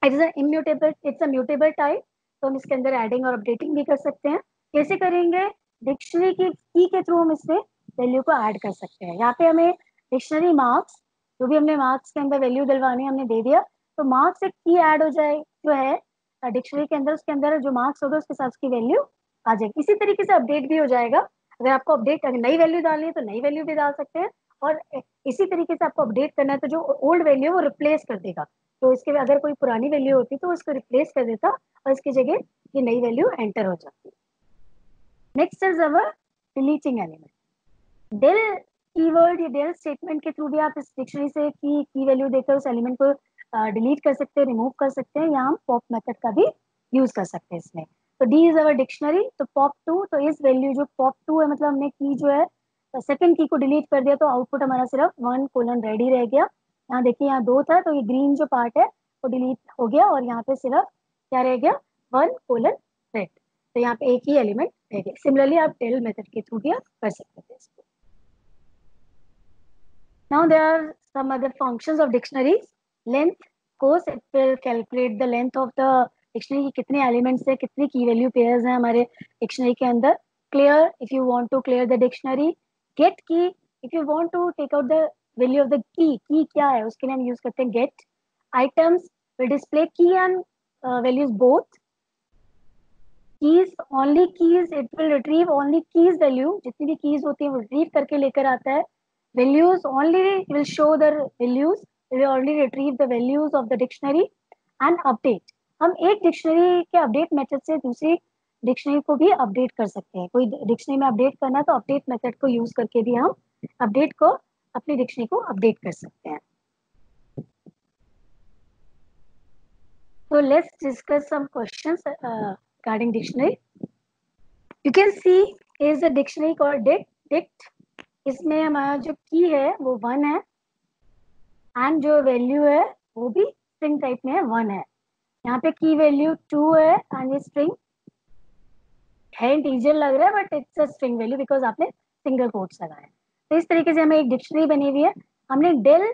It is a immutable, it's a mutable type, तो हम इसके अंदर एडिंग और अपडेटिंग भी कर सकते हैं। कैसे करेंगे, डिक्शनरी की के थ्रू हम इसमें वैल्यू को ऐड कर सकते हैं। यहाँ पे हमें डिक्शनरी मार्क्स, जो भी हमने मार्क्स के अंदर वैल्यू डलवानी हमने दे दिया, तो मार्क्स एक की ऐड हो जाए जो है डिक्शनरी के अंदर, उसके अंदर जो मार्क्स होगा उसके साथ उसकी वैल्यू आ जाएगी। इसी तरीके से अपडेट भी हो जाएगा। अगर आपको अपडेट नई वैल्यू डालनी है तो नई वैल्यू भी डाल सकते हैं, और इसी तरीके से आपको अपडेट करना है तो जो ओल्ड वैल्यू है वो रिप्लेस कर देगा। तो इसके अगर कोई पुरानी वैल्यू होती तो उसको रिप्लेस कर देता और इसकी जगह ये नई वैल्यू एंटर हो जाती। Next is our deleting element. Del keyword या डेल स्टेटमेंट के थ्रू भी आप इस डिक्शनरी से की वैल्यू देकर उस एलिमेंट को डिलीट कर सकते हैं, रिमूव कर सकते हैं, या हम पॉप मेथड का भी यूज कर सकते हैं इसमें। तो डी इज अवर डिक्शनरी, तो पॉप 2, तो इस वैल्यू जो पॉप 2 है मतलब हमने की जो है सेकंड की को डिलीट कर दिया, तो आउटपुट हमारा सिर्फ 1 रेडी रह गया। यहाँ देखिए यहाँ 2 था, तो ये ग्रीन जो पार्ट है वो डिलीट हो गया और यहाँ पे सिर्फ क्या रह गया, 1:red। तो यहाँ पे एक ही एलिमेंट रह गया। सिमिलरली आप टेल मेथड के थ्रू भी आप कर सकते थे इसको। Now there are some other functions of dictionaries. Length, of course, it will calculate the length of the dictionary, कितने एलिमेंट्स है, कितनी की वैल्यू पेयर्स हैं हमारे डिक्शनरी के अंदर। clear if you want to clear the dictionary, get key if you want to take out the value of the key. Key क्या है उसके लिए हम use करते हैं get. Items will display key and values both. Keys, only keys, it will retrieve only keys value. जितनी भी keys होती हैं वो retrieve करके लेकर आता है. Values only will show the values. It will only retrieve the values of the dictionary and update. हम एक डिक्शनरी के अपडेट मेथड से दूसरी डिक्शनरी को भी अपडेट कर सकते हैं. कोई डिक्शनरी में अपडेट करना है तो अपडेट मेथड को यूज करके भी हम अपडेट को अपनी डिक्शनरी को अपडेट कर सकते हैं. So let's discuss some questions regarding dictionary. You can see is a dictionary called dict. इसमें हमारा जो की है वो 1 है एंड जो वैल्यू है वो भी स्ट्रिंग टाइप में है 1 है. यहाँ पे की वैल्यू 2 है एंड ये स्ट्रिंग है. इंटीजर लग रहा है but it's a string value because आपने सिंगल कोट्स लगाए. तो इस तरीके से हमें एक डिक्शनरी बनी हुई है. हमने डेल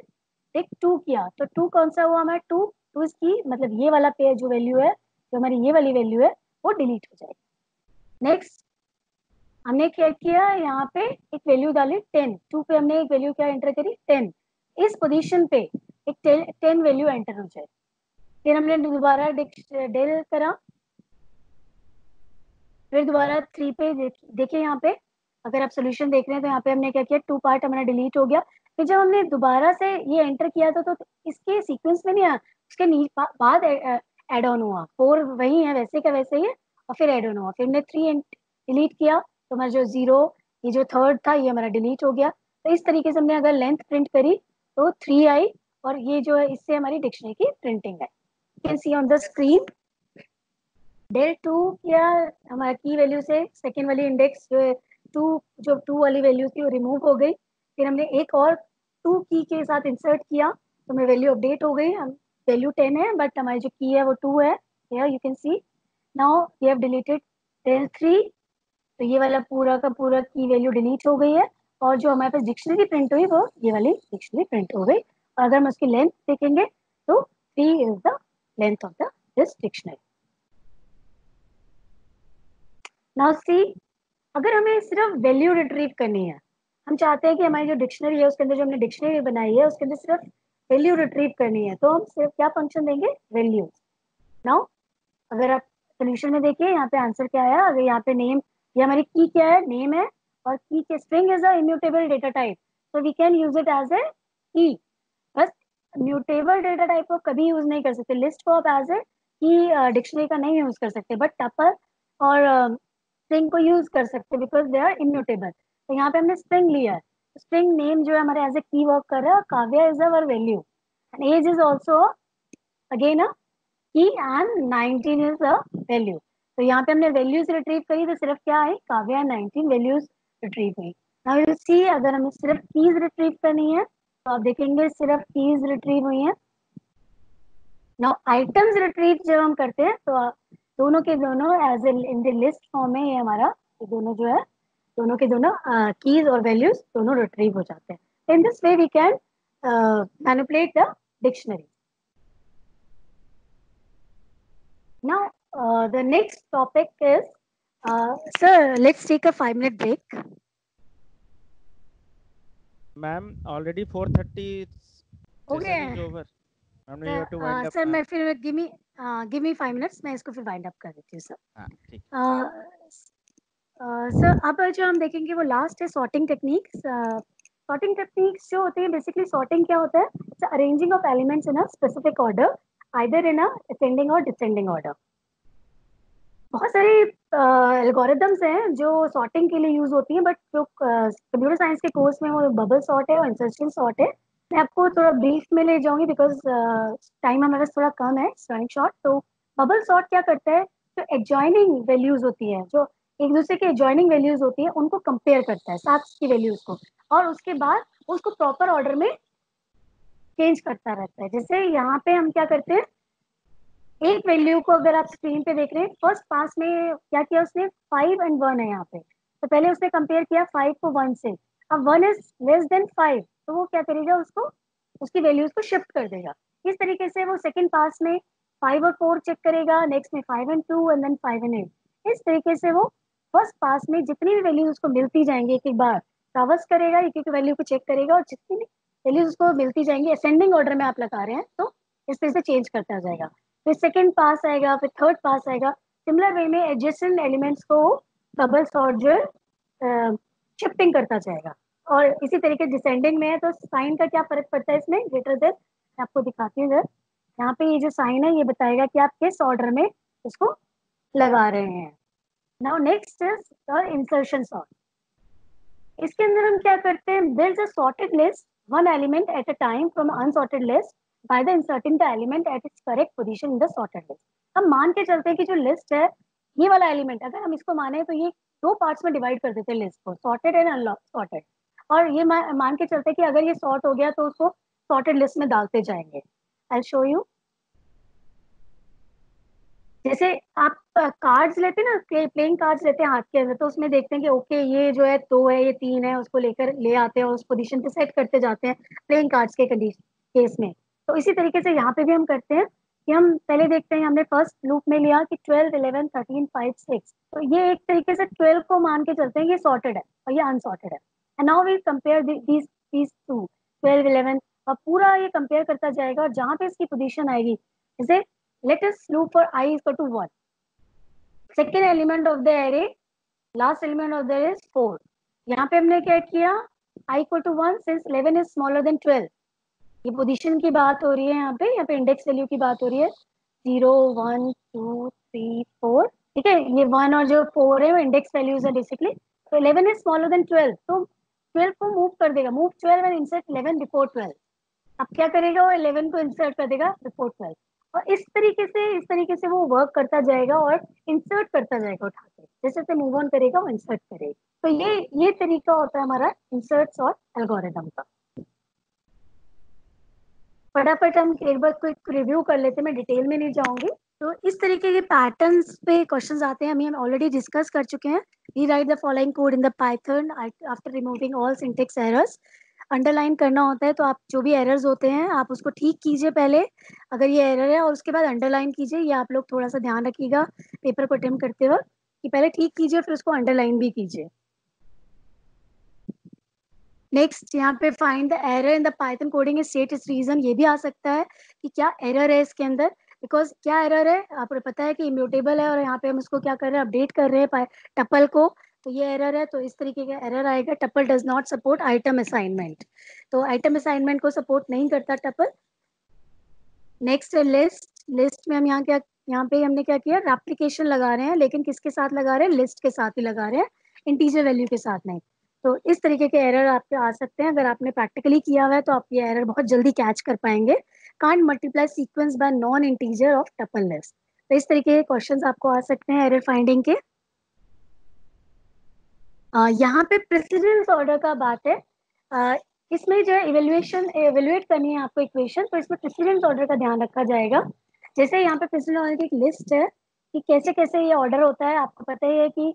डिक 2 किया तो 2 कौन सा हुआ हमारा 2 इसकी मतलब ये वाला पेयर जो वैल्यू है जो हमारी ये वाली वैल्यू है वो डिलीट हो जाएगी. नेक्स्ट हमने क्या किया यहाँ पे एक वैल्यू डाली 10. 2 पे हमने एक वैल्यू क्या एंटर करी 10. इस पोजीशन पे एक 10 वैल्यू एंटर हो जाए. फिर हमने दोबारा डेल करा. फिर दोबारा 3 पे देखिए यहाँ पे अगर आप सोल्यूशन देख रहे हैं तो यहाँ पे हमने क्या किया 2 पार्ट हमारा डिलीट हो गया. फिर जब हमने दोबारा से ये एंटर किया था तो इसके सीक्वेंस में नहीं आया, उसके बाद एड ऑन हुआ. 4 वही है वैसे का वैसे ही है और फिर एड ऑन हुआ. फिर हमने 3 डिलीट किया तो हमारा जो 0 ये जो थर्ड था ये हमारा डिलीट हो गया. तो इस तरीके से हमने अगर लेंथ प्रिंट करी तो 3 आई और ये जो है इससे हमारी डिक्शनरी की प्रिंटिंग है. You can see on the screen del 2 किया हमारा की वैल्यू से सेकेंड वाली इंडेक्स जो है 2 वाली वैल्यू थी वो रिमूव हो गई. फिर हमने एक और 2 की के साथ इंसर्ट किया तो हमें वैल्यू अपडेट हो गई. हम वैल्यू 10 है बट हमारी जो की है वो 2 है. You can see now we have deleted del 3 तो ये वाला पूरा का पूरा की वैल्यू डिलीट हो गई है और जो हमारे पास डिक्शनरी प्रिंट हुई वो ये वाली डिक्शनरी प्रिंट हो गई. और अगर हम उसकी लेंथ देखेंगे तो 3 is the length of the this dictionary. Now see अगर हमें सिर्फ वैल्यू रिट्रीव करनी है, हम चाहते हैं कि हमारी जो डिक्शनरी है उसके अंदर जो हमने डिक्शनरी बनाई है उसके अंदर सिर्फ वैल्यू रिट्रीव करनी है तो हम सिर्फ क्या फंक्शन देंगे वैल्यू. नाउ अगर आप सोल्यूशन में देखिए यहाँ पे आंसर क्या आया. अगर यहाँ पे नेम ये हमारी की क्या है नेम है और की के string is a immutable data type so we can use it as a key. बस म्यूटेबल डेटा टाइप को कभी यूज नहीं कर सकते. लिस्ट को आप एज ए की डिक्शनरी का नहीं यूज कर सकते बट टपल और स्ट्रिंग को यूज कर सकते बिकॉज दे आर इम्यूटेबल. तो यहाँ पे हमने स्ट्रिंग लिया है. स्ट्रिंग नेम जो है हमारे एज ए की वर्क कर रहा है. Kavya is our value and age is also again a key and 19 is a value. तो यहाँ पे हमने वैल्यूज रिट्रीव करी तो सिर्फ क्या है काव्या 19 वैल्यूज रिट्रीव हुई. नाउ यू सी अगर हमें सिर्फ कीज रिट्रीव करनी है तो आप देखेंगे सिर्फ कीज रिट्रीव हुई है. नाउ आइटम्स रिट्रीव जब हम करते हैं तो दोनों के दोनों as in the list form में ये हमारा ये दोनों जो है दोनों के दोनों कीज और वैल्यूज दोनों रिट्रीव हो जाते हैं. In this way we can manipulate the dictionary. Now, the next topic is, sir, let's take a 5-minute break. Ma'am, already 4:30 Okay. session is over. Ma'am, you have to wind up. Sir, मैं फिर give me 5 minutes. मैं इसको फिर wind up कर देती हूँ sir. हाँ ठीक. Sir, अब जो हम देखेंगे वो लास्ट है sorting techniques. Sorting techniques जो होते हैं basically sorting क्या होता है? It's arranging of elements in a specific order, either in a ascending or descending order. बहुत सारी एल्गोरिदम्स हैं जो सॉर्टिंग के लिए यूज होती हैं बट जो कंप्यूटर साइंस के कोर्स में वो बबल सॉर्ट है और इंसर्शन सॉर्ट है. मैं आपको थोड़ा ब्रीफ में ले जाऊंगी बिकॉज टाइम हमारे पास थोड़ा कम है रनिंग शॉर्ट. तो बबल सॉर्ट क्या करता है जो एडजॉइनिंग वैल्यूज होती है जो एक दूसरे के एडजॉइनिंग वैल्यूज होती है उनको कंपेयर करता है साथ की वैल्यूज को और उसके बाद उसको प्रॉपर ऑर्डर में चेंज करता रहता है. जैसे यहाँ पे हम क्या करते हैं एक वैल्यू को अगर आप स्क्रीन पे देख रहे हैं फर्स्ट पास में क्या किया उसने 5 and 1 है यहाँ पे. तो पहले उसने कंपेयर किया 5 को 1 से. अब 1 इज लेस देन 5 तो वो क्या करेगा उसको उसकी वैल्यूज को शिफ्ट कर देगा. इस तरीके से वो सेकंड पास में 5 और 4 चेक करेगा. नेक्स्ट में 5 and 2 एंड देन 5 and 8. इस तरीके से वो फर्स्ट पास में जितनी भी वैल्यूज उसको मिलती जाएंगी, एक एक बार ट्रावर्स करेगा, एक एक वैल्यू को चेक करेगा, और जितनी भी वैल्यूज उसको मिलती जाएंगी, असेंडिंग ऑर्डर में आप लगा रहे हैं तो इस तरह से चेंज करता जाएगा। फिर सेकंड पास आएगा, फिर थर्ड पास आएगा। सिमिलर वे में एडजेसेंट एलिमेंट्स को डबल सॉर्ट जो शिफ्टिंग करता जाएगा। और इसी तरीके डिसेंडिंग में है तो साइन का क्या फर्क पड़ता है इसमें, ग्रेटर देन, मैं आपको दिखाती हूँ। यहाँ पे ये जो साइन है ये बताएगा कि आप किस ऑर्डर में इसको लगा रहे हैं। Now next is insertion sort. इसके अंदर हम क्या करते हैं, there is a sorted list one element at a time from unsorted list by the inserting the element at its correct position in the sorted list. हम मान के चलते हैं कि जो लिस्ट है ये वाला एलिमेंट, अगर हम इसको माने तो ये दो पार्ट्स में डिवाइड कर देते हैं लिस्ट को, सॉर्टेड एंड अनसॉर्टेड। और ये मान के चलते हैं कि अगर ये सॉर्ट हो गया तो उसको सॉर्टेड लिस्ट में डालते जाएंगे। I show you. जैसे आप कार्ड्स लेते हैं ना, प्लेइंग कार्ड्स लेते हैं हाथ के अंदर, तो उसमें देखते हैं कि ओके ये जो है 2 है, ये 3 है, उसको लेकर ले आते हैं और उस पोजीशन पे सेट करते जाते हैं प्लेइंग कार्ड्स के कंडीशन केस में। तो इसी तरीके से यहाँ पे भी हम करते हैं कि हम पहले देखते हैं, हमने फर्स्ट लूप में लिया कि 12, 11, 13, 5, 6, तो ये एक तरीके से 12 को मान के चलते हैं ये सॉर्टेड है और ये अनसॉर्टेड है। And now we compare these two 12, 11, और पूरा ये कंपेयर करता जाएगा, और जहाँ पे इसकी पोजीशन आएगी, जैसे let us loop for I is equal to 1. Second element of the array, last element of the array is 4. यहाँ पे हमने क्या किया, I equal to 1 since 11 is smaller than 12. ये पोजीशन की बात हो रही है, यहाँ पे इंडेक्स वैल्यू की बात हो रही है, 0, 1, 2, 3, 4, ठीक है। ये 1 और जो 4 है वो इंडेक्स वैल्यूज है बेसिकली। तो 11 is smaller than 12, तो 12 को मूव कर देगा, मूव 12 and insert 11 before 12। अब क्या करेगा, वो 11 को इंसर्ट कर देगा before 12, और इस तरीके से वो वर्क करता जाएगा और इंसर्ट करता जाएगा उठा के, जैसे जैसे मूव ऑन करेगा वो इंसर्ट करेगा। तो ये तरीका होता है हमारा इंसर्ट्स और एल्गोरिथम का। फटाफट हम एक बार क्विक रिव्यू कर लेते हैं, मैं डिटेल में नहीं जाऊंगी। तो इस तरीके के पैटर्न्स पे क्वेश्चंस आते हैं, हम ऑलरेडी डिस्कस कर चुके हैं। Rewrite the following code in the Python after removing all syntax errors. Underline करना होता है, तो आप जो भी एरर्स होते हैं आप उसको ठीक कीजिए पहले, अगर ये एरर है, और उसके बाद अंडरलाइन कीजिए। ये आप लोग थोड़ा सा ध्यान रखिएगा पेपर को अटेम्प्ट करते वक्त, कि पहले ठीक कीजिए फिर उसको अंडरलाइन भी कीजिए। नेक्स्ट यहाँ पे find the error in the Python coding state इस रीजन, ये भी आ सकता है कि क्या एरर है इसके अंदर, बिकॉज क्या एरर है आपको पता है कि इम्यूटेबल है, और यहाँ पे हम इसको क्या कर रहे हैं, अपडेट कर रहे हैं टपल को, तो ये एरर है। तो इस तरीके का एरर आएगा, tuple does not support item assignment, तो आइटम असाइनमेंट को सपोर्ट नहीं करता टपल। नेक्स्ट लिस्ट में हम यहाँ पे हमने क्या किया, एप्लीकेशन लगा रहे हैं, लेकिन किसके साथ लगा रहे हैं, लिस्ट के साथ ही लगा रहे हैं, इंटीजर वैल्यू के साथ नहीं। तो इस तरीके के एरर आपके आ सकते हैं, अगर आपने प्रैक्टिकली किया हुआ है तो आप ये एरर बहुत जल्दी कैच कर पाएंगे। Can't multiply sequence bye non integer of tuple list, तो इस तरीके के क्वेश्चंस आपको आ सकते हैं एरर फाइंडिंग के। यहाँ पे प्रेसिडेंस ऑर्डर का बात है, इसमें जो इवेल्युएट करनी है आपको इक्वेशन, तो इसमें प्रेसिडेंस ऑर्डर का ध्यान रखा जाएगा। जैसे यहाँ पे प्रेसिडेंस ऑर्डर की एक लिस्ट है कि कैसे कैसे ये ऑर्डर होता है, आपको पता ही है कि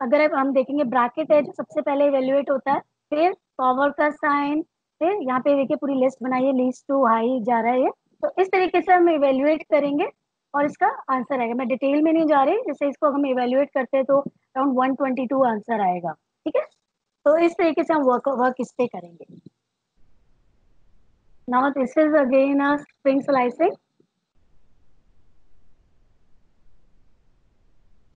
अगर हम देखेंगे ब्रैकेट है जो सबसे पहले इवेल्युएट होता है, फिर फॉरवर्ड का साइन, फिर यहाँ पे देखिए पूरी लिस्ट बनाइए, लीस्ट टू हाई जा रहा है ये, तो इस तरीके से हम इवेल्युएट करेंगे और इसका आंसर आएगा। मैं डिटेल में नहीं जा रही, जैसे इसको हम इवेल्युएट करते हैं तो अराउंड 122 आंसर आएगा, ठीक है। तो इस तरीके से हम वर्क इस पे करेंगे। Now this is again a string slicing.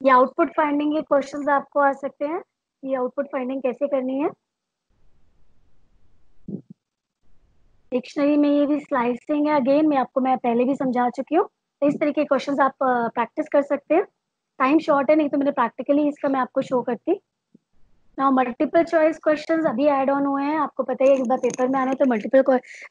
ये आउटपुट फाइंडिंग के क्वेश्चंस आपको आ सकते हैं, ये आउटपुट फाइंडिंग कैसे करनी है। डिक्शनरी में ये भी स्लाइसिंग है, अगेन मैं पहले भी समझा चुकी हूँ, तो इस तरीके के क्वेश्चंस आप प्रैक्टिस कर सकते हैं। टाइम शॉर्ट है, नहीं तो मैंने प्रैक्टिकली इसका मैं आपको शो करती। नाउ मल्टीपल चॉइस क्वेश्चंस अभी ऐड ऑन हुए हैं, आपको पता है एक बार पेपर में आने तो मल्टीपल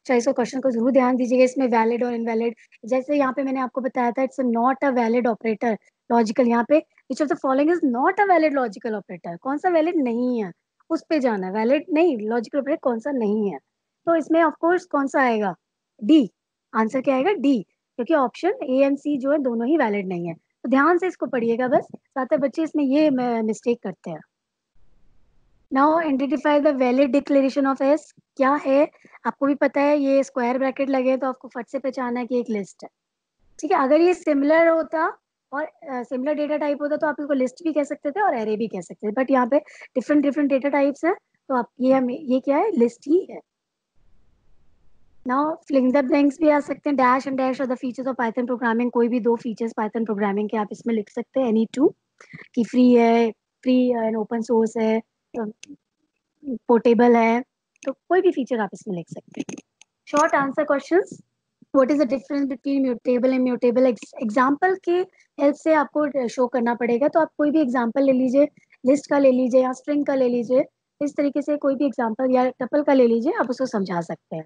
चॉइस के क्वेश्चन को जरूर ध्यान दीजिएगा, इसमें वैलिड और इनवैलिड, जैसे यहाँ पे मैंने आपको बताया था it's not a valid operator logical, यहाँ पे which of the following is not a valid logical operator, कौन सा वैलिड नहीं है उस पे जाना है, वैलिड नहीं लॉजिकल ऑपरेटर कौन सा नहीं है। तो इसमें ऑफकोर्स कौन सा आएगा, डी, आंसर क्या आएगा, डी, क्योंकि ऑप्शन ए एंड सी जो है दोनों ही वैलिड नहीं है। तो ध्यान से इसको पढ़िएगा, बस साथ बच्चे इसमें ये मिस्टेक करते हैं। Now identify the valid declaration of S, क्या है आपको भी पता है, ये स्क्वायर ब्रैकेट लगे तो आपको फट से पहचाना है कि एक लिस्ट है, ठीक है। अगर ये सिमिलर होता और सिमिलर डेटा टाइप होता तो आप इसको लिस्ट भी कह सकते थे और एरे भी कह सकते थे, बट यहाँ पे डिफरेंट डिफरेंट डेटा टाइप्स हैं, तो आप ये क्या है, लिस्ट ही है। नाउ फिलिंग द ब्लैंक्स भी आ सकते हैं। Dash and dash are the features of Python programming. कोई भी दो फीचर्स पाइथन प्रोग्रामिंग के आप इसमें लिख सकते हैं, एनी टू, कि फ्री है, फ्री एंड ओपन सोर्स है, पोर्टेबल है, तो कोई भी फीचर आप इसमें लिख सकते हैं। Short answer questions, what is the difference between mutable and mutable? Example के हेल्प से आपको शो करना पड़ेगा, तो आप कोई भी एग्जांपल ले लीजिए, लिस्ट का ले लीजिए या स्ट्रिंग का ले लीजिए, इस तरीके से कोई भी एग्जांपल या टपल का ले लीजिए, आप उसको समझा सकते हैं।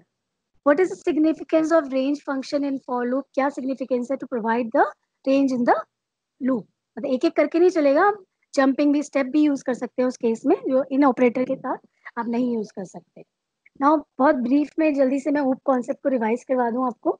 What is the significance of range function in for loop? क्या सिग्निफिकेंस है to provide the range in the loop? मतलब एक एक करके नहीं चलेगा, आप जंपिंग भी, स्टेप भी यूज कर सकते हैं उस केस में, जो इन ऑपरेटर के साथ आप नहीं यूज कर सकते। नाउ बहुत ब्रीफ में जल्दी से मैं ऊप कॉन्सेप्ट को रिवाइज करवा दूं आपको।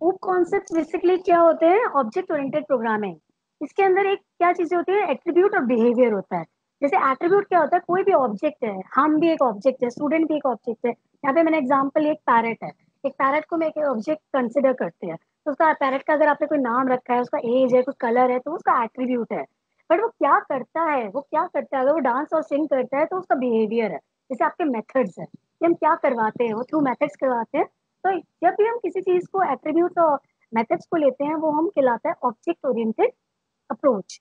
ऊप कॉन्सेप्ट बेसिकली क्या होते हैं? Object oriented programming. इसके अंदर एक क्या चीजें होती है, एट्रीब्यूट और बिहेवियर होता है। जैसे एट्रीब्यूट क्या होता है, कोई भी ऑब्जेक्ट है, हम भी एक ऑब्जेक्ट है, स्टूडेंट भी एक ऑब्जेक्ट है। यहाँ पे मैंने एग्जांपल, एक पैरेट है, एक पैरेट को मैं एक ऑब्जेक्ट कंसिडर करते हैं, तो उसका पैरेट का अगर आपने कोई नाम रखा है, उसका एज है, कुछ कलर है, तो उसका एट्रीब्यूट है। बट वो क्या करता है, वो क्या करता है, अगर वो डांस और सिंग करता है तो उसका बिहेवियर है। जैसे आपके मेथड्स है, कि हम क्या करवाते हैं, वो थ्रू मेथड्स करवाते हैं। तो जब भी हम किसी चीज को एट्रीब्यूट और मेथड्स को लेते हैं, वो हम कहलाता है object oriented approach.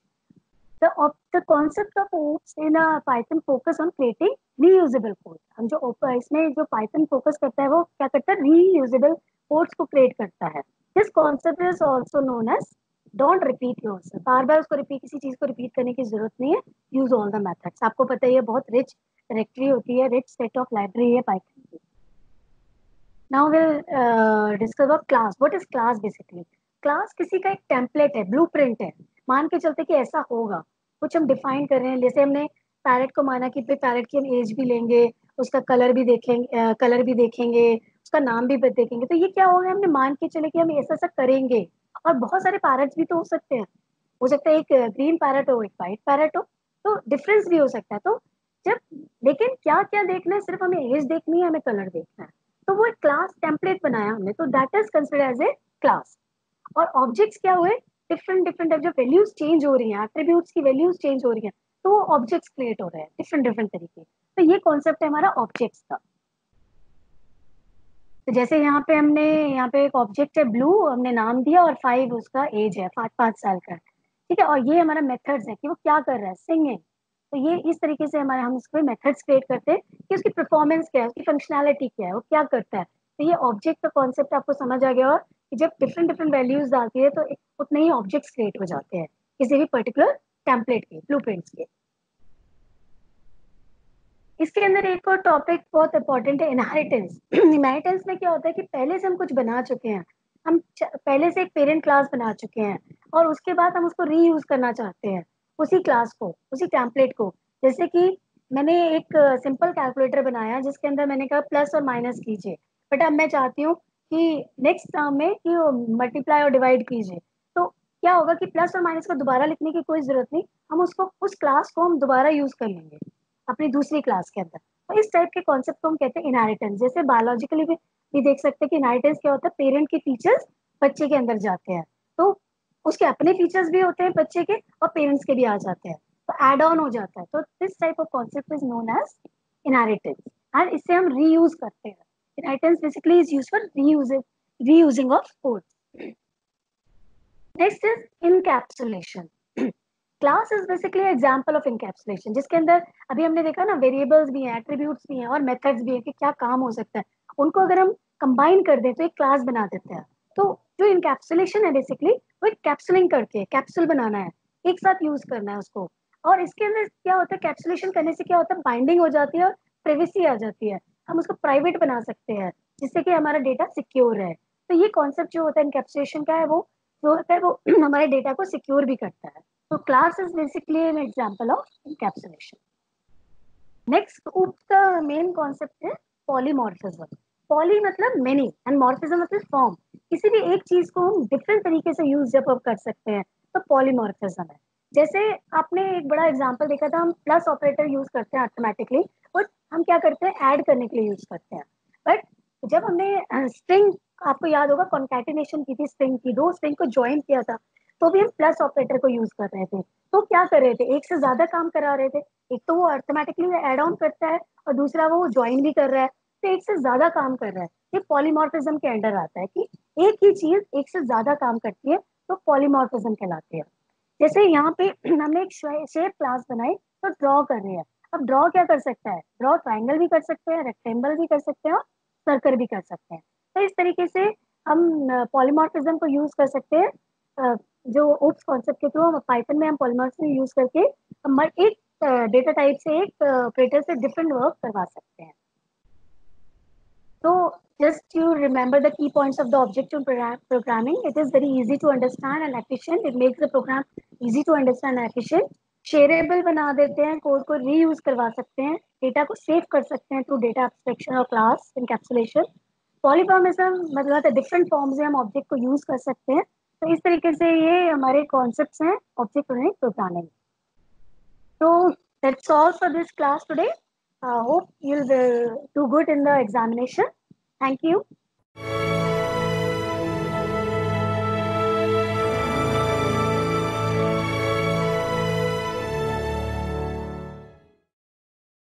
The concept of OOPS in a Python focus on creating reusable code. हम जो इसमें जो Python फोकस करता है, वो क्या करता है, reusable कोड्स को क्रिएट करता है। This concept is also known as don't repeat yourself. बार बार उसको रिपीट, किसी चीज को रिपीट करने की जरूरत नहीं है। Use all the methods. आपको पता ही है, बहुत रिच डायरेक्टरी होती है, रिच सेट ऑफ लाइब्रेरी है पाइथन की। Now we'll discuss about class. What is class basically? Class किसी का एक टेम्पलेट है, ब्लूप्रिंट है, मान के चलते कि ऐसा होगा, कुछ हम डिफाइन कर रहे हैं। जैसे हमने पैरेट को माना कि पैरेट की हम एज भी लेंगे, उसका कलर भी देखेंगे, उसका नाम भी देखेंगे, तो ये क्या होगा, हमने मान के चले कि हम ऐसा ऐसा करेंगे। और बहुत सारे पैरेट्स भी तो हो सकते हैं, हो सकता है एक ग्रीन पैरेट हो, एक वाइट पैरेट हो, तो डिफरेंस भी हो सकता है। तो जब, लेकिन क्या क्या देखना है, सिर्फ हमें एज देखनी है, हमें कलर देखना है, तो वो एक क्लास टेम्पलेट बनाया हमने, तो that is considered as a class. और ऑब्जेक्ट्स क्या हुए, डिफरेंट डिफरेंट टाइप, जो वैल्यूज चेंज हो रही हैं, एट्रीब्यूट्स की वैल्यूज चेंज हो रही हैं, तो वो ऑब्जेक्ट्स क्रिएट हो रहे हैं डिफरेंट डिफरेंट तरीके। तो ये कॉन्सेप्ट है हमारा ऑब्जेक्ट्स का। तो जैसे यहाँ पे एक ऑब्जेक्ट है ब्लू, हमने नाम दिया, और 5 उसका एज है, 5 साल का है, ठीक है। और ये हमारा मेथड्स है कि वो क्या कर रहा है, सिंगिंग। तो ये इस तरीके से हमारे, हम उसको मेथड्स क्रिएट करते हैं कि उसकी परफॉर्मेंस क्या है, उसकी फंक्शनैलिटी क्या है, वो क्या करता है। तो ये ऑब्जेक्ट का कॉन्सेप्ट आपको समझ आ गया, और कि जब डिफरेंट डिफरेंट वैल्यूज डालती है, तो उतने ही ऑब्जेक्ट्स क्रिएट हो जाते हैं किसी भी पर्टिकुलर टेम्पलेट के, ब्लूप्रिंट्स के। इसके अंदर एक और टॉपिक बहुत इंपॉर्टेंट है, इनहेरिटेंस। इनहेरिटेंस में क्या होता है कि पहले से हम कुछ बना चुके हैं, हम पहले से एक पेरेंट क्लास बना चुके हैं, और उसके बाद हम उसको रीयूज करना चाहते हैं, उसी क्लास को, उसी टेम्पलेट को। जैसे कि मैंने एक सिंपल कैलकुलेटर बनाया, जिसके अंदर मैंने कहा प्लस और माइनस कीजिए, बट अब मैं चाहती हूँ कि नेक्स्ट टर्म में कि मल्टीप्लाई और डिवाइड कीजिए। तो क्या होगा कि प्लस और माइनस को दोबारा लिखने की कोई जरूरत नहीं, हम उसको, उस क्लास को हम दोबारा यूज कर लेंगे अपनी दूसरी क्लास के अंदर। तो इस टाइप के कॉन्सेप्ट को हम कहते हैं इनहेरिटेंस। जैसे बायोलॉजिकली भी देख सकते हैं कि इनहेरिटेंस क्या होता है, पेरेंट के फीचर्स बच्चे के अंदर जाते हैं, तो उसके अपने फीचर्स भी होते हैं बच्चे के, और पेरेंट्स के भी आ जाते हैं, तो एड ऑन हो जाता है। तो this type of concept is known as inheritance, and इससे हम रीयूज करते हैं। Inheritance basically is used for reusing of code. Next is encapsulation. Class is basically example of encapsulation, जिसके अंदर अभी हमने देखा ना, वेरिएबल्स भी हैं, एट्रीब्यूट्स भी हैं, और मेथड्स भी हैं कि क्या काम हो सकता है। उनको अगर हम कंबाइन कर दें तो एक क्लास बना देते हैं। तो जो इनकैप्सुलेशन है बेसिकली, वो एक कैप्सुलिंग करके, कैप्सूल बनाना है, एक साथ यूज करना है उसको। और इसके अंदर क्या होता है, कैप्सुलेशन करने से क्या होता है, बाइंडिंग हो जाती है और प्रिवेसी आ जाती है, हम उसको प्राइवेट बना सकते हैं, जिससे कि हमारा डेटा सिक्योर है। तो ये कॉन्सेप्ट जो होता है इनकैप्सुलेशन का है, वो जो होता है वो हमारे डेटा को सिक्योर भी करता है। So class is basically an example of encapsulation. Next, OOPS का main concept है polymorphism. Poly मतलब many and morphism मतलब form. किसी भी एक चीज को हम डिफरेंट तरीके से यूज जब आप कर सकते हैं, तो पॉलीमॉर्फिज्म है। जैसे आपने एक बड़ा एग्जांपल देखा था, हम प्लस ऑपरेटर यूज करते हैं ऑटोमेटिकली, और हम क्या करते हैं, ऐड करने के लिए यूज करते हैं। बट जब हमने स्ट्रिंग आपको याद होगा कॉन्कैटिनेशन की थी स्ट्रिंग की, दो स्ट्रिंग को ज्वाइन किया था, तो भी हम प्लस ऑपरेटर को यूज कर रहे थे। तो क्या कर रहे थे, एक से ज्यादा काम करा रहे थे, एक तो वो ऑटोमेटिकली एड ऑन करता है और दूसरा वो ज्वाइन भी कर रहा है, तो एक से ज्यादा काम कर रहा है। ये पॉलीमॉर्फिज्म के अंडर आता है कि एक ही चीज एक से ज्यादा काम करती है, तो पॉलीमॉर्फिज्म कहलाती है। जैसे यहाँ पे हमने एक शेप क्लास बनाई, तो ड्रॉ कर रहे हैं। अब ड्रॉ क्या कर सकता है, ड्रॉ ट्राइंगल भी कर सकते हैं, रेक्टेंगल भी कर सकते हैं और सर्कल भी कर सकते हैं। तो इस तरीके से हम पॉलीमॉर्फिज्म को यूज कर सकते हैं। जो ओप्स कॉन्सेप्ट के थ्रू हम पाइथन में हम पॉलीमॉर्फिज्म यूज करके हम एक डेटा टाइप से एक ऑपरेटर से डिफरेंट वर्क करवा सकते हैं। So just you remember the key points of the object-oriented programming. It is very easy to understand and efficient. It makes the program easy to understand and efficient. Shareable बना देते हैं, कोड को रीयूज करवा सकते हैं, डेटा को सेव कर सकते हैं थ्रू डेटा एब्स्ट्रैक्शन और क्लास इनकैप्सुलेशन। पॉलीफॉर्मिज्म मतलब डिफरेंट फॉर्म्स में हम ऑब्जेक्ट को यूज कर सकते हैं। तो इस तरीके से ये हमारे कॉन्सेप्ट्स हैं object oriented programming. So that's all for this class today. Hope you'll do good in the examination. Thank you.